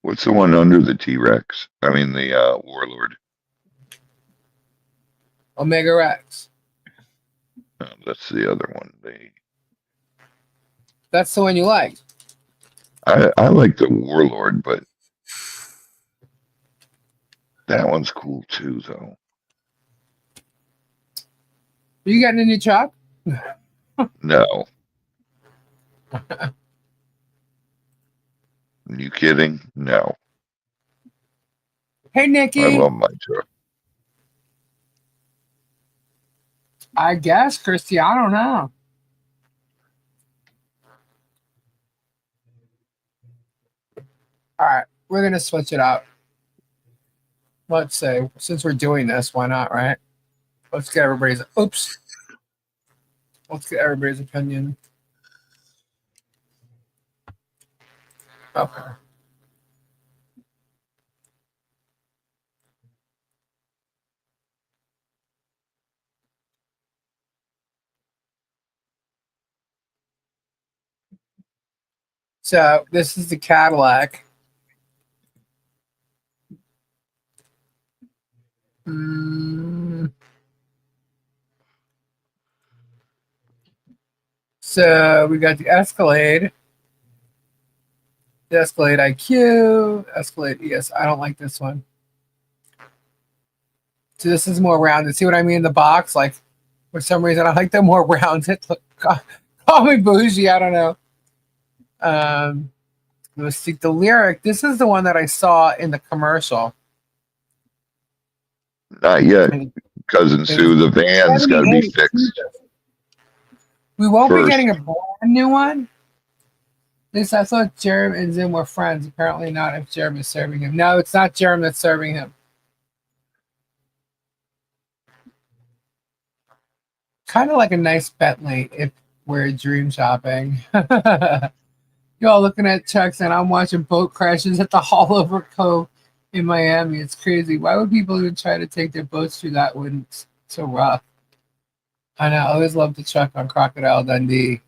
What's the one under the T-Rex? I mean, the Warlord. Omega Rex. That's the other one. That's the one you like. I like the Warlord, but that one's cool too, though. You getting a new truck? No. Are you kidding? No. Hey, Nikki. I love my truck. I guess, Christy. I don't know. All right. We're going to switch it up. Let's say, since we're doing this, why not, right? Let's get everybody's opinion. Okay. So this is the Cadillac. Mm. So we got the Escalade, IQ, Escalade ES. I don't like this one. So this is more rounded. See what I mean? The box, like for some reason, I like them more rounded. Look, call me bougie. I don't know. Let's see the Lyric. This is the one that I saw in the commercial. Not yet, And cousin it was Sue. The van's got to be 78. fixed We won't be first. getting a brand new one. At least I thought Jerem and Zim were friends. Apparently not. If Jerem is serving him, no, it's not Jerem that's serving him. Kind of like a nice Bentley if we're dream shopping. Y'all looking at checks and I'm watching boat crashes at the Haulover Cove in Miami. It's crazy. Why would people even try to take their boats through that when it's so rough? I know. I always love to check on Crocodile Dundee.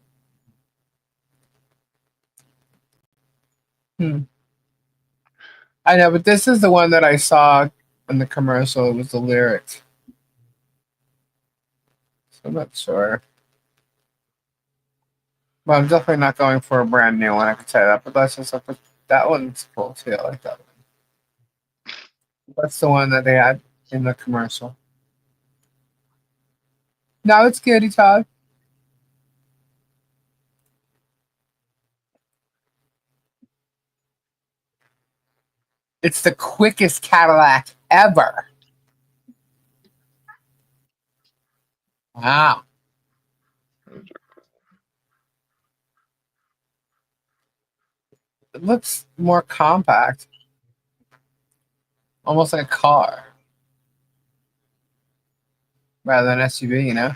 I know, but this is the one that I saw in the commercial. It was the Lyrics. So I'm not sure. Well, I'm definitely not going for a brand new one. I could say that, but that's just that one's cool too. I like that one. That's the one that they had in the commercial. No, it's good, Todd. It's the quickest Cadillac ever. Wow. It looks more compact, almost like a car rather than SUV, you know?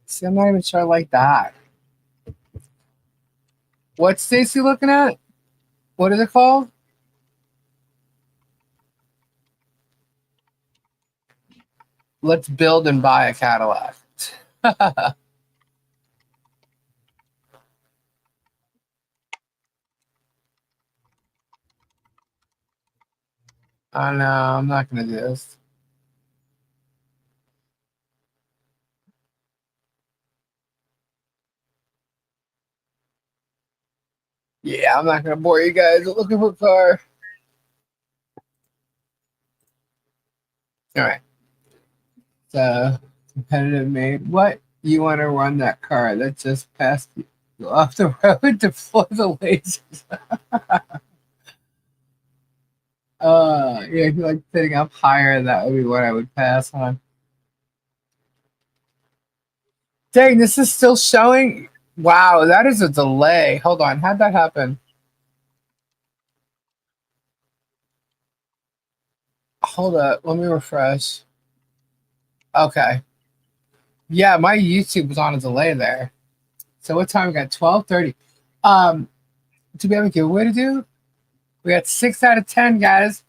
See, I'm not even sure I like that. What's Stacy looking at? What is it called? Let's build and buy a Cadillac. I know, I'm not going to do this. Yeah, I'm not going to bore you guys looking for a car. All right. So, competitive made. What? You want to run that car that just passed you off the road, deploy the lasers? Yeah, if you like sitting up higher, that would be what I would pass on. Dang, this is still showing. Wow, that is a delay. Hold on, how'd that happen? Hold up, let me refresh. Okay. Yeah, my YouTube was on a delay there. So what time we got? 12:30. Um, do we have a giveaway to do? We got 6 out of 10, guys.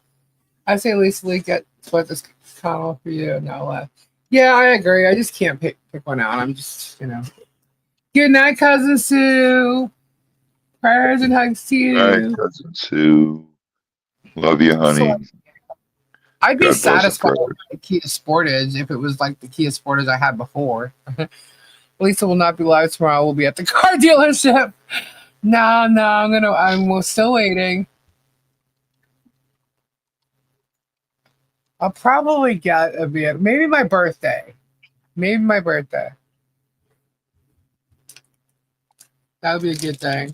I say at least get split this channel for you. No, yeah, I agree. I just can't pick one out. I'm just, Good night, cousin Sue. Prayers and hugs to All right, you. cousin Sue. Love you, So honey. I'd be God bless satisfied America. with the Kia Sportage if it was like the Kia Sportage I had before. Lisa will not be live tomorrow. We'll be at the car dealership. No, I'm still waiting. I'll probably get a vehicle. Maybe my birthday. Maybe my birthday. That would be a good thing.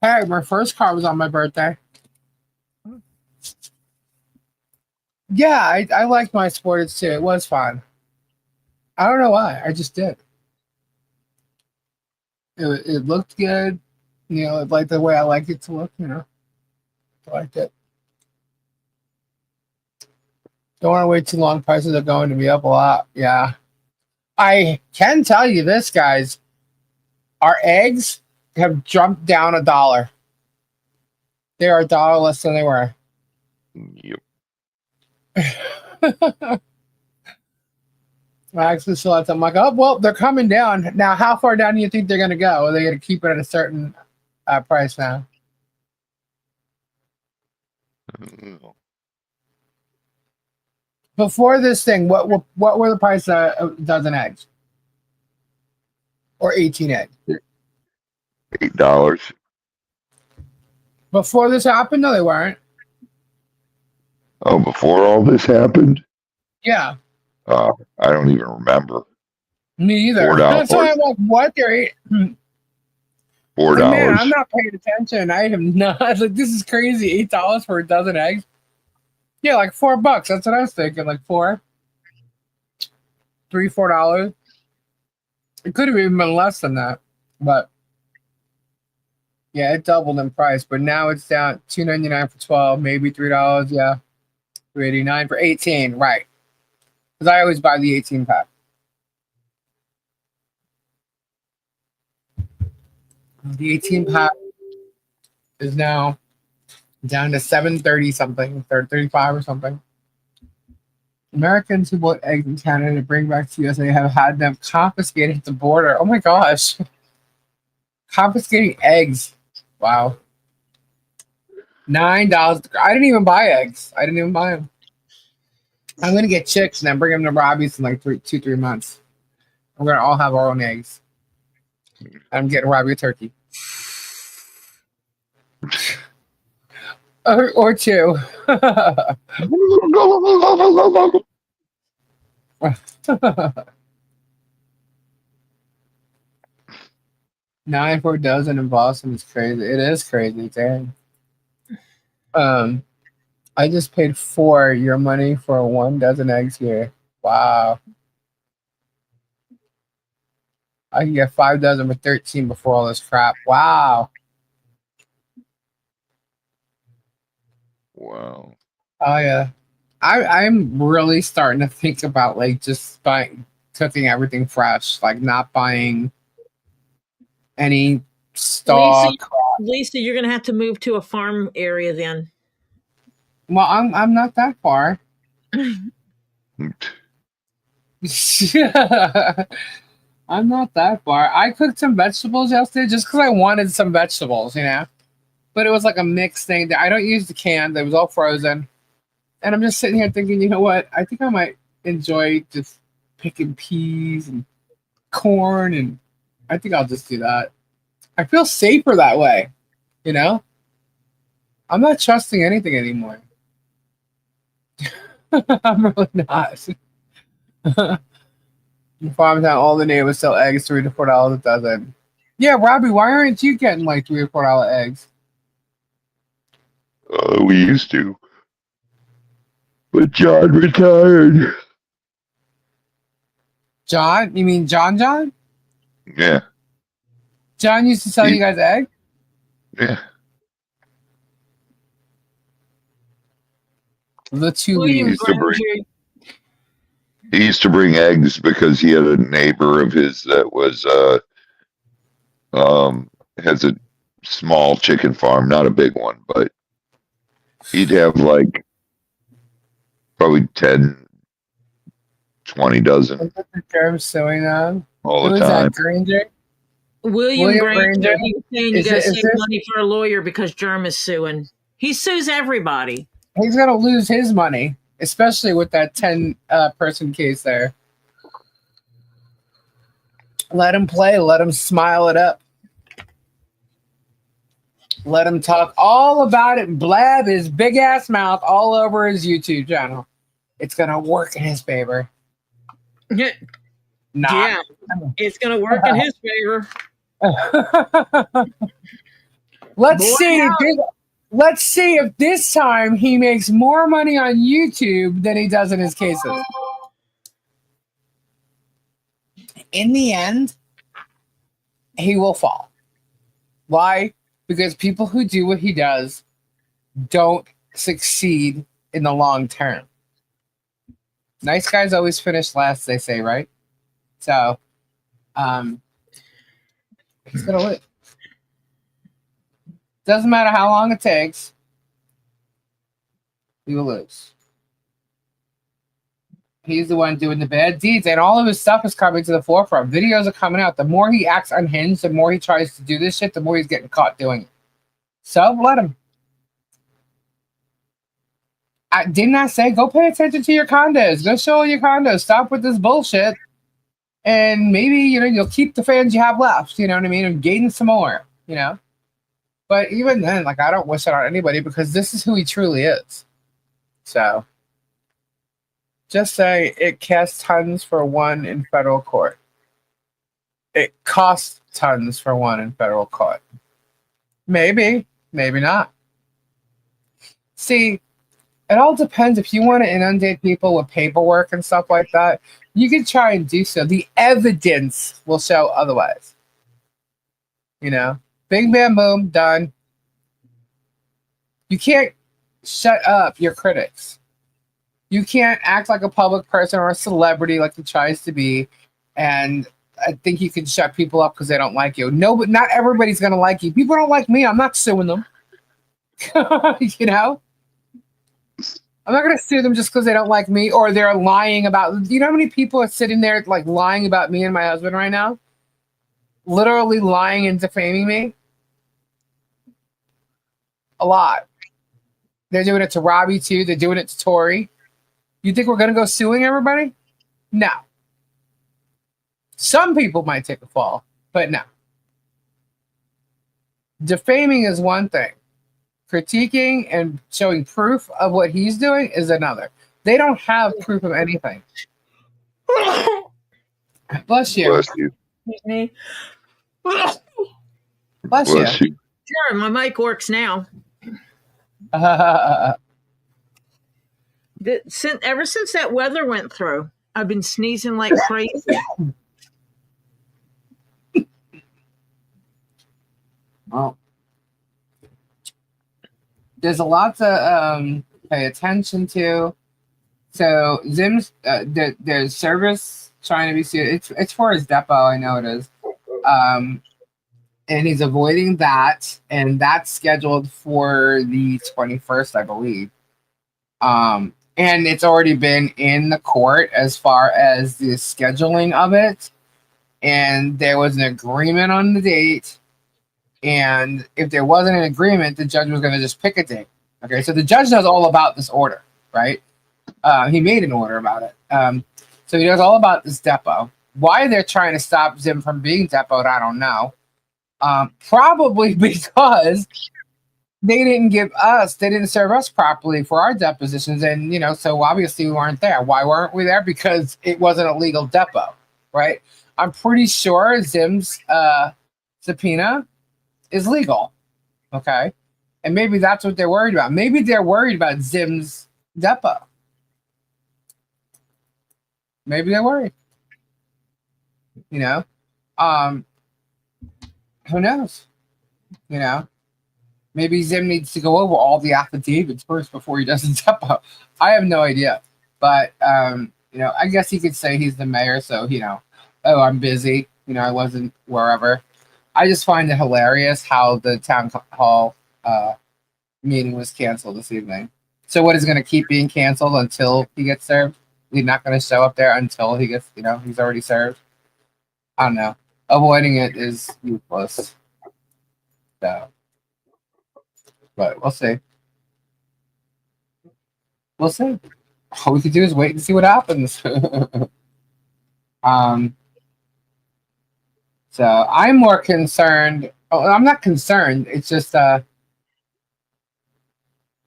Hey, my first car was on my birthday. Yeah, I liked my Sportage too. It was fun. I don't know why. I just did. It looked good. Like the way I like it to look. I liked it. Don't want to wait too long. Prices are going to be up a lot. Yeah. I can tell you this, guys. Our eggs have jumped down $1. They are $1 less than they were. Yep. I actually saw it. I'm like, oh well, they're coming down now. How far down do you think they're gonna go? Are they gonna keep it at a certain price now? Oh, Before this thing, what were the price of a dozen eggs or 18 eggs? $8. Before this happened, no, they weren't. Oh, before all this happened, Yeah, uh, I don't even remember. me Four either. That's why dollars. I'm like, what? They're eight. Four Like, man, I'm dollars. not paying attention. I am not. Like, this is crazy. $8 for a dozen eggs. Yeah, like $4. That's what I was thinking. Like four, $4. It could have even been less than that, but yeah, it doubled in price. But now it's down $2.99 for 12, maybe $3. Yeah, $3.89 for 18. Right, because I always buy the 18 pack. The 18 pack is now down to 730 something, 35 or something. Americans who bought eggs in Canada to bring back to USA have had them confiscated at the border. Oh my gosh. Confiscating eggs. Wow. $9. I didn't even buy eggs. I didn't even buy them. I'm gonna get chicks and then bring them to Robbie's in like 3 months. We're gonna all have our own eggs. I'm getting Robbie a turkey. Or two. 9 for a dozen in Boston is crazy. It is crazy, dang. Um, I just paid four your money for 1 dozen eggs here. Wow. I can get 5 dozen for 13 before all this crap. Wow. Wow. Oh yeah. I'm really starting to think about like just buying cooking everything fresh, like not buying any Lisa, stock. Lisa, you're gonna have to move to a farm area then. Well, I'm not that far. I'm not that far. I cooked some vegetables yesterday just because I wanted some vegetables, you know. But it was like a mixed thing. That I don't use the can; it was all frozen. And I'm just sitting here thinking, you know what? I think I might enjoy just picking peas and corn, and I think I'll just do that. I feel safer that way, you know. I'm not trusting anything anymore. I'm really not. In Farmtown, all the neighbors sell eggs $3 to $4 a dozen. Yeah, Robbie, why aren't you getting like $3 or $4 eggs? We used to, but John retired. John? You mean John John? Yeah. John used to sell He, you guys eggs? yeah. The two He William leaves. used to bring. Granger. He used to bring eggs because he had a neighbor of his that was has a small chicken farm, not a big one, but he'd have like probably 10, 20 dozen Look at the term sewing on. all Who the is that? time. Granger? William William Granger. Granger? He was saying you got to Is save this? money for a lawyer because Germ is suing. He sues everybody. He's gonna lose his money, especially with that 10 person case there. Let him play. Let him smile it up. Let him talk all about it and blab his big ass mouth all over his YouTube channel. It's gonna work in his favor. Not. Yeah, it's going to work in his favor. let's Boy, see. Let's see if this time he makes more money on YouTube than he does in his cases. In the end, he will fall. Why? Because people who do what he does don't succeed in the long term. Nice guys always finish last, they say, right? So, he's gonna live. Doesn't matter how long it takes, he will lose. He's the one doing the bad deeds, and all of his stuff is coming to the forefront. Videos are coming out. The more he acts unhinged, the more he tries to do this shit, the more he's getting caught doing it. So let him. Didn't I say go pay attention to your condos? Go show your condos. Stop with this bullshit. And maybe, you'll keep the fans you have left, you know what I mean? And gain some more, But even then, like, I don't wish it on anybody because this is who he truly is. So just say it costs tons for one in federal court. It costs tons for one in federal court. Maybe, maybe not. See, it all depends. If you want to inundate people with paperwork and stuff like that, you can try and do so. The evidence will show otherwise. Bing, bam, boom, done. You can't shut up your critics. You can't act like a public person or a celebrity like he tries to be, and I think you can shut people up because they don't like you. No, but not everybody's going to like you. People don't like me. I'm not suing them. I'm not going to sue them just because they don't like me or they're lying about. You know how many people are sitting there like lying about me and my husband right now? Literally lying and defaming me? A lot. They're doing it to Robbie too. They're doing it to Tori. You think we're going to go suing everybody? No. Some people might take a fall, but no. Defaming is one thing. Critiquing and showing proof of what he's doing is another. They don't have proof of anything. Bless you. Bless you. Excuse me. Bless Bless you. Sure, my mic works now. you. Ever since that weather went through, I've been sneezing like crazy. Well, there's a lot to pay attention to. So Zim's there's service trying to be sued. It's for his depot. I know it is. And he's avoiding that, and that's scheduled for the 21st, I believe. And it's already been in the court as far as the scheduling of it, and there was an agreement on the date. And if there wasn't an agreement, the judge was going to just pick a date. Okay, so the judge knows all about this order, right? He made an order about it. So he knows all about this depot. Why they're trying to stop Zim from being depoted, I don't know. Probably because they didn't serve us properly for our depositions. And, so obviously we weren't there. Why weren't we there? Because it wasn't a legal depot, right? I'm pretty sure Zim's subpoena is legal. Okay. And maybe that's what they're worried about. Maybe they're worried about Zim's depot. Maybe they're worried. Who knows? Maybe Zim needs to go over all the affidavits first before he does the depot. I have no idea. But, I guess he could say he's the mayor. So, oh, I'm busy. I wasn't wherever. I just find it hilarious how the town hall meeting was canceled this evening. So what is going to keep being canceled until he gets served? He's not going to show up there until he gets, he's already served. I don't know. Avoiding it is useless. So, but we'll see. We'll see. All we can do is wait and see what happens. So I'm more concerned. Oh, I'm not concerned. It's just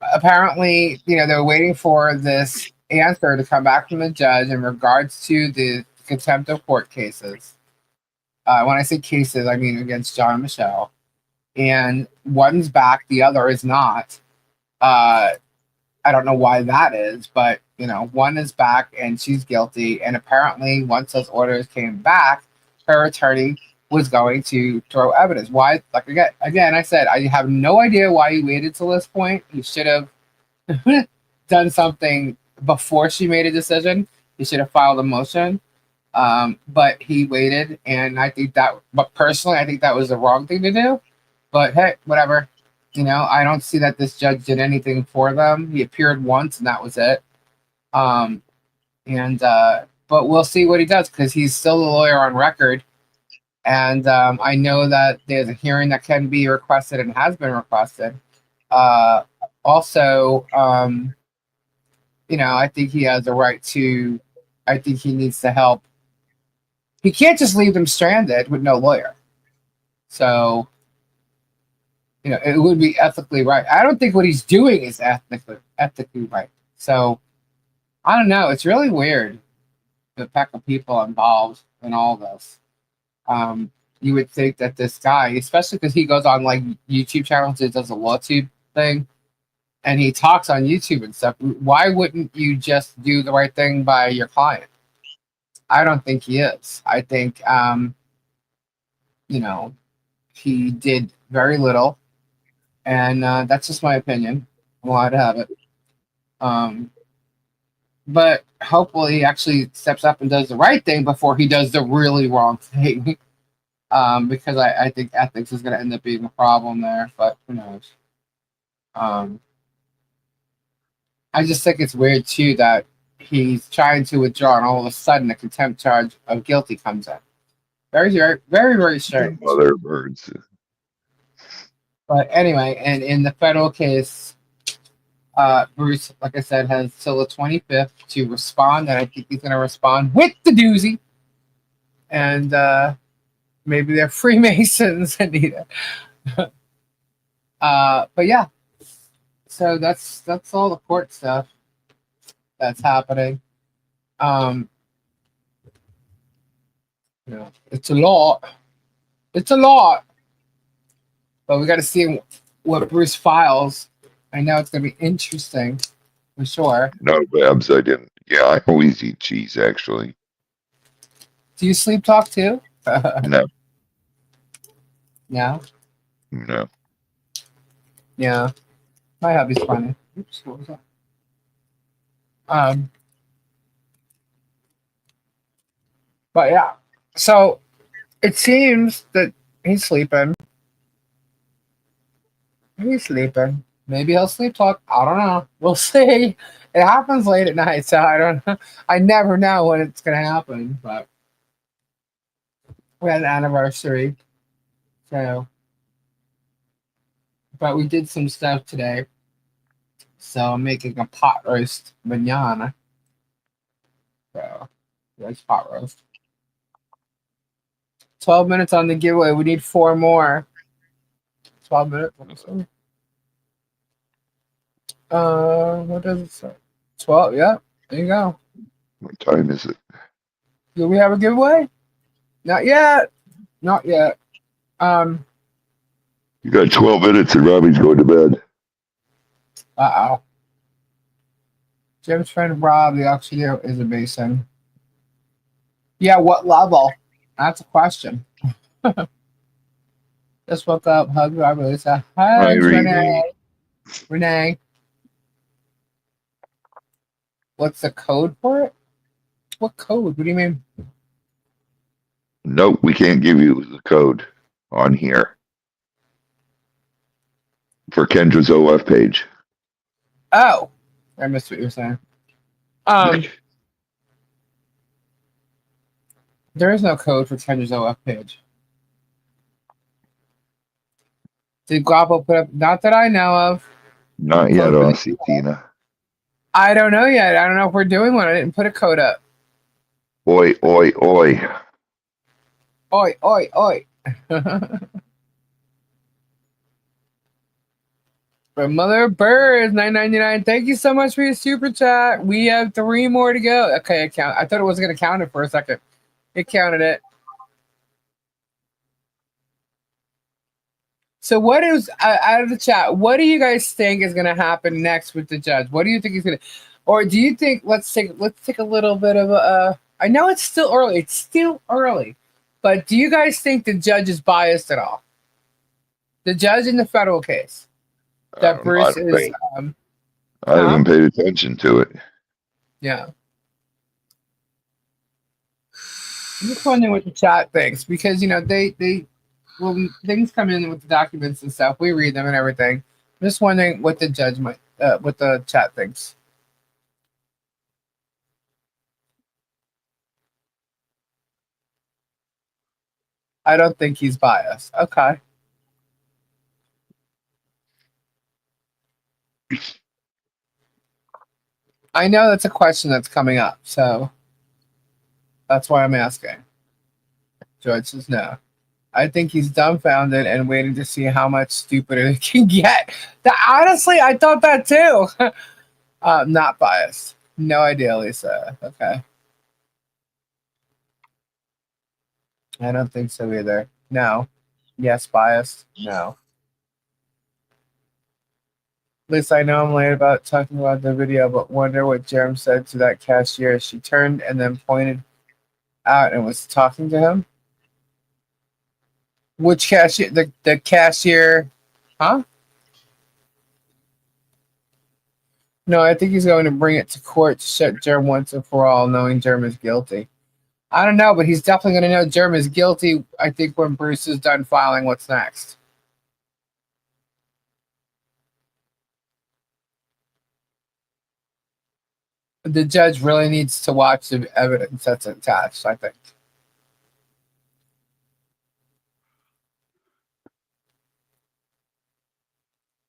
apparently, they're waiting for this answer to come back from the judge in regards to the contempt of court cases. When I say cases, I mean against John and Michelle. And one's back, the other is not. I don't know why that is, but one is back and she's guilty. And apparently, once those orders came back, her attorney was going to throw evidence. Why? Like again, I said I have no idea why he waited till this point. He should have done something before she made a decision. He should have filed a motion. But he waited, and but personally, I think that was the wrong thing to do. But hey, whatever. I don't see that this judge did anything for them. He appeared once, and that was it. And but we'll see what he does because he's still a lawyer on record. And I know that there's a hearing that can be requested and has been requested. Also, I think he has a right to. I think he needs to help. He can't just leave them stranded with no lawyer. So, it would be ethically right. I don't think what he's doing is ethically right. So, I don't know. It's really weird, the pack of people involved in all this. You would think that this guy, especially because he goes on like YouTube channels, he does a LawTube thing, and he talks on YouTube and stuff. Why wouldn't you just do the right thing by your client? I don't think he is. I think, he did very little, and that's just my opinion. I'm allowed to have it. But hopefully he actually steps up and does the right thing before he does the really wrong thing. Because I think ethics is going to end up being a problem there, but who knows? I just think it's weird too that he's trying to withdraw, and all of a sudden a contempt charge of guilty comes in. Very, very, very, very strange. Mother birds. But anyway, and in the federal case, Bruce, like I said, has till the 25th to respond, and I think he's going to respond with the doozy. And maybe they're Freemasons, Anita. But yeah, so that's all the court stuff that's happening. It's a lot. It's a lot. But we got to see what Bruce files. I know it's going to be interesting, for sure. No, Babs, I didn't. Yeah, I always eat cheese, actually. Do you sleep talk too? No, Yeah. no. Yeah. My hobby's funny. Oops, what was that? But yeah. So it seems that he's sleeping. He's sleeping. Maybe he'll sleep talk. I don't know. We'll see. It happens late at night, so I don't know. I never know when it's gonna happen. But we had an anniversary, so. But we did some stuff today, so I'm making a pot roast manana. So, nice pot roast. 12 minutes on the giveaway. We need 4 more. 12 minutes. Let me see. What does it say? 12. Yeah, there you go. What time is it? Do we have a giveaway? Not yet. Not yet. You got 12 minutes and Robbie's going to bed. Uh-oh. Jim's friend Rob, the auctioneer, is a Mason. Yeah, what level? That's a question. Just woke up, hug Rob, Lisa. Hi, Renee. Renee. What's the code for it? What code? What do you mean? Nope, we can't give you the code on here for Kendra's OF page. Oh, I missed what you were saying. There is no code for Kendra's OF page. Did Guapo put up? Not that I know of. Not yet, Aussie Tina. I don't know yet. I don't know if we're doing one. I didn't put a code up. Oi, oi, oi. Oi, oi, oi. But Mother Bird $9.99. Thank you so much for your super chat. We have 3 more to go. Okay, I thought it wasn't going to count it for a second. It counted it. So what is out of the chat? What do you guys think is going to happen next with the judge? What do you think is going to, or do you think let's take a little bit of a? I know it's still early. It's still early, but do you guys think the judge is biased at all? The judge in the federal case that Bruce is. I haven't paid attention to it. Yeah. I'm just wondering what the chat thinks because they when things come in with the documents and stuff, we read them and everything. I'm just wondering what the judge what the chat thinks. I don't think he's biased. Okay. I know that's a question that's coming up, so that's why I'm asking. George says no. I think he's dumbfounded and waiting to see how much stupider he can get. Honestly, I thought that too. Not biased. No idea, Lisa. Okay. I don't think so either. No. Yes, biased. No. At least I know I'm late about talking about the video, but wonder what Jerem said to that cashier. She turned and then pointed out and was talking to him. Which cashier? The cashier? Huh? No, I think he's going to bring it to court to shut Jerem once and for all, knowing Jerem is guilty. I don't know, but he's definitely going to know Jerem is guilty, I think, when Bruce is done filing what's next. The judge really needs to watch the evidence that's attached, I think.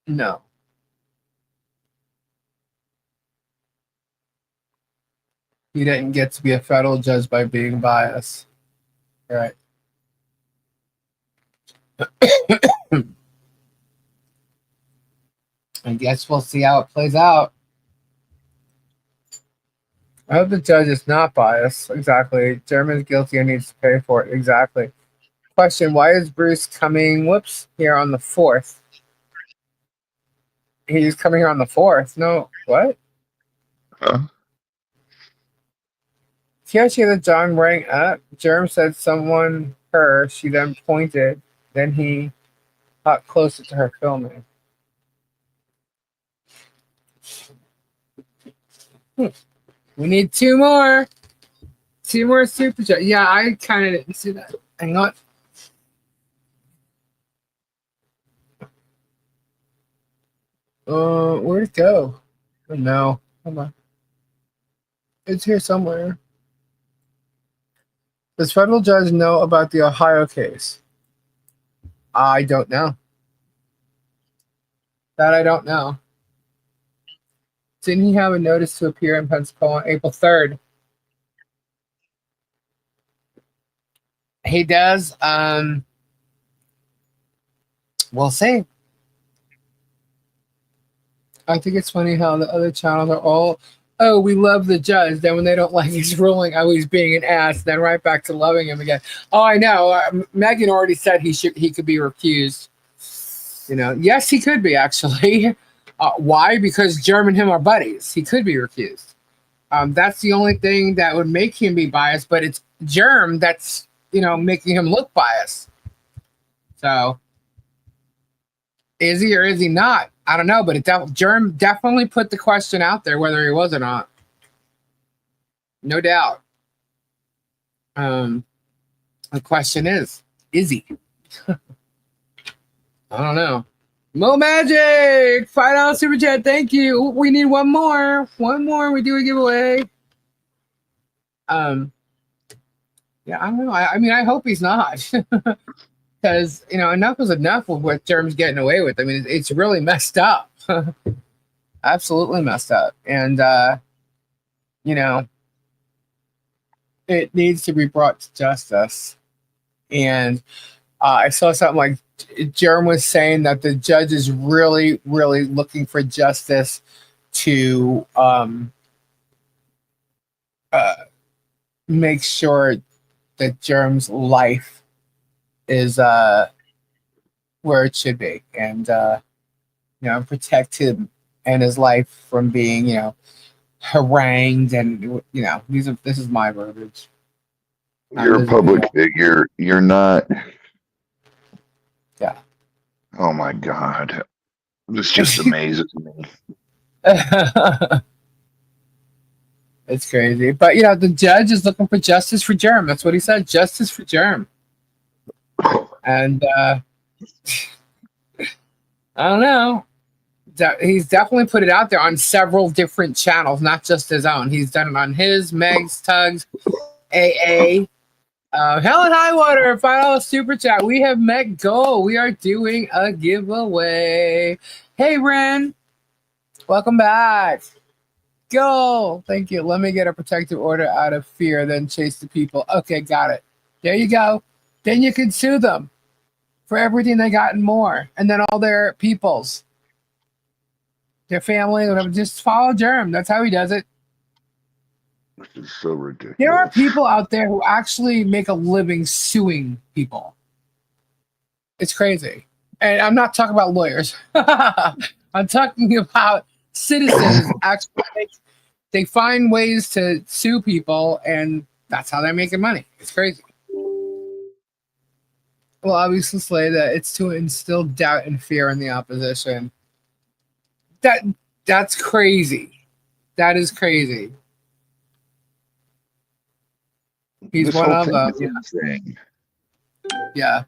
No. He didn't get to be a federal judge by being biased. Right. I guess we'll see how it plays out. I hope the judge is not biased. Exactly. Jerem is guilty and needs to pay for it. Exactly. Question: why is Bruce coming? Whoops! Here on the 4th. He's coming here on the 4th. No, what? Huh? Here she the John rang up. Jerem said someone her. She then pointed. Then he got closer to her filming. We need 2 more. 2 more super chat. Yeah, I kind of didn't see that. Hang on. Where'd it go? Oh, no. Hold on. It's here somewhere. Does federal judge know about the Ohio case? I don't know. That I don't know. Didn't he have a notice to appear in Pensacola on April 3rd? He does. We'll see. I think it's funny how the other channels are all, oh, we love the judge. Then when they don't like his ruling, oh, he's being an ass. Then right back to loving him again. Oh, I know. Megan already said he could be recused. You know, yes, he could be actually. Why? Because Jerem and him are buddies. He could be recused. That's the only thing that would make him be biased. But it's Jerem that's making him look biased. So is he or is he not? I don't know, but Jerem definitely put the question out there whether he was or not. No doubt. The question is he? I don't know. Mo Magic! $5 super chat, thank you. We need one more. One more, we do a giveaway. Yeah, I don't know. I mean, I hope he's not. Because, enough is enough with what Jerem's getting away with. I mean, it's really messed up. Absolutely messed up. And, it needs to be brought to justice. And I saw something like Jerem was saying that the judge is really, really looking for justice to make sure that Jerem's life is where it should be, and protect him and his life from being harangued, and this is my verbiage. You're a public figure. You're not. Yeah. Oh my God. This just amazes me. It's crazy. But the judge is looking for justice for Jerem. That's what he said. Justice for Jerem. And I don't know. He's definitely put it out there on several different channels, not just his own. He's done it on his, Meg's, Tug's, AA. Hell and High Water, final super chat. We have met goal. We are doing a giveaway. Hey, Ren. Welcome back. Go. Thank you. Let me get a protective order out of fear, then chase the people. Okay, got it. There you go. Then you can sue them for everything they got and more. And then all their peoples, their family, whatever. Just follow Jerem. That's how he does it. This is so ridiculous. There are people out there who actually make a living suing people. It's crazy. And I'm not talking about lawyers. I'm talking about citizens actually they find ways to sue people, and that's how they're making money. It's crazy. Well, obviously, Slay, that it's to instill doubt and fear in the opposition. That's crazy. That is crazy. He's This one whole of thing them. is insane. Yeah,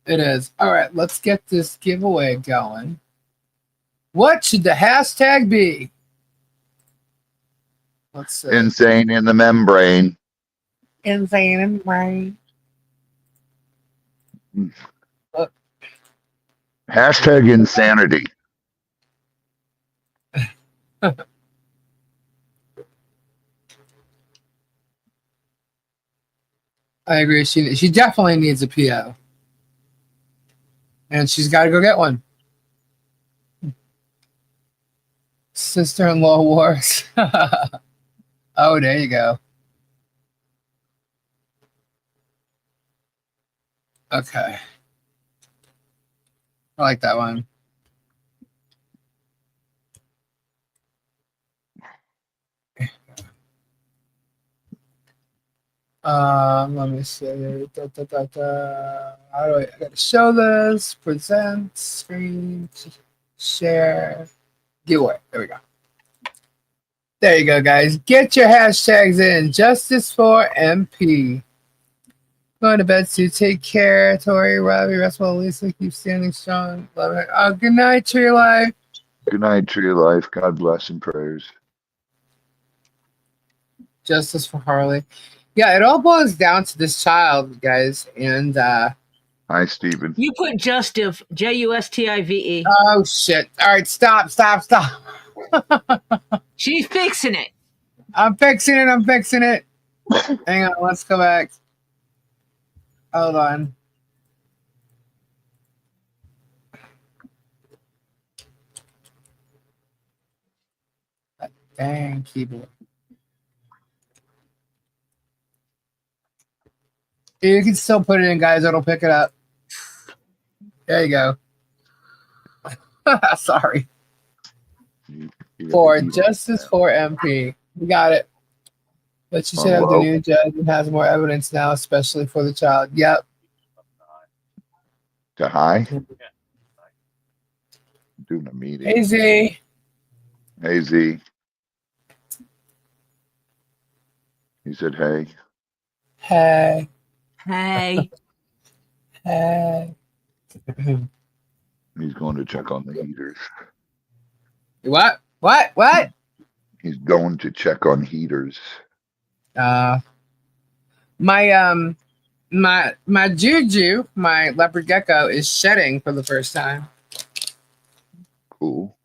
it is. All right, let's get this giveaway going. What should the hashtag be? Let's see. Insane in the membrane. Insane and right. Hashtag insanity. I agree. She definitely needs a PO. And she's got to go get one. Sister-in-law wars. Oh, there you go. Okay. I like that one. Let me see. How do I gotta show this? Present, screen, share, giveaway. There we go. There you go, guys. Get your hashtags in. Justice for MP. Going to bed, Sue. Take care. Tori, Robbie, rest well. Lisa, keep standing strong. Love it. Oh, good night, Tree Life. Good night, Tree of Life. God bless and prayers. Justice for Harley. Yeah, it all boils down to this child, guys. And Hi, Stephen. You put Justive, Justive. oh shit. All right, stop. She's fixing it. I'm fixing it. Hang on, let's go back. Hold on. Dang keyboard. You can still put it in, guys. It'll pick it up. There you go. Sorry. You For got the Justice for MP. We got it. But she should have the well. new judge and has more evidence now, especially for the child. Yep. To hi. Doing a meeting. Hey, Z. Hey, Z. He said, hey. Hey. Hey. Hey. He's going to check on the heaters. What? What? He's going to check on heaters. My Juju, my leopard gecko, is shedding for the first time. Cool.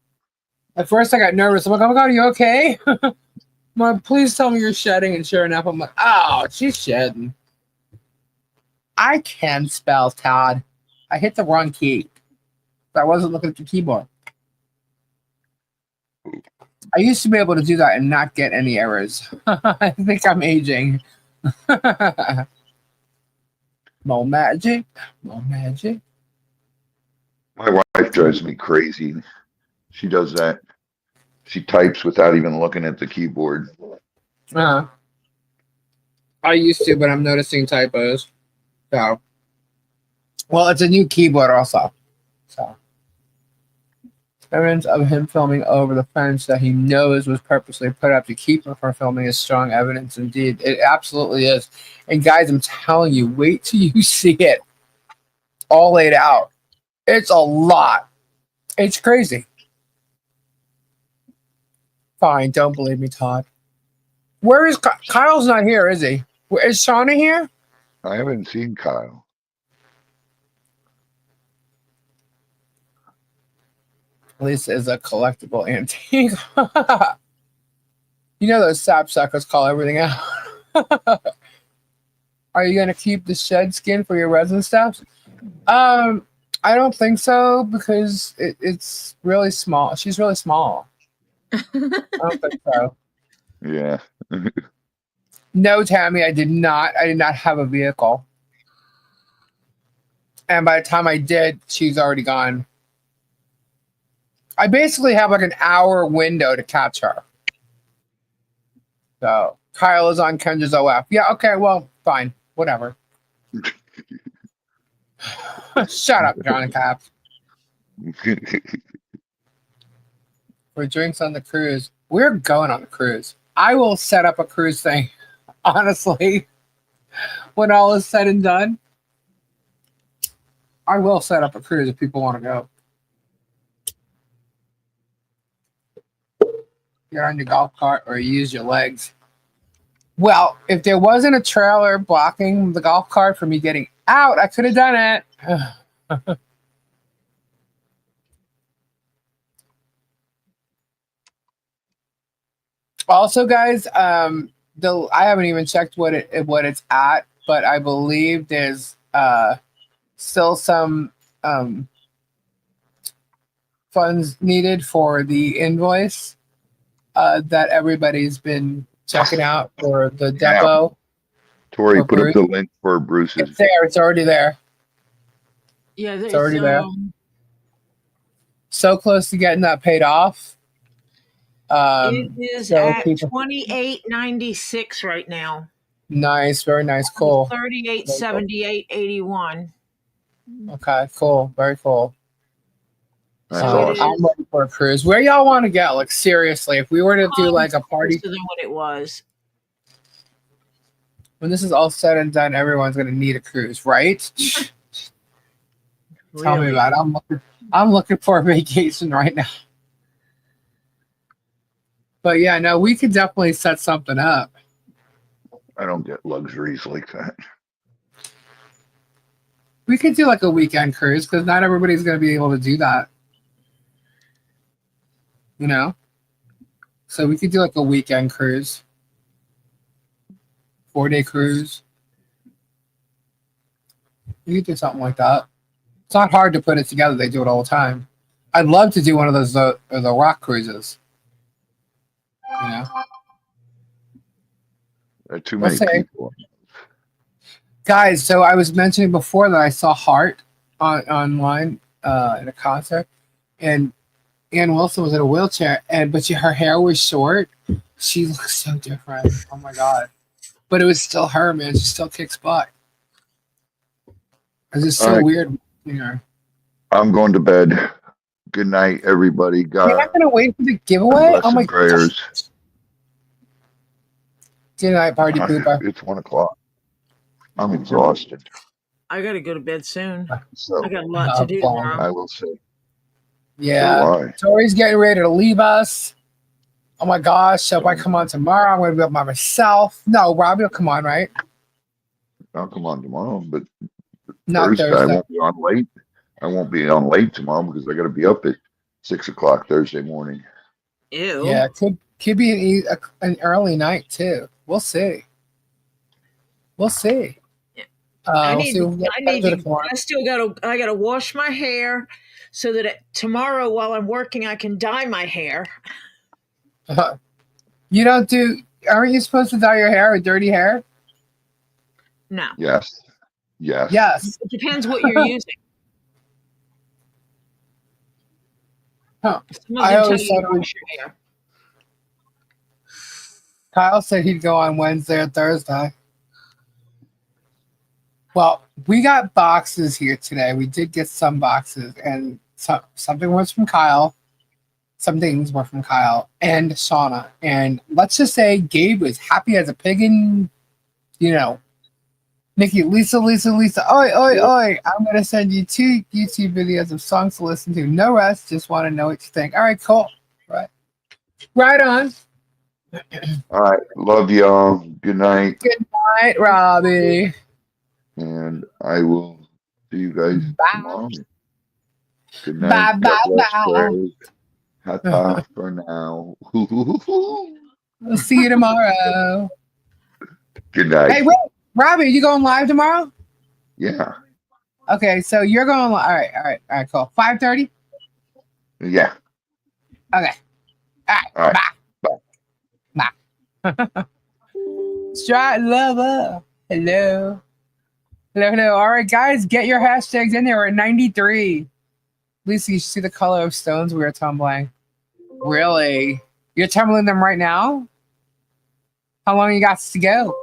At first, I got nervous. I'm like, oh my god, are you okay? I'm like, please tell me you're shedding. And sure enough, I'm like, oh, she's shedding. I can spell, Todd. I hit the wrong key. I wasn't looking at the keyboard. I used to be able to do that and not get any errors. I think I'm aging. More magic. More magic. My wife drives me crazy. She does that. She types without even looking at the keyboard. I used to, but I'm noticing typos. So, well, it's a new keyboard also. So, evidence of him filming over the fence that he knows was purposely put up to keep him from filming is strong evidence indeed. It absolutely is. And guys, I'm telling you, wait till you see it all laid out. It's a lot. It's crazy. Fine, don't believe me, Todd. Where is Kyle's not here, is he? Is Shauna here? I haven't seen Kyle. Lisa is a collectible antique. You know those sapsuckers call everything out. Are you gonna keep the shed skin for your resin stuff? I don't think so because it's really small. She's really small. I don't think so. Yeah. No, Tammy, I did not. I did not have a vehicle. And by the time I did, she's already gone. I basically have like an hour window to catch her. So Kyle is on Kendra's OF. Yeah, okay, well, fine. Whatever. Shut up, Johnny Cap. For drinks on the cruise. We're going on the cruise. I will set up a cruise thing, honestly, when all is said and done. I will set up a cruise if people want to go. Get on your golf cart or use your legs. Well, if there wasn't a trailer blocking the golf cart from me getting out, I could have done it. Also, guys, I haven't even checked what it's at, but I believe there's still some funds needed for the invoice that everybody's been checking out for the depot. Tori, for put up Bruce. the link for Bruce's. It's there. It's already there. Yeah, It's already there. So close to getting that paid off. It is so at people- $28.96 right now. Nice, very nice, cool. $38.78.81. Okay, cool, very cool. That's So awesome. I'm ready for a cruise. Where y'all want to go? Like seriously, if we were to do like a party, Closer than what it was. when this is all said and done, everyone's gonna need a cruise, right? Tell me Really. about it. I'm looking for a vacation right now. But yeah, no, we could definitely set something up. I don't get luxuries like that. We could do like a weekend cruise because not everybody's gonna be able to do that. You know? So we could do like a weekend cruise. 4-day cruise. We could do something like that. It's not hard to put it together. They do it all the time. I'd love to do one of those the rock cruises. You know? There are too many Let's say- people. Guys, so I was mentioning before that I saw Heart online at a concert, and Ann Wilson was in a wheelchair, but her hair was short. She looks so different. Oh my god! But it was still her, man. She still kicks butt. It's just so All right. weird, you know. I'm going to bed. Good night, everybody. You're God not gonna wait for the giveaway? bless Oh my and prayers. god! Good night, party pooper. It's 1:00. I'm exhausted. I got to go to bed soon. So I got a lot to do tomorrow. I will say. Yeah. So why? Tori's getting ready to leave us. Oh my gosh! So if I come on tomorrow, I'm gonna be up by myself. No, Robbie will come on, right? I'll come on tomorrow, but Not Thursday I Thursday. won't be on late. I won't be on late tomorrow because I got to be up at 6:00 Thursday morning. Ew. Yeah, it could be an early night too. We'll see. We'll see. Yeah. We'll see what happens with it tomorrow. I gotta wash my hair so that tomorrow while I'm working I can dye my hair. You don't do? Aren't you supposed to dye your hair with dirty hair? No. Yes. Yes. Yes. It depends what you're using. Huh. Some I of them tell always you to thought it was- wash your hair. Kyle said he'd go on Wednesday or Thursday. Well, we got boxes here today. We did get some boxes, and something was from Kyle. Some things were from Kyle and Shauna. And let's just say Gabe was happy as a pig in, Nikki, Lisa, oi, oi. I'm going to send you 2 YouTube videos of songs to listen to. No rest. Just want to know what you think. All right, cool. Right on. All right. Love y'all. Good night. Good night, Robbie. And I will see you guys Bye. tomorrow. Good night. Bye, God bye, bless, bye. prayers. Ta-ta for now. We'll see you tomorrow. Good night. Hey, wait, Robbie, you going live tomorrow? Yeah. Okay, so you're going. All right, cool. 5:30. Yeah. Okay. All right. All right. Bye. Bye. Strat lover. Hello. Hello. All right, guys, get your hashtags in there. We're at 93. Lisa, you should see the color of stones we were tumbling. Really? You're tumbling them right now? How long you got to go?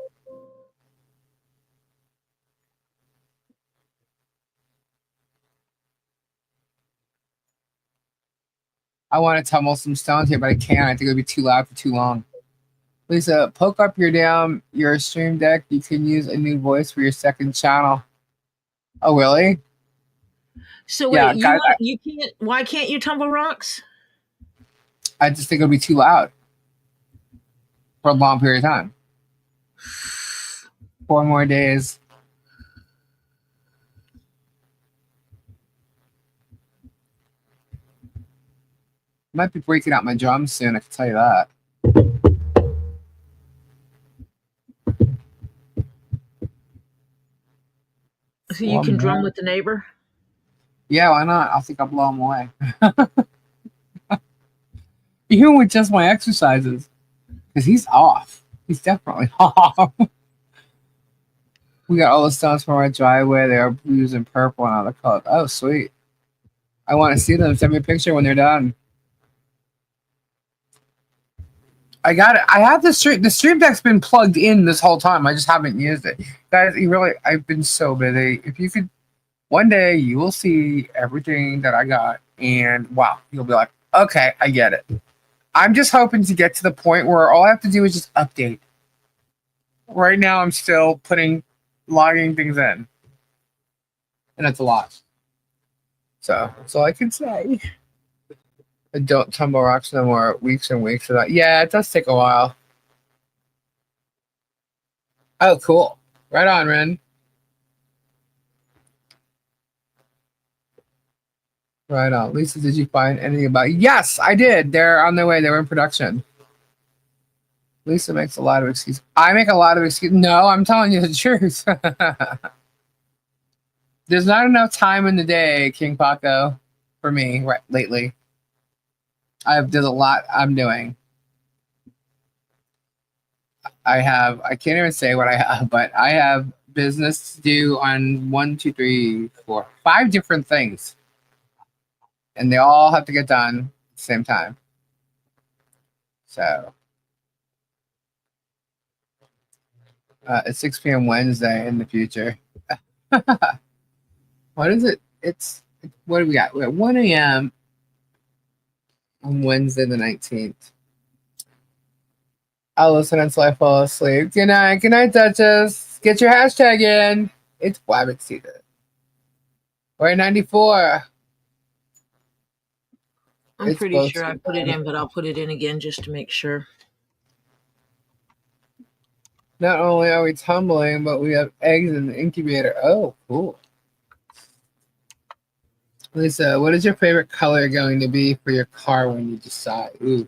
I want to tumble some stones here, but I can't. I think it'll be too loud for too long. Lisa, poke up your stream deck. You can use a new voice for your second channel. Oh, really? So Yeah, wait, guys, you can't. Why can't you tumble rocks? I just think it'll be too loud for a long period of time. 4 more days. Might be breaking out my drums soon, I can tell you that. So you can drum with the neighbor? Yeah, why not? I think I'll blow him away. Even with just my exercises. Because he's off. He's definitely off. We got all the stones from our driveway. They are blues and purple and other colors. Oh, sweet. I want to see them. Send me a picture when they're done. I got it. I have the stream. The stream deck's been plugged in this whole time. I just haven't used it, guys. I've been so busy. If you could, one day you will see everything that I got, and wow, you'll be like, okay, I get it. I'm just hoping to get to the point where all I have to do is just update. Right now, I'm still logging things in, and it's a lot. So that's all I can say. I don't tumble rocks no more. Weeks and weeks of that. Yeah, it does take a while. Oh, cool. Right on, Ren. Right on. Lisa, did you find anything about? Yes, I did. They're on their way. They were in production. Lisa makes a lot of excuses. I make a lot of excuses. No, I'm telling you the truth. There's not enough time in the day, King Paco, for me lately. There's a lot I'm doing. I can't even say what I have, but I have business to do on 1, 2, 3, 4, 5 different things. And they all have to get done at the same time. So it's 6 p.m. Wednesday in the future. What is it? What do we got? We got 1 a.m. on Wednesday the 19th. I'll listen until I fall asleep. Good night, Duchess. Get your hashtag in. It's Wabbit season. We're at 94. I'm pretty sure I put it in, but I'll put it in again just to make sure. Not only are we tumbling, but we have eggs in the incubator. Oh, cool. Lisa, what is your favorite color going to be for your car when you decide? Ooh.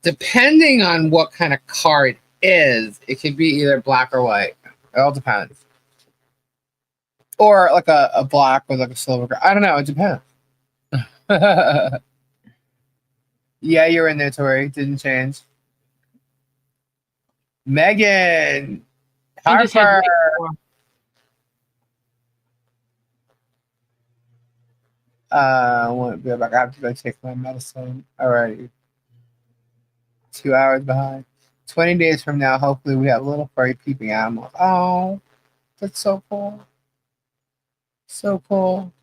Depending on what kind of car it is, it could be either black or white. It all depends. Or like a black with like a silver. I don't know. It depends. Yeah, you're in there, Tori. Didn't change. Megan. Harper. I want to be back. I have to go take my medicine. Alrighty. 2 hours behind. 20 days from now, hopefully we have little furry peeping animals. Oh, that's so cool. So cool.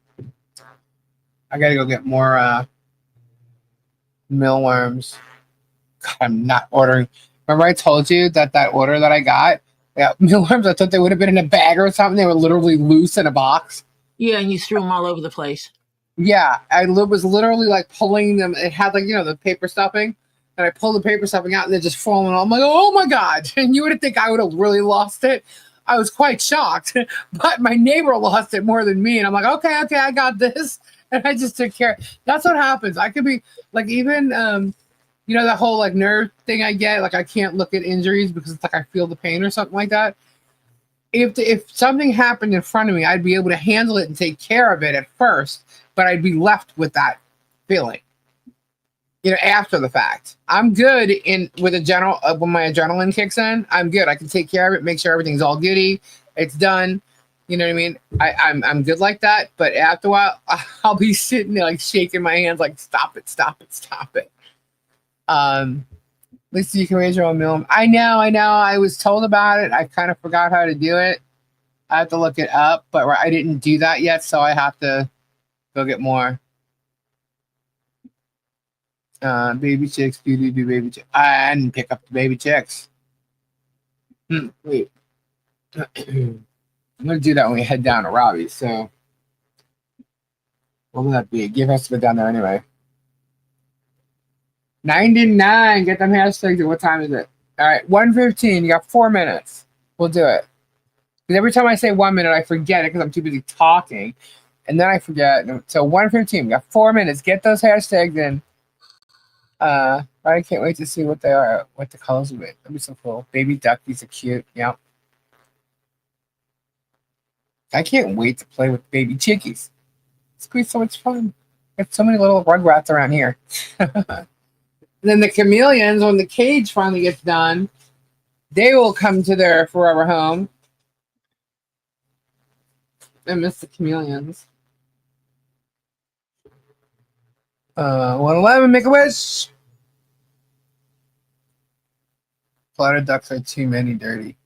I gotta go get more mealworms. God, I'm not ordering. Remember I told you that order that I got, mealworms, I thought they would have been in a bag or something. They were literally loose in a box. Yeah, and you threw them all over the place. Yeah, I was literally like pulling them. It had like, the paper stuffing. and I pulled the paper stuffing out, and they're just falling. I'm like, oh my god! And you would think I would have really lost it. I was quite shocked, but my neighbor lost it more than me, and I'm like, okay, I got this, and I just took care. That's what happens. I could be like, even you know, the whole like nerve thing I get, like I can't look at injuries because it's like I feel the pain or something like that. If something happened in front of me, I'd be able to handle it and take care of it at first, but I'd be left with that feeling, you know, after the fact. I'm good in with a general when my adrenaline kicks in. I'm good. I can take care of it, make sure everything's all goody, it's done. You know what I mean? I'm good like that. But after a while, I'll be sitting there like shaking my hands, like stop it, stop it, stop it. At least you can raise your own meal. I know. I was told about it. I kind of forgot how to do it. I have to look it up, but I didn't do that yet, so I have to go get more. Baby chicks, do baby chicks. I didn't pick up the baby chicks. Wait. I'm gonna do that when we head down to Robbie's. So what will that be? Give us to go down there anyway. 99. Get them hashtags. What time is it? All right, 1:15. You got 4 minutes. We'll do it. Because every time I say 1 minute, I forget it because I'm too busy talking, and then I forget. So 1:15. We got 4 minutes. Get those hashtags in. I can't wait to see what they are, what the colors will be. That'll be so cool. Baby duckies are cute. Yep. I can't wait to play with baby chickies. It's gonna be so much fun. Got so many little rugrats around here. And then the chameleons, when the cage finally gets done, they will come to their forever home. I miss the chameleons. 111, make a wish. Flutter ducks are too many dirty.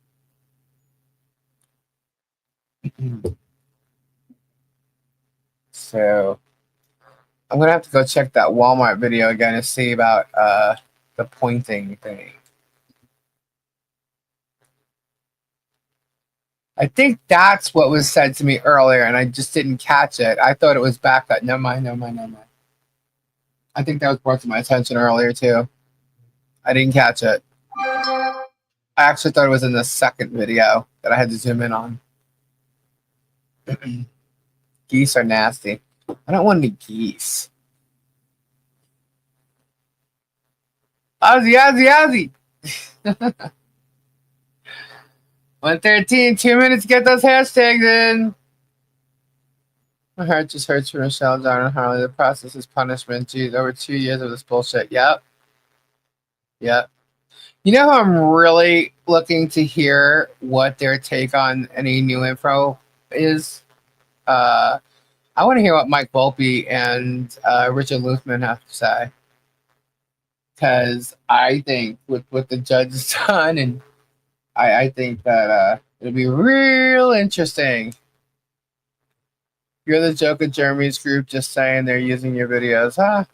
So I'm gonna have to go check that Walmart video again to see about the pointing thing. I think that's what was said to me earlier, and I just didn't catch it. I thought it was back up. Never mind. I think that was brought to my attention earlier too. I didn't catch it. I actually thought it was in the second video that I had to zoom in on. Geese are nasty. I don't want any geese. Ozzy. 1:13, 2 minutes to get those hashtags in. My heart just hurts for Michelle, John, and Harley. The process is punishment. Geez, over 2 years of this bullshit. Yep. You know who I'm really looking to hear what their take on any new info is? I want to hear what Mike Volpe and Richard Luthman have to say. Because I think with what the judge has done, and I think that it'll be real interesting. You're the joke of Jeremy's group just saying they're using your videos. Huh?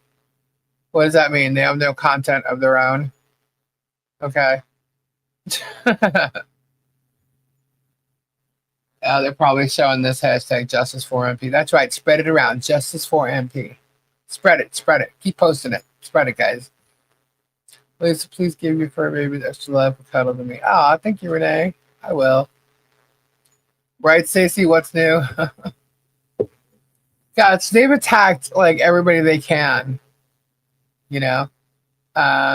What does that mean? They have no content of their own? Okay. They're probably showing this hashtag Justice for MP. That's right. Spread it around. Justice for MP. Spread it. Keep posting it. Spread it, guys. Please give your fur babies extra love and cuddle to me. Ah, thank you, Renee. I will. Right, Stacey? What's new? Gosh, they've attacked like everybody they can. You know,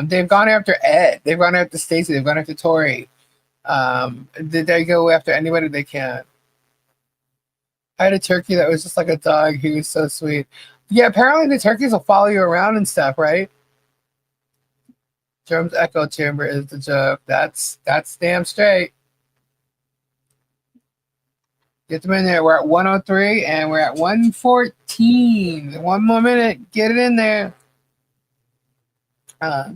they've gone after Ed. They've gone after Stacey. They've gone after Tori. They go after anybody they can. I had a turkey that was just like a dog. He was so sweet. Yeah, apparently the turkeys will follow you around and stuff, right? Jerome's echo chamber is the joke. That's damn straight. Get them in there. We're at 103 and we're at 114. 1 more minute. Get it in there. Yeah,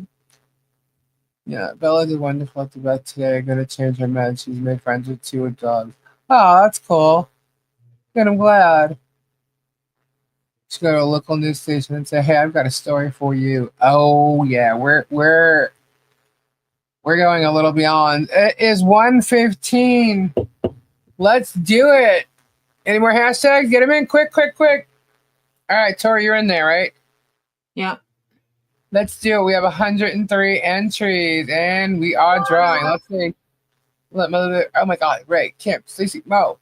Bella did wonderful to bed today. I'm gonna change her meds. She's made friends with 2 dogs. Oh, that's cool. Good, I'm glad. Just go to a local news station and say, "Hey, I've got a story for you." Oh yeah, we're going a little beyond. It is 1:15. Let's do it. Any more hashtags? Get them in quick. All right, Tori, you're in there, right? Yep. Let's do it. We have 103 entries, and we are drawing. Let's see. Let mother. Oh my God! Ray, Kim, Stacy, Mo,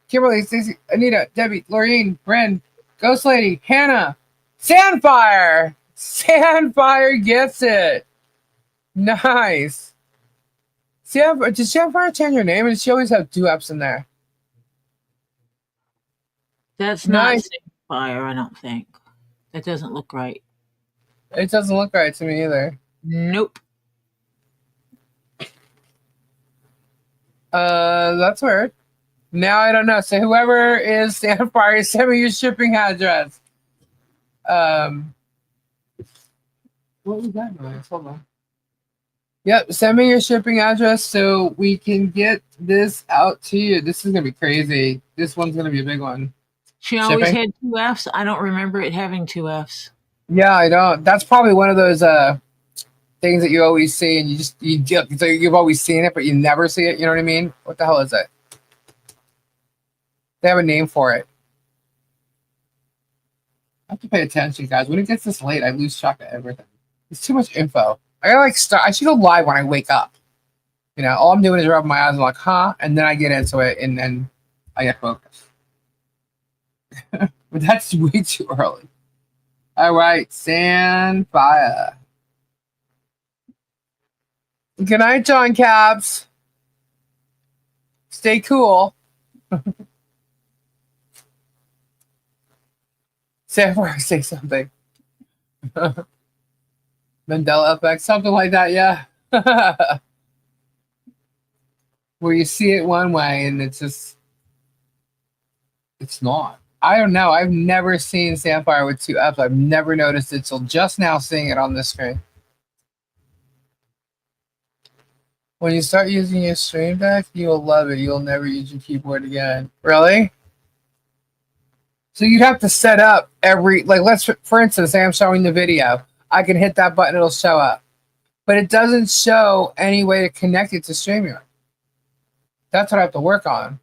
Kimberly, Stacy, Anita, Debbie, Lorraine, Bren, Ghost Lady, Hannah, Sandfire. Sandfire gets it. Nice. Did Sandfire change her name? And she always have 2 F's in there. That's Nice. not fire, I don't think. That doesn't look right. It doesn't look right to me either. Nope. That's weird. Now I don't know. So whoever is Sandfire, send me your shipping address. What was that noise? Hold on. Yep, send me your shipping address so we can get this out to you. This is gonna be crazy. This one's gonna be a big one. She always Shipping? had 2 F's. I don't remember it having 2 F's. Yeah, I don't. That's probably one of those things that you always see, and so you've always seen it, but you never see it. You know what I mean? What the hell is it? They have a name for it. I have to pay attention, guys. When it gets this late, I lose track of everything. It's too much info. I gotta start. I should go live when I wake up. You know, all I'm doing is rubbing my eyes. I'm like, huh? And then I get into it, and then I get focused. But that's way too early. All right, Sandfire. Good night, John Cabs. Stay cool. Sandfire, say something. Mandela effect, something like that, yeah. Where you see it one way and it's not. I don't know. I've never seen Sandfire with 2 F's. I've never noticed it till just now seeing it on the screen. When you start using your stream deck, you'll love it. You'll never use your keyboard again. Really? So you'd have to set up for instance, say I'm showing the video. I can hit that button, it'll show up. But it doesn't show any way to connect it to StreamYard. That's what I have to work on.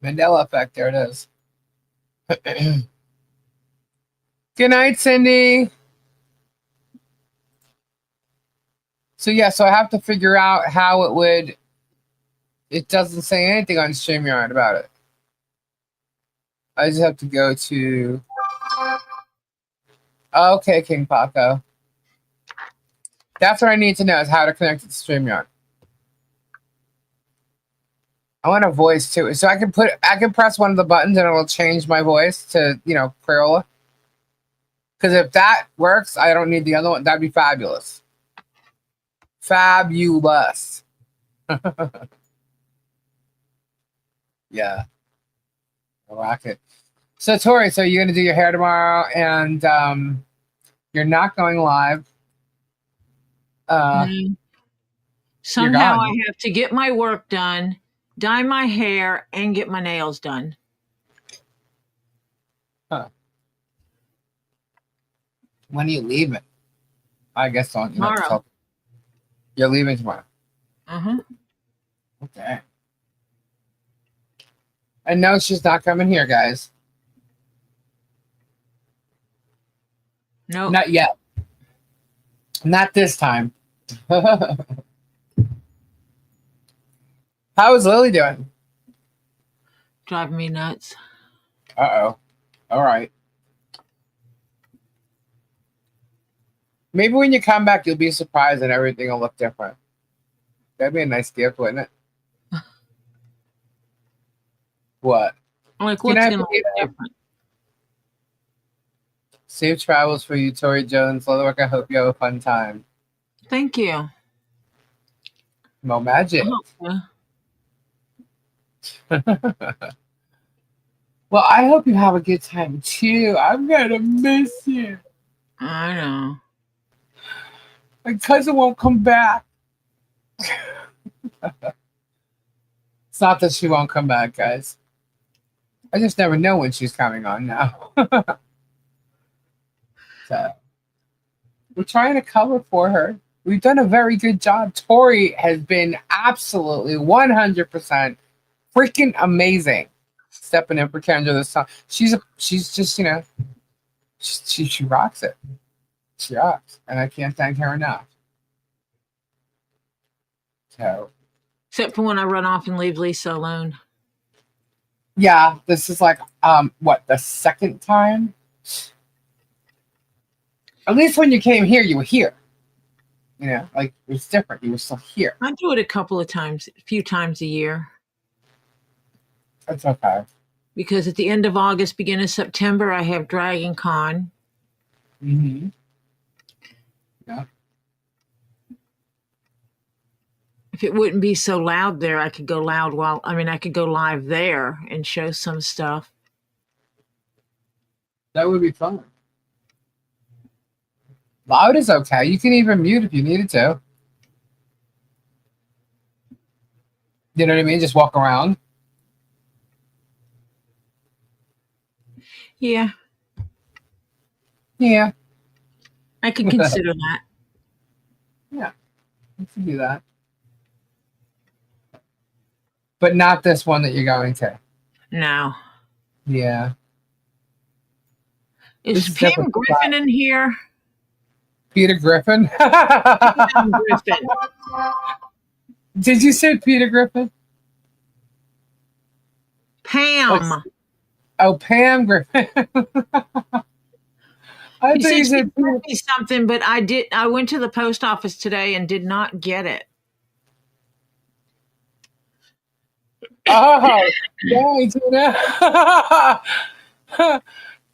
Mandela effect, there it is. Good night, Cindy. So I have to figure out how it would. It doesn't say anything on StreamYard about it. I just have to go to. Okay, King Paco. That's what I need to know is how to connect it to StreamYard. I want a voice too, so I can press one of the buttons and it'll change my voice to Crayola. Because if that works, I don't need the other one. That'd be fabulous. Fabulous. Yeah. I rock it. So Tori, so you're gonna do your hair tomorrow, and you're not going live. Somehow I have to get my work done, dye my hair, and get my nails done. Huh. When are you leaving? I guess on Tomorrow. You're leaving tomorrow. Okay. And no, she's not coming here, guys. No. Not yet. Not this time. How is Lily doing? Driving me nuts. Uh-oh. All right. Maybe when you come back, you'll be surprised and everything will look different. That'd be a nice gift, wouldn't it? What? Like, what's going to look different? Safe travels for you, Tori Jones. Leatherwork, I hope you have a fun time. Thank you. Mo magic. Well, I hope you have a good time too. I'm gonna miss you. I know. My cousin won't come back. It's not that she won't come back, guys. I just never know when she's coming on now. So we're trying to cover for her. We've done a very good job. Tori has been absolutely 100% freaking amazing. Stepping in for Kendra this time. She's just, she rocks it. Shucks. And I can't thank her enough. So, Except for when I run off and leave Lisa alone. yeah, this is like, what, the second time? At least when you came here, you were here. You know, like, it was different. You were still here. I do it a few times a year. That's okay. Because at the end of August, beginning of September, I have Dragon Con. Mm-hmm. Yeah. If it wouldn't be so loud there, I could go I could go live there and show some stuff. That would be fun. Loud is okay. You can even mute if you needed to. You know what I mean? Just walk around. Yeah, Yeah. I could consider that. Yeah. You can do that. But not this one that you're going to. No. Yeah. Is This is Pam different. Griffin in here? Peter Griffin? Pam Griffin. Did you say Peter Griffin? Pam. Oh, Pam Griffin. I You thought you said she said Peter. sent me something, but I went to the post office today and did not get it. Oh, dang, Tina.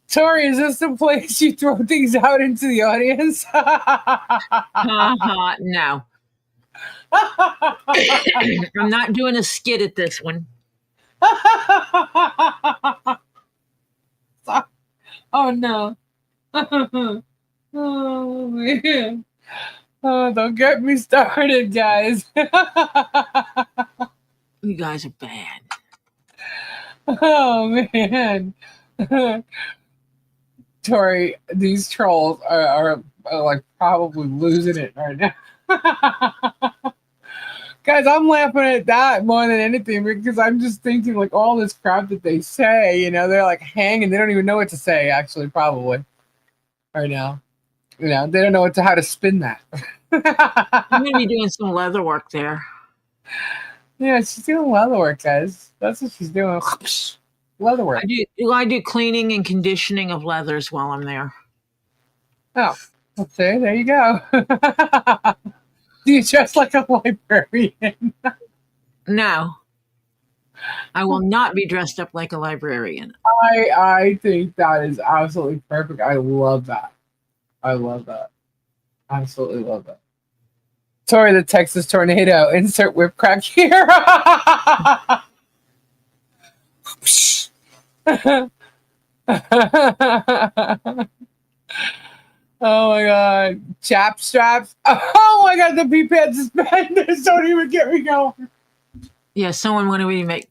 Tori, is this the place you throw things out into the audience? No. I'm not doing a skit at this one. Oh, no. Oh, man. Oh, don't get me started, guys. You guys are bad. Oh, man. Tori, these trolls are like probably losing it right now. Guys, I'm laughing at that more than anything because I'm just thinking like all this crap that they say, you know, they're like hanging. They don't even know what to say, actually, probably right now. You know, they don't know how to spin that. I'm going to be doing some leather work there. Yeah, she's doing leather work, guys. That's what she's doing. Leather work. I do cleaning and conditioning of leathers while I'm there. Oh, okay, there you go. Do you dress like a librarian? No. I will not be dressed up like a librarian. I think that is absolutely perfect. I love that. I love that. Absolutely love that. Tori, the Texas tornado. Insert whip crack here. Oh my god. Chap straps. Oh my god, the pee pad suspenders don't even get me going. Yeah, someone wanted me to make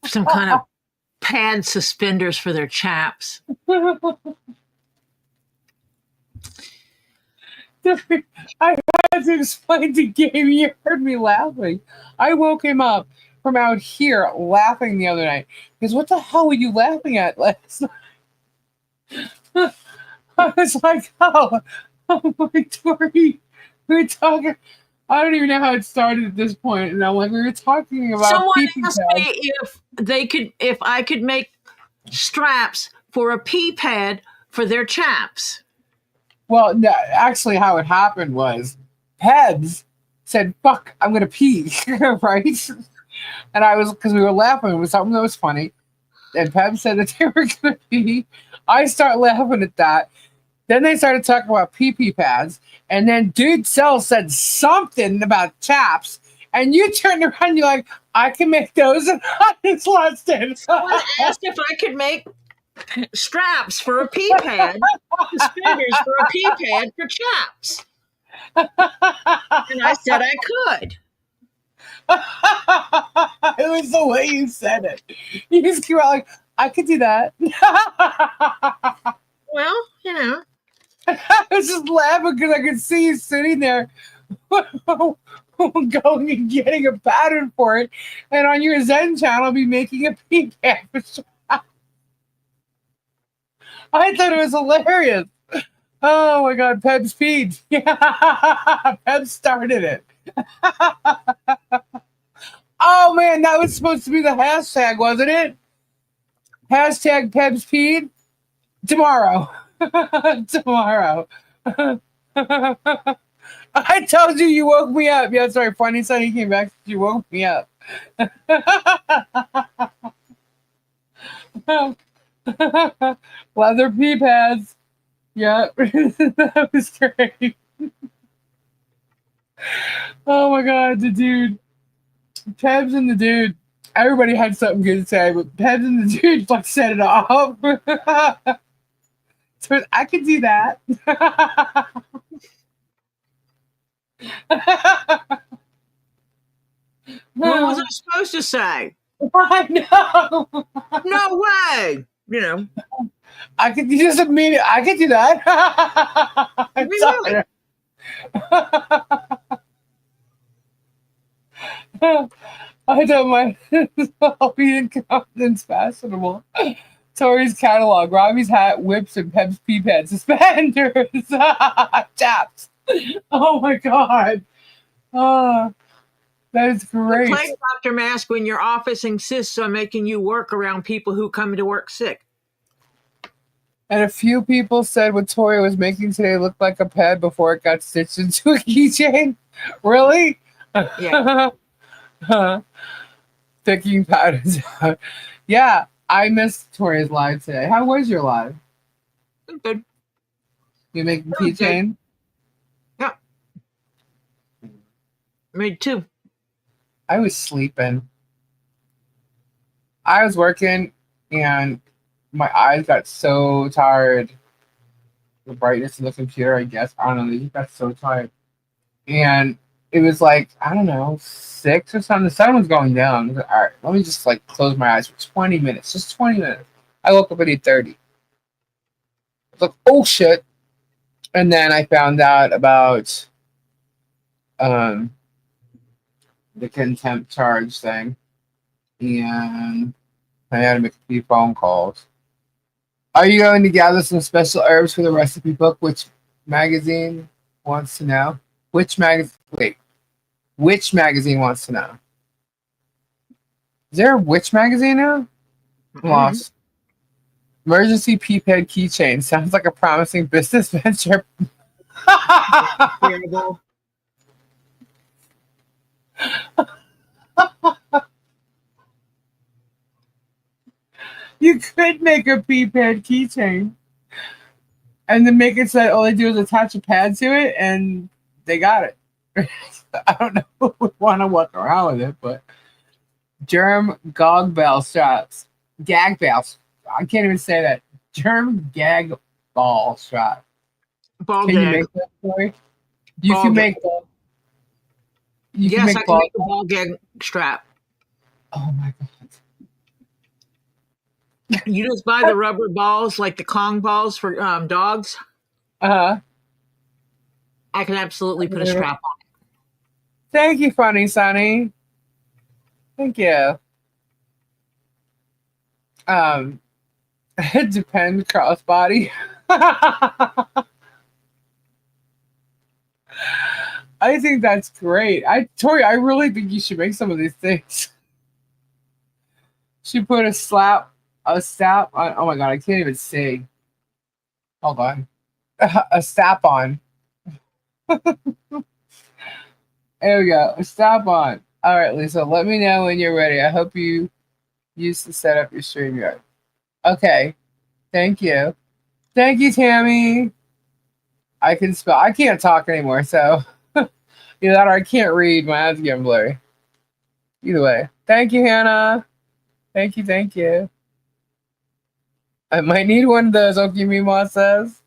some kind of pad suspenders for their chaps. I had to explain to Gabe. You heard me laughing. I woke him up from out here laughing the other night. Because what the hell were you laughing at last night? I was like, oh my Tori, we were talking. I don't even know how it started at this point, and I'm like, we were talking about. Someone pee-pee asked pads. me if I could make straps for a pee pad for their chaps. Well, no, actually, how it happened was, Pebs said, "Fuck, I'm gonna pee," right? And I was because we were laughing. It was something that was funny, and Pebs said that they were gonna pee. I start laughing at that. Then they started talking about pee-pee pads, and then Dude Cell said something about chaps, and you turned around and you're like, I can make those, and I just lost it. Someone asked if I could make straps for a pee pad, suspenders for a pee pad for chaps. And I said I could. It was the way you said it. You just came out like, I could do that. Well, you know. I was just laughing because I could see you sitting there going and getting a pattern for it. And on your Zen channel, be making a pee pad. I thought it was hilarious. Oh my God, Pep Speed. Yeah, Pep started it. Oh man, that was supposed to be the hashtag, wasn't it? Hashtag Pep Speed tomorrow. Tomorrow. I told you you woke me up. Yeah, sorry. Funny Sonny came back. You woke me up. Leather pea pads. Yep. That was great. Oh my God, the dude. Pebs and the dude. Everybody had something good to say, but Pebs and the dude like set it off. So I could do that. What was I supposed to say? I know. No way. You know, I could just immediately. I could do that. I'm really. sorry. I don't mind. I'll be incontinence fashionable. Tori's catalog: Robbie's hat, whips, and Pep's pea pad suspenders. Chaps. Oh my God. Oh, that is The great. plague doctor mask when your office insists on making you work around people who come to work sick. And a few people said what Tori was making today looked like a pad before it got stitched into a keychain. Really? Yeah. Picking patterns out. Yeah, I missed Tori's live today. How was your live? Good. You making That was good. keychain? Yeah. Me too. I was sleeping. I was working and my eyes got so tired. The brightness of the computer, I guess. I don't know. They just got so tired. And it was like, I don't know, 6 or something. The sun was going down. I was like, all right, let me just like close my eyes for 20 minutes. Just 20 minutes. I woke up at 8:30. I was like, oh shit. And then I found out about um the contempt charge thing. And I had to make a few phone calls. Are you going to gather some special herbs for the recipe book? Which magazine wants to know? Which magazine? Wait, which magazine wants to know? Is there a which magazine now? I'm lost. Emergency peephead keychain sounds like a promising business venture. Terrible. You could make a peephead keychain and then make it so that all they do is attach a pad to it and they got it. I don't know who would want to walk around with it, but germ gog bell straps. Gag bells. I can't even say that. Germ gag ball strap. Ball Can you gag. make that story? You Ball can gag. make that. You can Yes, make I can ball. make a ball gag strap. Oh my God. You just buy the rubber balls, like the Kong balls for dogs. Uh-huh. I can absolutely put a strap on it. Thank you, Funny Sonny. Thank you. It depends, crossbody. I think that's great. Tori, I really think you should make some of these things. She put a slap on. Oh my God, I can't even see. Hold on. A strap on. There we go. A strap on. All right, Lisa, let me know when you're ready. I hope you used to set up your StreamYard. Okay. Thank you. Thank you, Tammy. I can spell. I can't talk anymore, so either that or I can't read. My eyes are getting blurry. Either way. Thank you, Hannah. Thank you, thank you. I might need one of those, Okimima says.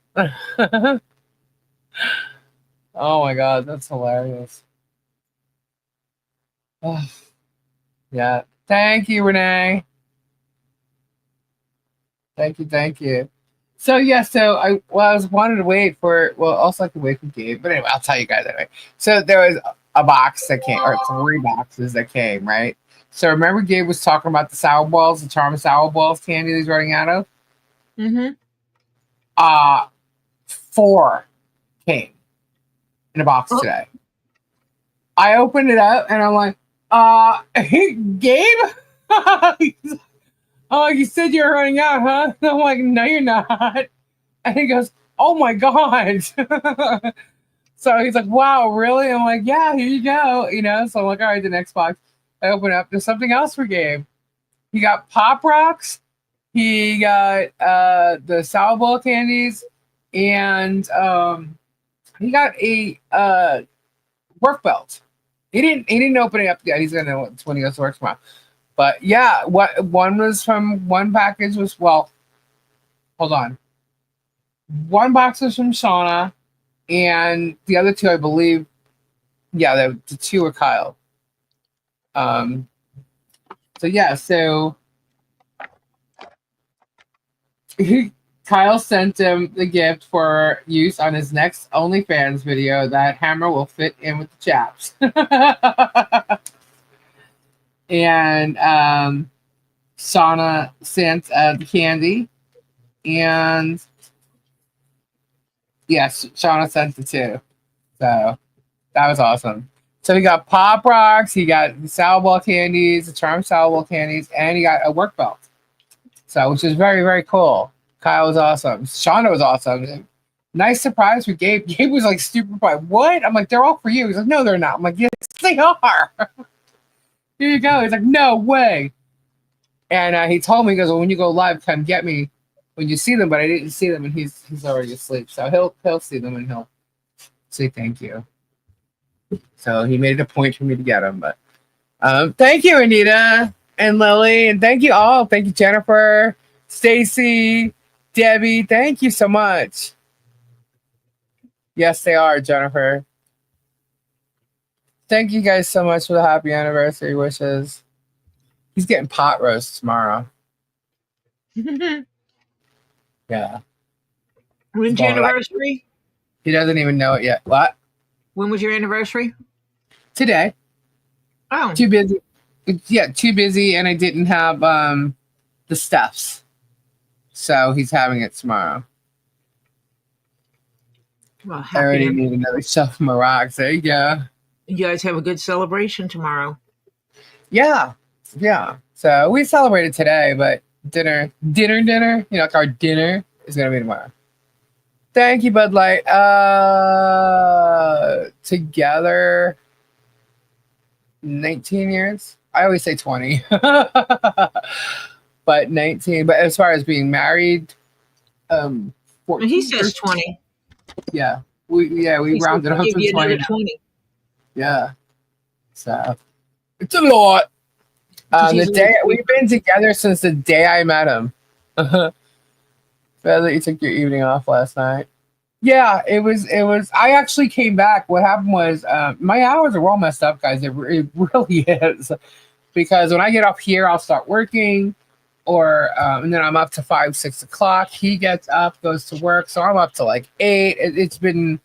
Oh my God, that's hilarious. Oh, yeah. Thank you, Renee. Thank you, thank you. So yeah, I was wanted to wait for also I could wait for Gabe, but anyway, I'll tell you guys anyway. So there was a box that came, or 3 boxes that came, right? So remember Gabe was talking about the sour balls, the Charm Sour Balls candy that he's running out of? Mm-hmm. 4 came in a box Oh. today. I opened it up and I'm like, Gabe? Oh, you said you were running out, huh? And I'm like, no, you're not. And he goes, oh my God. So he's like, wow, really? I'm like, yeah, here you go. So I'm like, all right, the next box. I open up. There's something else for Gabe. He got Pop Rocks. He got the Sour Bowl candies. And he got a work belt. He didn't open it up yet. He's gonna when he goes to work tomorrow. But yeah, what one was from one package was hold on. One box was from Shauna, and the other two, I believe, yeah, the two were Kyle. So yeah, so Kyle sent him the gift for use on his next OnlyFans video. That hammer will fit in with the chaps. And Shauna sent the candy, and yes, Shauna sent it too. So that was awesome. So he got Pop Rocks, he got the Sour Ball candies, the Charm Sour Ball candies, and he got a work belt. So which is very, very cool. Kyle was awesome. Shauna was awesome. Nice surprise for Gabe. Gabe was like stupefied. What? I'm like, they're all for you. He's like, no, they're not. I'm like, yes, they are. Here you go. He's like, no way. And he told me, he goes, well, when you go live, come get me when you see them. But I didn't see them, and he's already asleep. So he'll see them, and he'll say thank you. So he made it a point for me to get them. But thank you, Anita and Lily, and thank you all. Thank you, Jennifer, Stacy, Debbie. Thank you so much. Yes, they are, Jennifer. Thank you guys so much for the happy anniversary wishes. He's getting pot roast tomorrow. Yeah. When's your anniversary? He doesn't even know it yet. What? When was your anniversary? Today. Oh. Too busy. Yeah, too busy, and I didn't have the stuffs. So he's having it tomorrow. Well, I already need another stuff from my rocks. There you go. You guys have a good celebration tomorrow. Yeah. Yeah. So we celebrated today, but dinner, like our dinner is going to be tomorrow. Thank you, Bud Light. Together 19 years. I always say 20. But 19. But as far as being married, 14. He says 20. Yeah. We rounded up to 20. Yeah. So it's a lot. The day we've been together since the day I met him. Glad that you took your evening off last night. Yeah, it was. I actually came back. What happened was my hours are all messed up, guys. It really is, because when I get up here, I'll start working, or and then I'm up to 5, 6 o'clock. He gets up, goes to work, so I'm up to like 8. It's been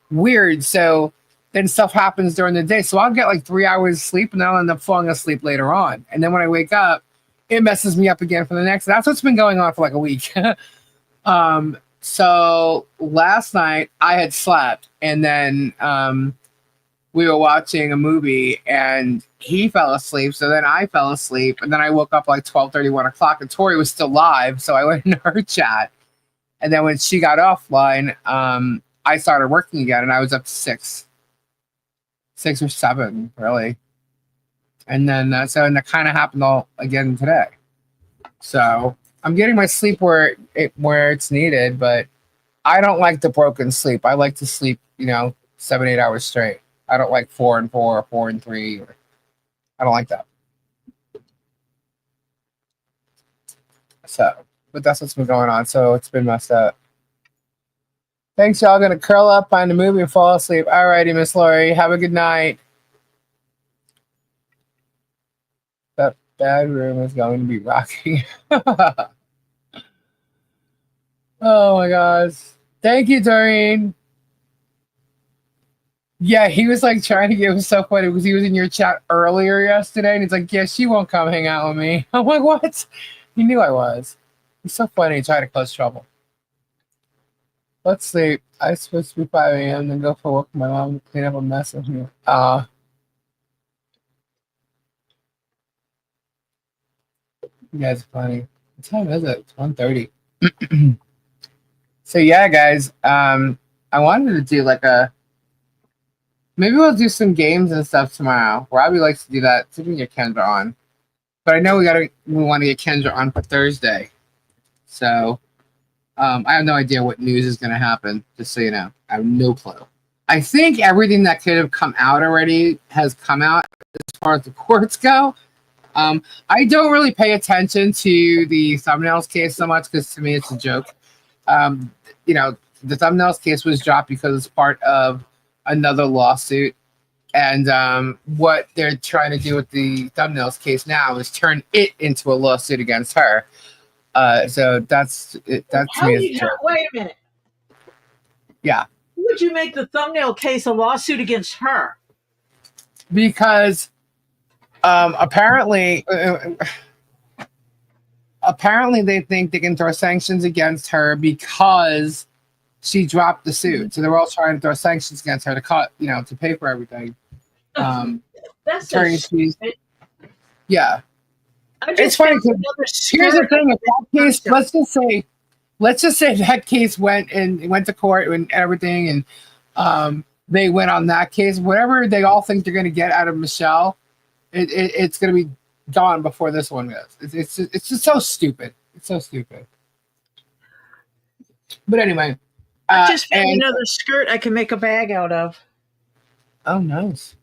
weird. So then stuff happens during the day. So I'll get like 3 hours sleep, and then I'll end up falling asleep later on. And then when I wake up, it messes me up again for the next. That's what's been going on for like a week. So last night I had slept, and then we were watching a movie, and he fell asleep. So then I fell asleep, and then I woke up like 12:30, 1 o'clock, and Tori was still live. So I went in her chat, and then when she got offline, I started working again, and I was up to 6 or 7, really. And then and that kind of happened all again today. So I'm getting my sleep where it's needed, but I don't like the broken sleep. I like to sleep, 7, 8 hours straight. I don't like 4 and 4 or 4 and 3. I don't like that. So, but that's what's been going on. So it's been messed up. Thanks, y'all. Gonna curl up, find a movie, and fall asleep. Alrighty, Miss Lori. Have a good night. That bad room is going to be rocking. Oh my gosh. Thank you, Doreen. Yeah, he was like trying to get, it was so funny because he was in your chat earlier yesterday, and he's like, yeah, she won't come hang out with me. I'm like, what? He knew I was. He's so funny. He tried to cause trouble. Let's sleep. I was supposed to be 5 a.m. then go for work with my mom to clean up a mess in here. You guys are funny. What time is it? It's 1:30. So yeah, guys. I wanted to do like a maybe we'll do some games and stuff tomorrow. Robbie likes to do that. So we can get Kendra on. But I know we want to get Kendra on for Thursday. So I have no idea what news is going to happen. Just so you know, I have no clue. I think everything that could have come out already has come out as far as the courts go. I don't really pay attention to the thumbnails case so much because to me it's a joke. Um, you know, the thumbnails case was dropped because it's part of another lawsuit. And what they're trying to do with the thumbnails case now is turn it into a lawsuit against her. So that's it. That to How me do is a you joke. wait a minute? Yeah, Would you make the thumbnail case a lawsuit against her? because apparently they think they can throw sanctions against her because she dropped the suit. So they're all trying to throw sanctions against her to cut, to pay for everything. That's so Attorney fees. stupid. Yeah, I it's just funny found because another here's the skirt. thing: if that case, let's just say that case went to court and everything, and they went on that case. Whatever they all think they're going to get out of Michelle, it's going to be gone before this one goes. It's just so stupid. It's so stupid. But anyway, I just found and another skirt I can make a bag out of. oh, nice,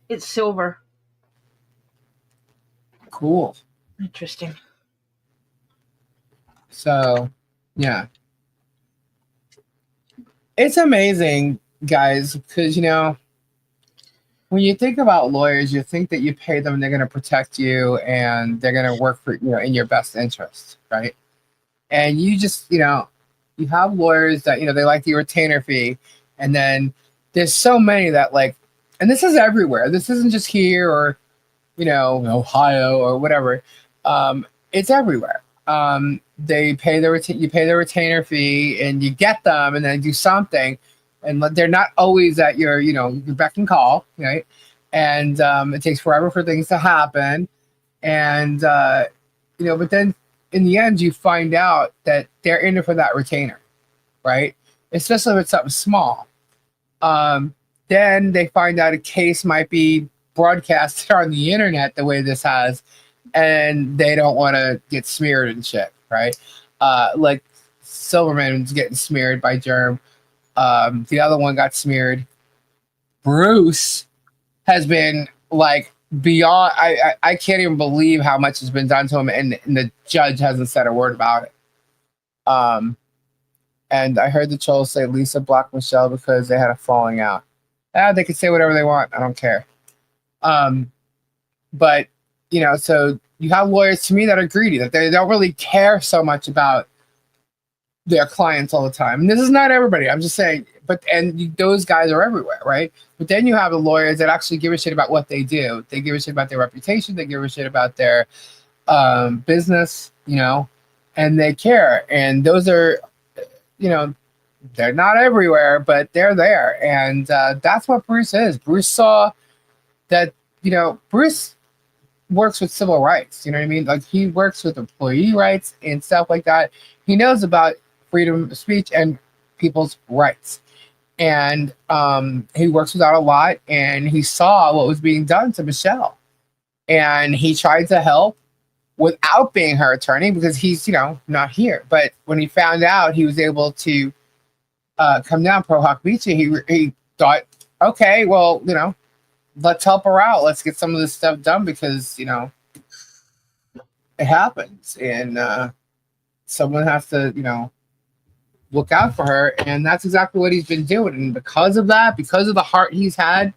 It's silver. cool. Interesting. So, yeah, it's amazing, guys, because when you think about lawyers, you think that you pay them, they're going to protect you, and they're going to work for in your best interest, right? And you just you have lawyers that they like the retainer fee, and then there's so many that and this is everywhere. This isn't just here or Ohio or whatever. It's everywhere. They pay you pay the retainer fee, and you get them, and then do something, and they're not always at your your beck and call, right? And it takes forever for things to happen, and but then in the end, you find out that they're in it for that retainer, right? Especially if it's something small. Then they find out a case might be broadcasted on the internet the way this has, and they don't want to get smeared and shit, right? Like Silverman's getting smeared by Germ. The other one got smeared. Bruce has been beyond. I can't even believe how much has been done to him, and the judge hasn't said a word about it. And I heard the trolls say Lisa blocked Michelle because they had a falling out. They can say whatever they want. I don't care. But so you have lawyers to me that are greedy, that they don't really care so much about their clients all the time. And this is not everybody. I'm just saying, those guys are everywhere, right? But then you have the lawyers that actually give a shit about what they do. They give a shit about their reputation. They give a shit about their business, and they care. And those are, they're not everywhere, but they're there. And that's what Bruce is. Bruce saw that, Bruce works with civil rights. You know what I mean? Like, he works with employee rights and stuff like that. He knows about freedom of speech and people's rights. And he works with that a lot. And he saw what was being done to Michelle. And he tried to help without being her attorney because he's, not here. But when he found out he was able to come down pro hoc vice, he thought, okay, well, let's help her out. Let's get some of this stuff done because, it happens. And someone has to, look out for her. And that's exactly what he's been doing. And because of that, because of the heart he's had,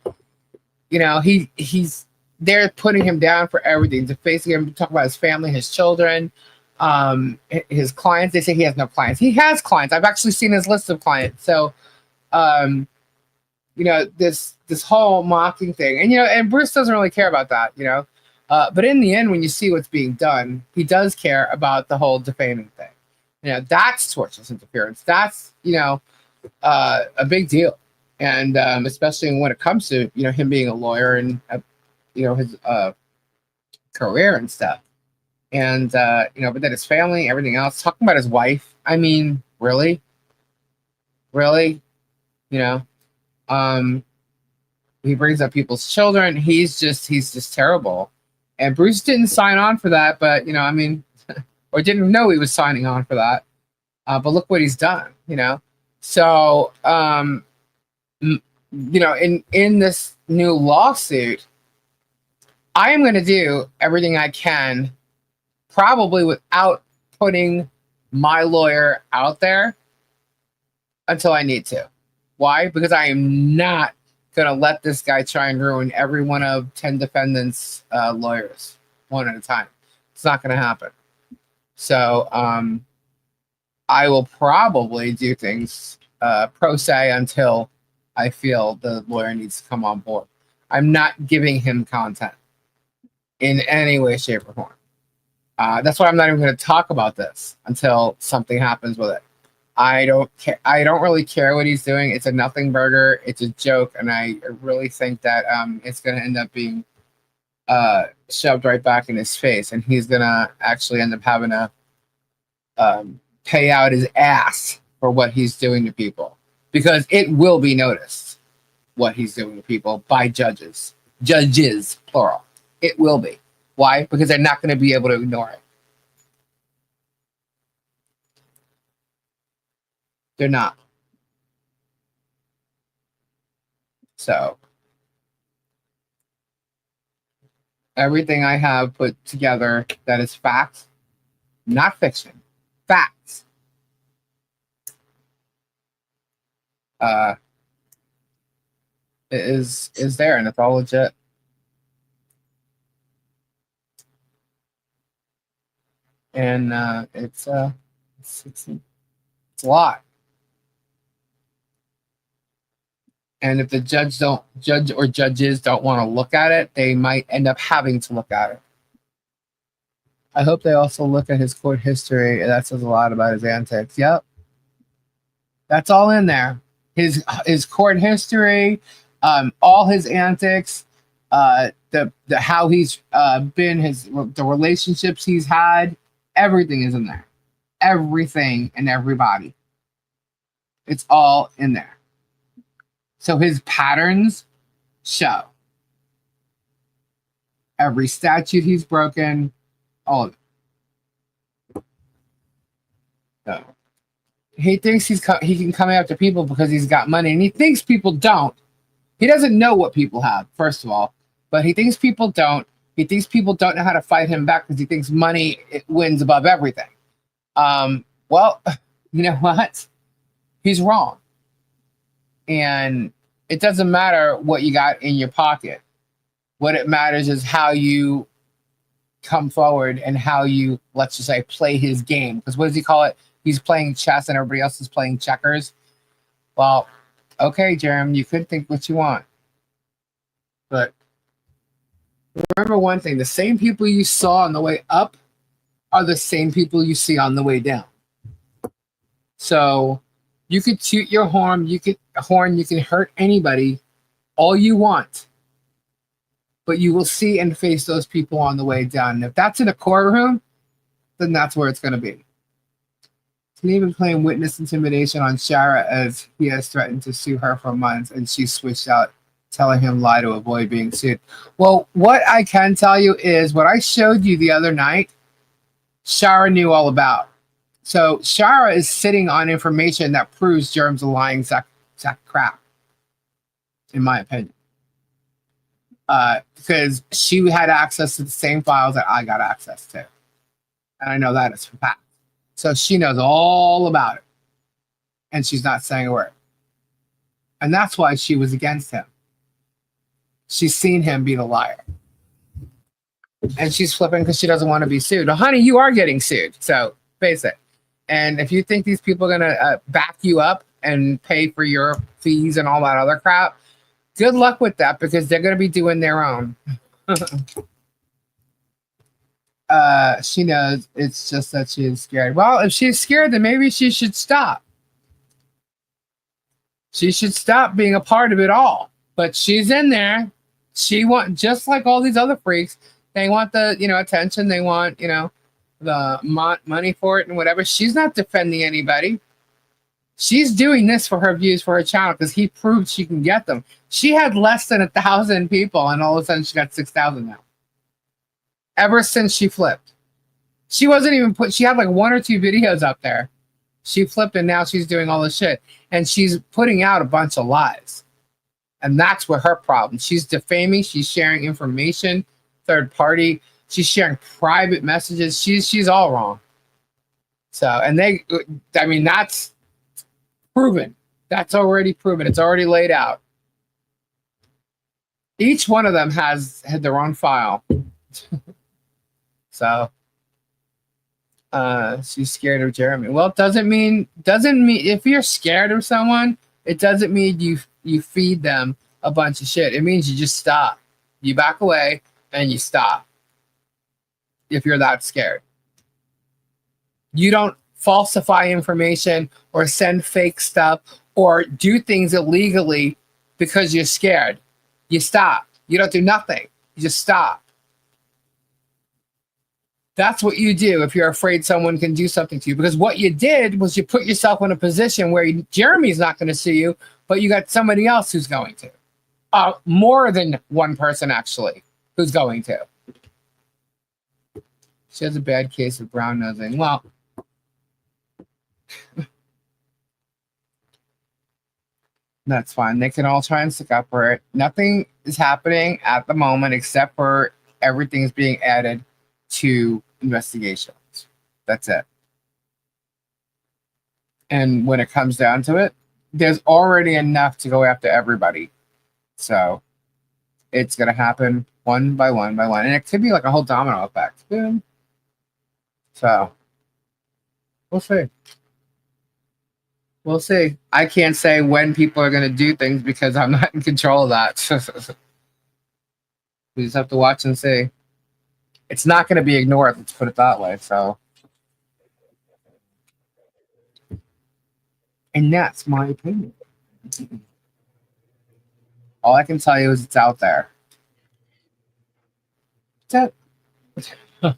they're putting him down for everything. To facing him, talk about his family, his children, his clients. They say he has no clients. He has clients. I've actually seen his list of clients. So, this whole mocking thing, and Bruce doesn't really care about that, but in the end, when you see what's being done, he does care about the whole defaming thing. That's tortious interference. That's a big deal, and especially when it comes to him being a lawyer and his career and stuff. And but then his family, everything else. Talking about his wife. I mean, really, really, you know. He brings up people's children. He's just terrible. And Bruce didn't sign on for that, but I mean, or didn't know he was signing on for that. But look what he's done. So in this new lawsuit, I am going to do everything I can, probably without putting my lawyer out there until I need to. Why? Because I am not going to let this guy try and ruin every one of 10 defendants' lawyers one at a time. It's not going to happen. So I will probably do things pro se until I feel the lawyer needs to come on board. I'm not giving him content in any way, shape, or form. That's why I'm not even going to talk about this until something happens with it. I don't care. I don't really care what he's doing. It's a nothing burger. It's a joke, and I really think that it's going to end up being shoved right back in his face, and he's going to actually end up having to pay out his ass for what he's doing to people, because it will be noticed what he's doing to people by judges, plural. It will be. Why? Because they're not going to be able to ignore it. They're not. So everything I have put together that is facts, not fiction, facts. Is there, and it's all legit. And it's a lot. And if the judge or judges don't want to look at it, they might end up having to look at it. I hope they also look at his court history. That says a lot about his antics. Yep. That's all in there. His court history, all his antics, the how he's been, the relationships he's had, everything is in there. Everything and everybody. It's all in there. So his patterns show. Every statute he's broken, all of it. So he thinks he can come after people because he's got money, and he thinks people don't. He doesn't know what people have, first of all, but he thinks people don't. He thinks people don't know how to fight him back because he thinks money wins above everything. Well, you know what? He's wrong. And it doesn't matter what you got in your pocket. What it matters is how you come forward and how you, let's just say, play his game. Because what does he call it? He's playing chess and everybody else is playing checkers. Well, okay, Jerem, you could think what you want. But remember one thing, the same people you saw on the way up are the same people you see on the way down. So you could toot your horn, you can hurt anybody all you want, but you will see and face those people on the way down. And if that's in a courtroom, then that's where it's going to be. He even claimed witness intimidation on Shara, as he has threatened to sue her for months, and she switched out, telling him lie to avoid being sued. Well, what I can tell you is what I showed you the other night, Shara knew all about. So Shara is sitting on information that proves Jerem's a lying sack crap, in my opinion. Because she had access to the same files that I got access to. And I know that is for fact. So she knows all about it. And she's not saying a word. And that's why she was against him. She's seen him be the liar. And she's flipping because she doesn't want to be sued. Well, honey, you are getting sued. So face it. And if you think these people are going to back you up and pay for your fees and all that other crap, good luck with that, because they're going to be doing their own. She knows it's just that she is scared. Well, if she's scared, then maybe she should stop. She should stop being a part of it all. But she's in there. She want just like all these other freaks. They want the attention. They want the money for it and whatever. She's not defending anybody. She's doing this for her views for her channel because he proved she can get them. She had less than 1,000 people, and all of a sudden she got 6,000 now. Ever since she flipped, she wasn't even she had like 1 or 2 videos up there. She flipped, and now she's doing all this shit, and she's putting out a bunch of lies, and that's what her problem. She's defaming. She's sharing information, third party. She's sharing private messages. She's all wrong. So, and that's proven. That's already proven. It's already laid out. Each one of them has had their own file. So she's scared of Jeremy. Well, it doesn't mean if you're scared of someone, it doesn't mean you feed them a bunch of shit. It means you just stop. You back away and you stop. If you're that scared. You don't falsify information or send fake stuff or do things illegally because you're scared. You stop. You don't do nothing. You just stop. That's what you do if you're afraid someone can do something to you. Because what you did was you put yourself in a position where Jeremy's not going to see you, but you got somebody else who's going to. More than one person, actually, who's going to. She has a bad case of brown nosing. Well, that's fine. They can all try and stick up for it. Nothing is happening at the moment except for everything's being added to investigations. That's it. And when it comes down to it, there's already enough to go after everybody. So it's going to happen one by one by one. And it could be like a whole domino effect. Boom. So we'll see. We'll see. I can't say when people are going to do things because I'm not in control of that. We just have to watch and see. It's not going to be ignored. Let's put it that way. So, and that's my opinion. All I can tell you is it's out there. That's it.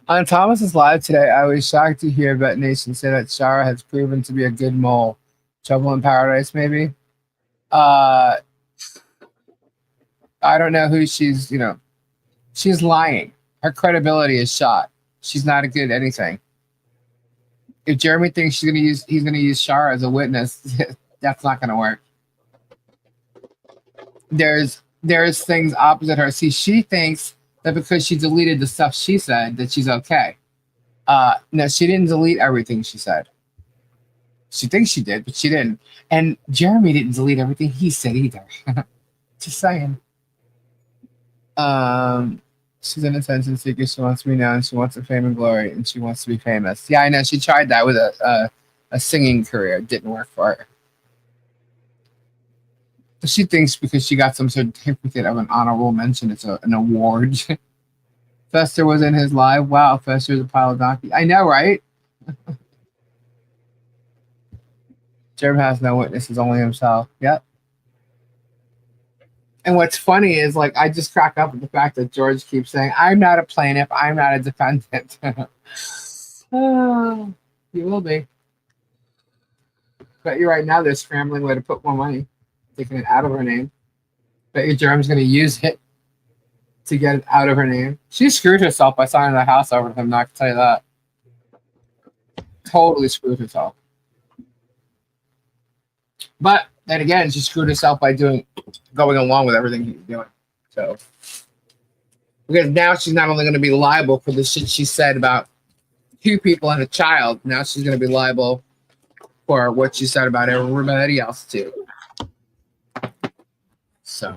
On Thomas's live today, I was shocked to hear Bet Nation say that Shara has proven to be a good mole. Trouble in Paradise, maybe. I don't know who she's. She's lying. Her credibility is shot. She's not a good anything. If Jeremy thinks he's gonna use Shara as a witness, that's not gonna work. There's things opposite her. See, she thinks that because she deleted the stuff she said that she's okay. No, she didn't delete everything she said. She thinks she did, but she didn't. And Jeremy didn't delete everything he said either. Just saying. She's an attention seeker. She wants to be known. She wants the fame and glory, and she wants to be famous. Yeah, I know. She tried that with a singing career. It didn't work for her. She thinks because she got some certificate of an honorable mention, it's an award. Fester was in his live. Wow, Fester's a pile of donkey. I know, right? Jerem has no witnesses, only himself. Yep. And what's funny is, like, I just crack up at the fact that George keeps saying, I'm not a plaintiff, I'm not a defendant. Oh, you will be. Bet you right now they're scrambling where to put more money. Taking it out of her name. Bet your Jerem's going to use it to get it out of her name. She screwed herself by signing the house over to him, not to tell you that. Totally screwed herself. But then again, she screwed herself by going along with everything he's doing. So, because now she's not only going to be liable for the shit she said about 2 people and a child, now she's going to be liable for what she said about everybody else too. So,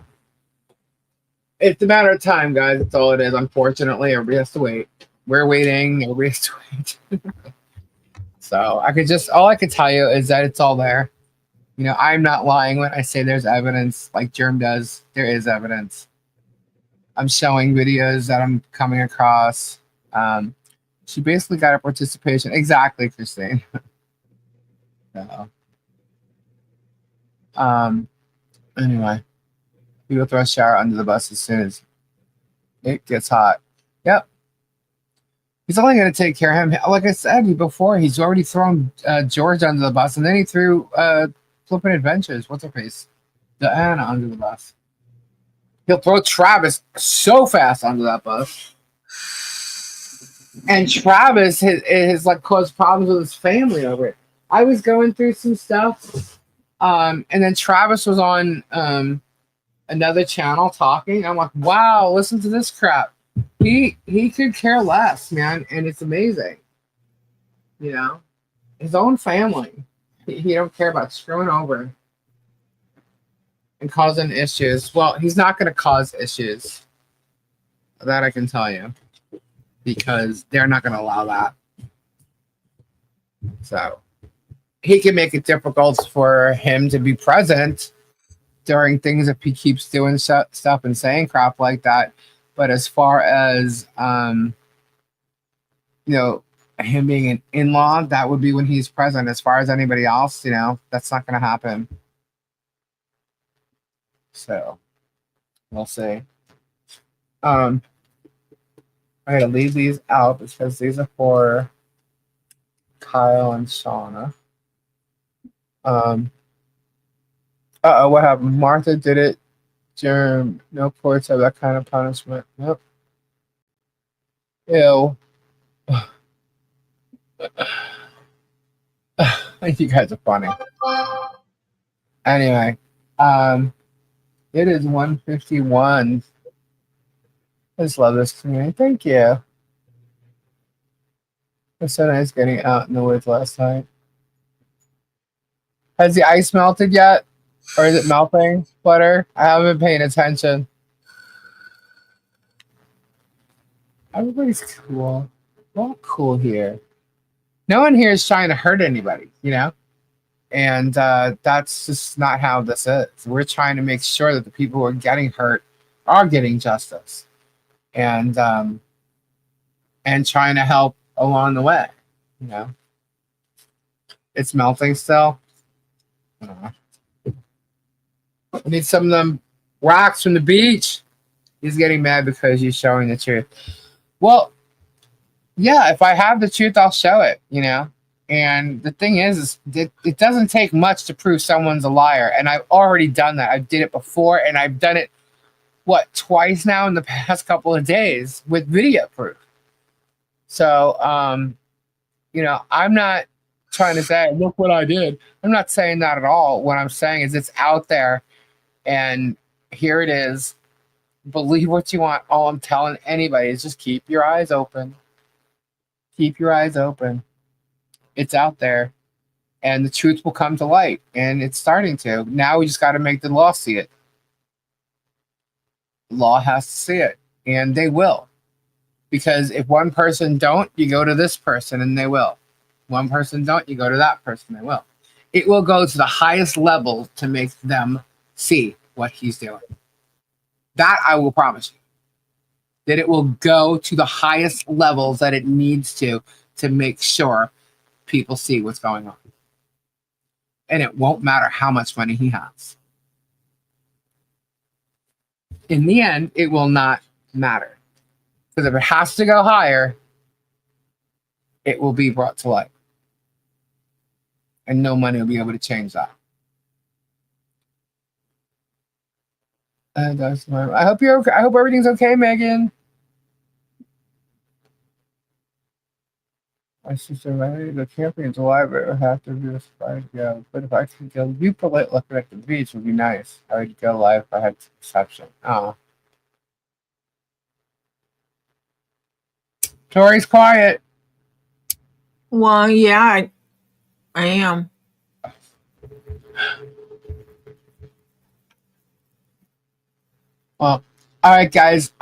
it's a matter of time, guys. That's all it is. Unfortunately, everybody has to wait. We're waiting. Everybody has to wait. So, all I could tell you is that it's all there. I'm not lying when I say there's evidence, like Germ does. There is evidence. I'm showing videos that I'm coming across. She basically got a participation. Exactly, Christine. So, anyway, people throw a shower under the bus as soon as it gets hot. Yep. He's only going to take care of him. Like I said before, he's already thrown George under the bus, and then he threw Flippin' Adventures. What's her face? Diana under the bus. He'll throw Travis so fast under that bus. And Travis has like caused problems with his family over it. I was going through some stuff, and then Travis was on another channel talking. I'm like, wow, listen to this crap. He could care less, man, and it's amazing. You know, his own family. He don't care about screwing over and causing issues. Well, he's not going to cause issues. That I can tell you, because they're not going to allow that. So he can make it difficult for him to be present during things if he keeps doing stuff and saying crap like that. But as far as him being an in-law, that would be when he's present. As far as anybody else, that's not going to happen. So we'll see. I gotta leave these out because these are for Kyle and Shauna. What happened? Martha did it. Germ, no courts have that kind of punishment. Yep. Ew. You guys are funny. Anyway, it is 1:51. I just love this community. Thank you. It was so nice getting out in the woods last night. Has the ice melted yet? Or is it melting, Flutter? I haven't been paying attention. Everybody's cool. We're all cool here. No one here is trying to hurt anybody, And that's just not how this is. We're trying to make sure that the people who are getting hurt are getting justice. And trying to help along the way, It's melting still. I need some of them rocks from the beach. He's getting mad because you're showing the truth. Well, yeah, if I have the truth, I'll show it, And the thing is it doesn't take much to prove someone's a liar. And I've already done that. I did it before, and I've done it, twice now in the past couple of days with video proof. So, I'm not trying to say, look what I did. I'm not saying that at all. What I'm saying is it's out there, and here it is. Believe what you want. All I'm telling anybody is just keep your eyes open. Keep your eyes open. It's out there, and the truth will come to light, and it's starting to. Now we just got to make the law see it. Law has to see it, and they will. Because if one person don't, you go to this person, and they will. One person don't, you go to that person, they will. It will go to the highest level to make them see what he's doing. That I will promise you. That it will go to the highest levels that it needs to make sure people see what's going on. And it won't matter how much money he has. In the end, it will not matter. Because if it has to go higher, it will be brought to light. And no money will be able to change that. And that's I hope you're okay. I hope everything's okay, Megan. My sister ready to camping in July, but it would have to be a surprise to go. But if I could go, you polite looking at the beach would be nice. I would go live if I had exception. Oh. Tori's quiet. Well, yeah, I am. Well, all right, guys.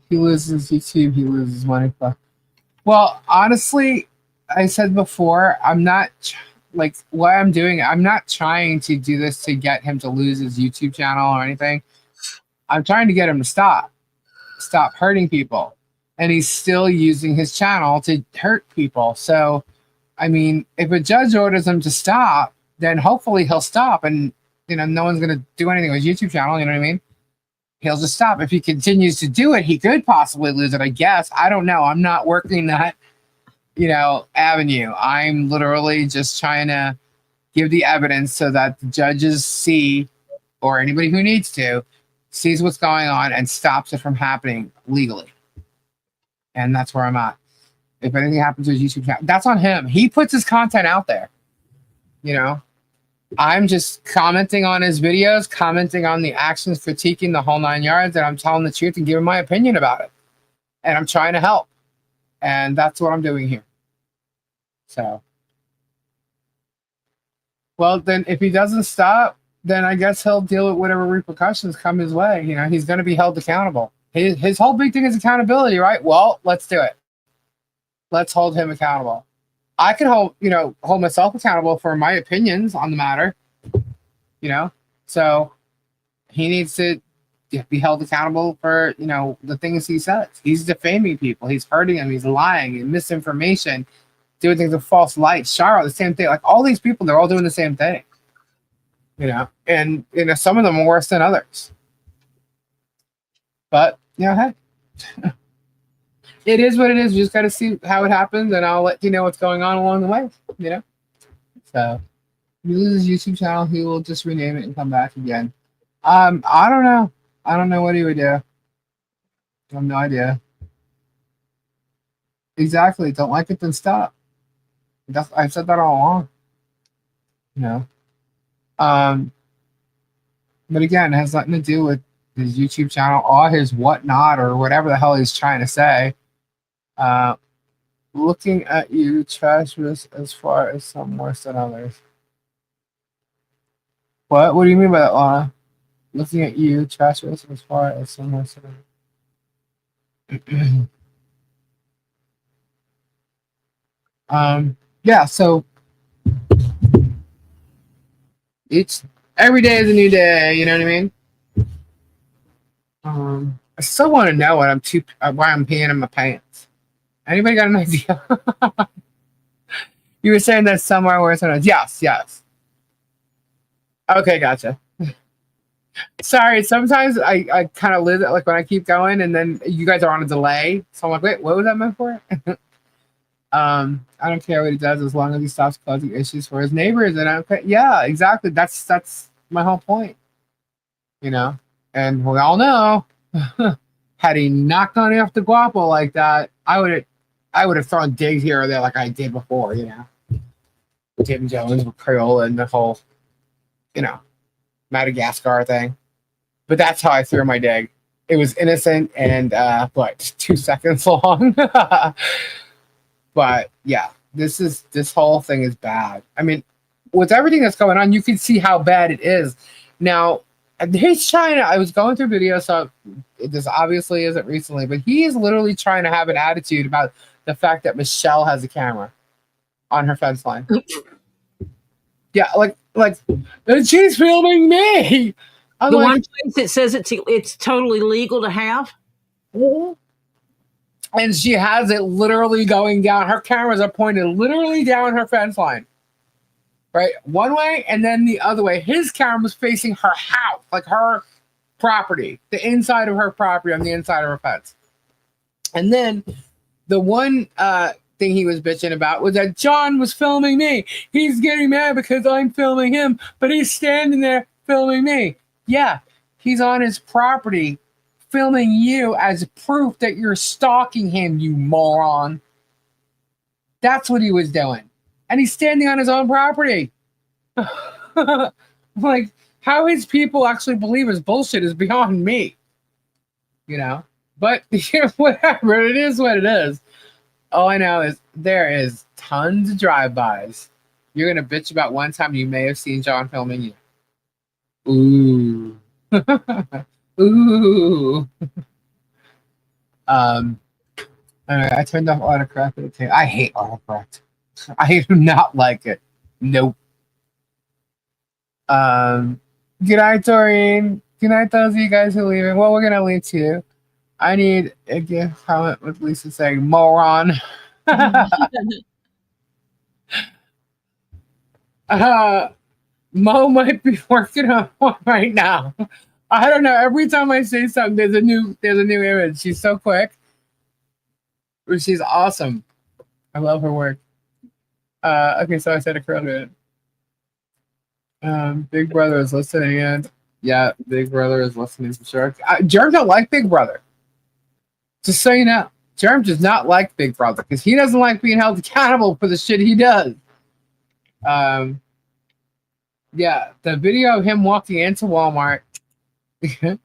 He loses YouTube. He loses money. Well, honestly, I said before, I'm not what I'm doing. I'm not trying to do this to get him to lose his YouTube channel or anything. I'm trying to get him to stop hurting people. and he's still using his channel to hurt people. So, I mean, if a judge orders him to stop, then hopefully he'll stop, and no one's gonna do anything with his YouTube channel. You know what I mean? He'll just stop. If he continues to do it, he could possibly lose it. I guess. I don't know. I'm not working that avenue. I'm literally just trying to give the evidence so that the judges see, or anybody who needs to, sees what's going on and stops it from happening legally. And that's where I'm at. If anything happens to his YouTube channel, that's on him. He puts his content out there. I'm just commenting on his videos, commenting on the actions, critiquing the whole 9 yards, and I'm telling the truth and giving my opinion about it. And I'm trying to help. And that's what I'm doing here. So, well, then if he doesn't stop, then I guess he'll deal with whatever repercussions come his way. He's going to be held accountable. His whole big thing is accountability, right? Well, let's do it. Let's hold him accountable. I can hold myself accountable for my opinions on the matter. So he needs to be held accountable for, the things he says. He's defaming people. He's hurting them. He's lying and misinformation, doing things with false light. Shara, the same thing. Like all these people, they're all doing the same thing. And some of them are worse than others. But hey. It is what it is. You just got to see how it happens, and I'll let you know what's going on along the way. So if he loses his YouTube channel, he will just rename it and come back again. I don't know. I don't know what he would do. I have no idea. Exactly. Don't like it, then stop. I've said that all along. But again, it has nothing to do with his YouTube channel or his whatnot or whatever the hell he's trying to say. Looking at you, trash was as far as some worse than others. What? What do you mean by that, Lana? Looking at you, trash was as far as some worse than others. Yeah, so it's every day is a new day, you know what I mean? I still want to know why I'm peeing in my pants. Anybody got an idea? You were saying that somewhere worse than others. Yes. Okay, gotcha. Sorry, sometimes I kind of lose it, like when I keep going, and then you guys are on a delay. So I'm like, wait, what was that meant for? I don't care what he does as long as he stops causing issues for his neighbors. And yeah, exactly. That's my whole point. And we all know, had he knocked on off the guapo like that, I would have thrown digs here or there like I did before. Tim Jones with Crayola and the whole, Madagascar thing. But that's how I threw my dig. It was innocent and 2 seconds long. But yeah, this whole thing is bad. I mean, with everything that's going on, you can see how bad it is. Now, he's trying to, I was going through videos, so this obviously isn't recently, but he is literally trying to have an attitude about the fact that Michelle has a camera on her fence line. Yeah, like she's filming me. I'm the like, one place that says it's totally legal to have. And she has it literally going down. Her cameras are pointed literally down her fence line. Right? One way and then the other way. His camera was facing her house, like her property, the inside of her property on the inside of her fence. And then the one thing he was bitching about was that John was filming me. He's getting mad because I'm filming him, but he's standing there filming me. Yeah, he's on his property filming you as proof that you're stalking him, you moron. That's what he was doing. And he's standing on his own property. Like, how his people actually believe his bullshit is beyond me. But whatever, it is what it is. All I know is there is tons of drive-bys. You're going to bitch about one time you may have seen John filming you. Ooh. Ooh. I turned off autocorrect. I hate autocorrect. I do not like it. Nope. Good night, Doreen. Good night, those of you guys who are leaving. Well, we're gonna leave too. I need a gift comment with Lisa saying moron. uh, Mo might be working on one right now. I don't know. Every time I say something, there's a new image. She's so quick. She's awesome. I love her work. Okay, so I said a curl. Big Brother is listening in. Yeah, Big Brother is listening for sure. Jerm don't like Big Brother. Just so you know, Jerm does not like Big Brother because he doesn't like being held accountable for the shit he does. Um, yeah, the video of him walking into Walmart. That'd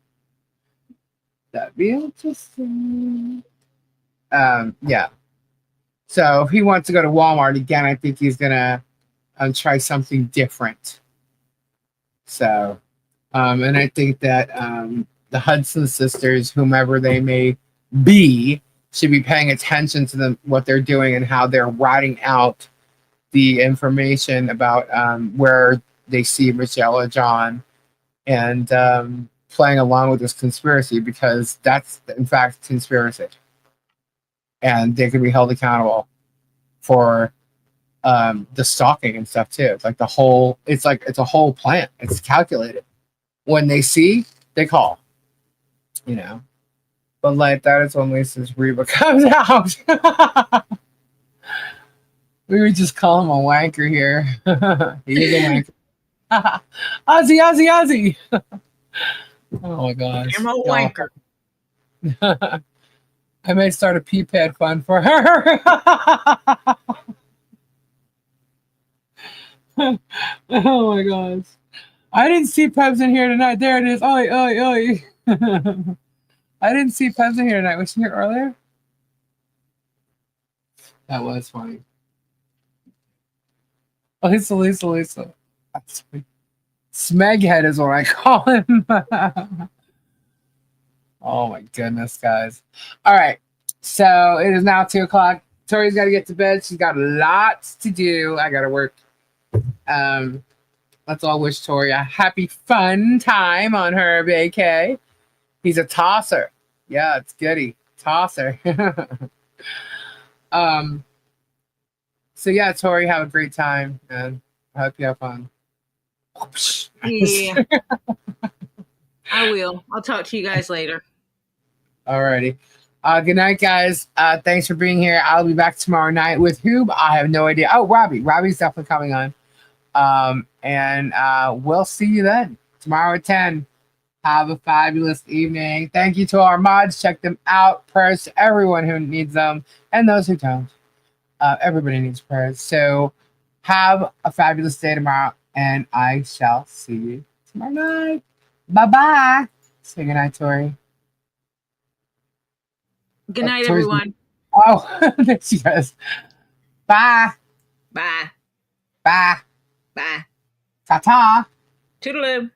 be interesting. Yeah. So if he wants to go to Walmart again, I think he's gonna try something different. So, and I think that the Hudson sisters, whomever they may be, should be paying attention to them, what they're doing, and how they're routing out the information about where they see Michelle or John, and playing along with this conspiracy, because that's in fact conspiracy, and they can be held accountable for the stalking and stuff too. It's like it's a whole plan. It's calculated. When they see, they call. You know. But like that is when Lisa's Reba comes out. We would just call him a wanker here. He is a wanker. Ozzy, Ozzy, Ozzy. Oh my gosh. I'm a Y'all. wanker. I may start a pee pad fund for her. Oh my gosh. I didn't see Pebs in here tonight. There it is. Oi, oi, oi. I didn't see Pebs in here tonight. Was she here earlier? That was funny. Lisa, Lisa, Lisa. That's funny. Smeghead is what I call him. Oh my goodness, guys. All right. So it is now 2 o'clock. Tori's got to get to bed. She's got lots to do. I got to work. Let's all wish Tori a happy, fun time on her vacay. He's a tosser. Yeah, it's goody. Tosser. So yeah, Tori, have a great time, and I hope you have fun. Yeah, I will. I'll talk to you guys later. Alrighty. Good night, guys. Thanks for being here. I'll be back tomorrow night with who? I have no idea. Oh, Robbie. Robbie's definitely coming on. And we'll see you then tomorrow at 10. Have a fabulous evening. Thank you to our mods. Check them out. Prayers to everyone who needs them and those who don't. Everybody needs prayers. So have a fabulous day tomorrow, and I shall see you tomorrow night. Bye-bye. Say goodnight, Tori. Good night, Tori's- everyone. Oh, there she goes. Bye. Bye. Bye. Bye. Ta-ta. Toodaloo.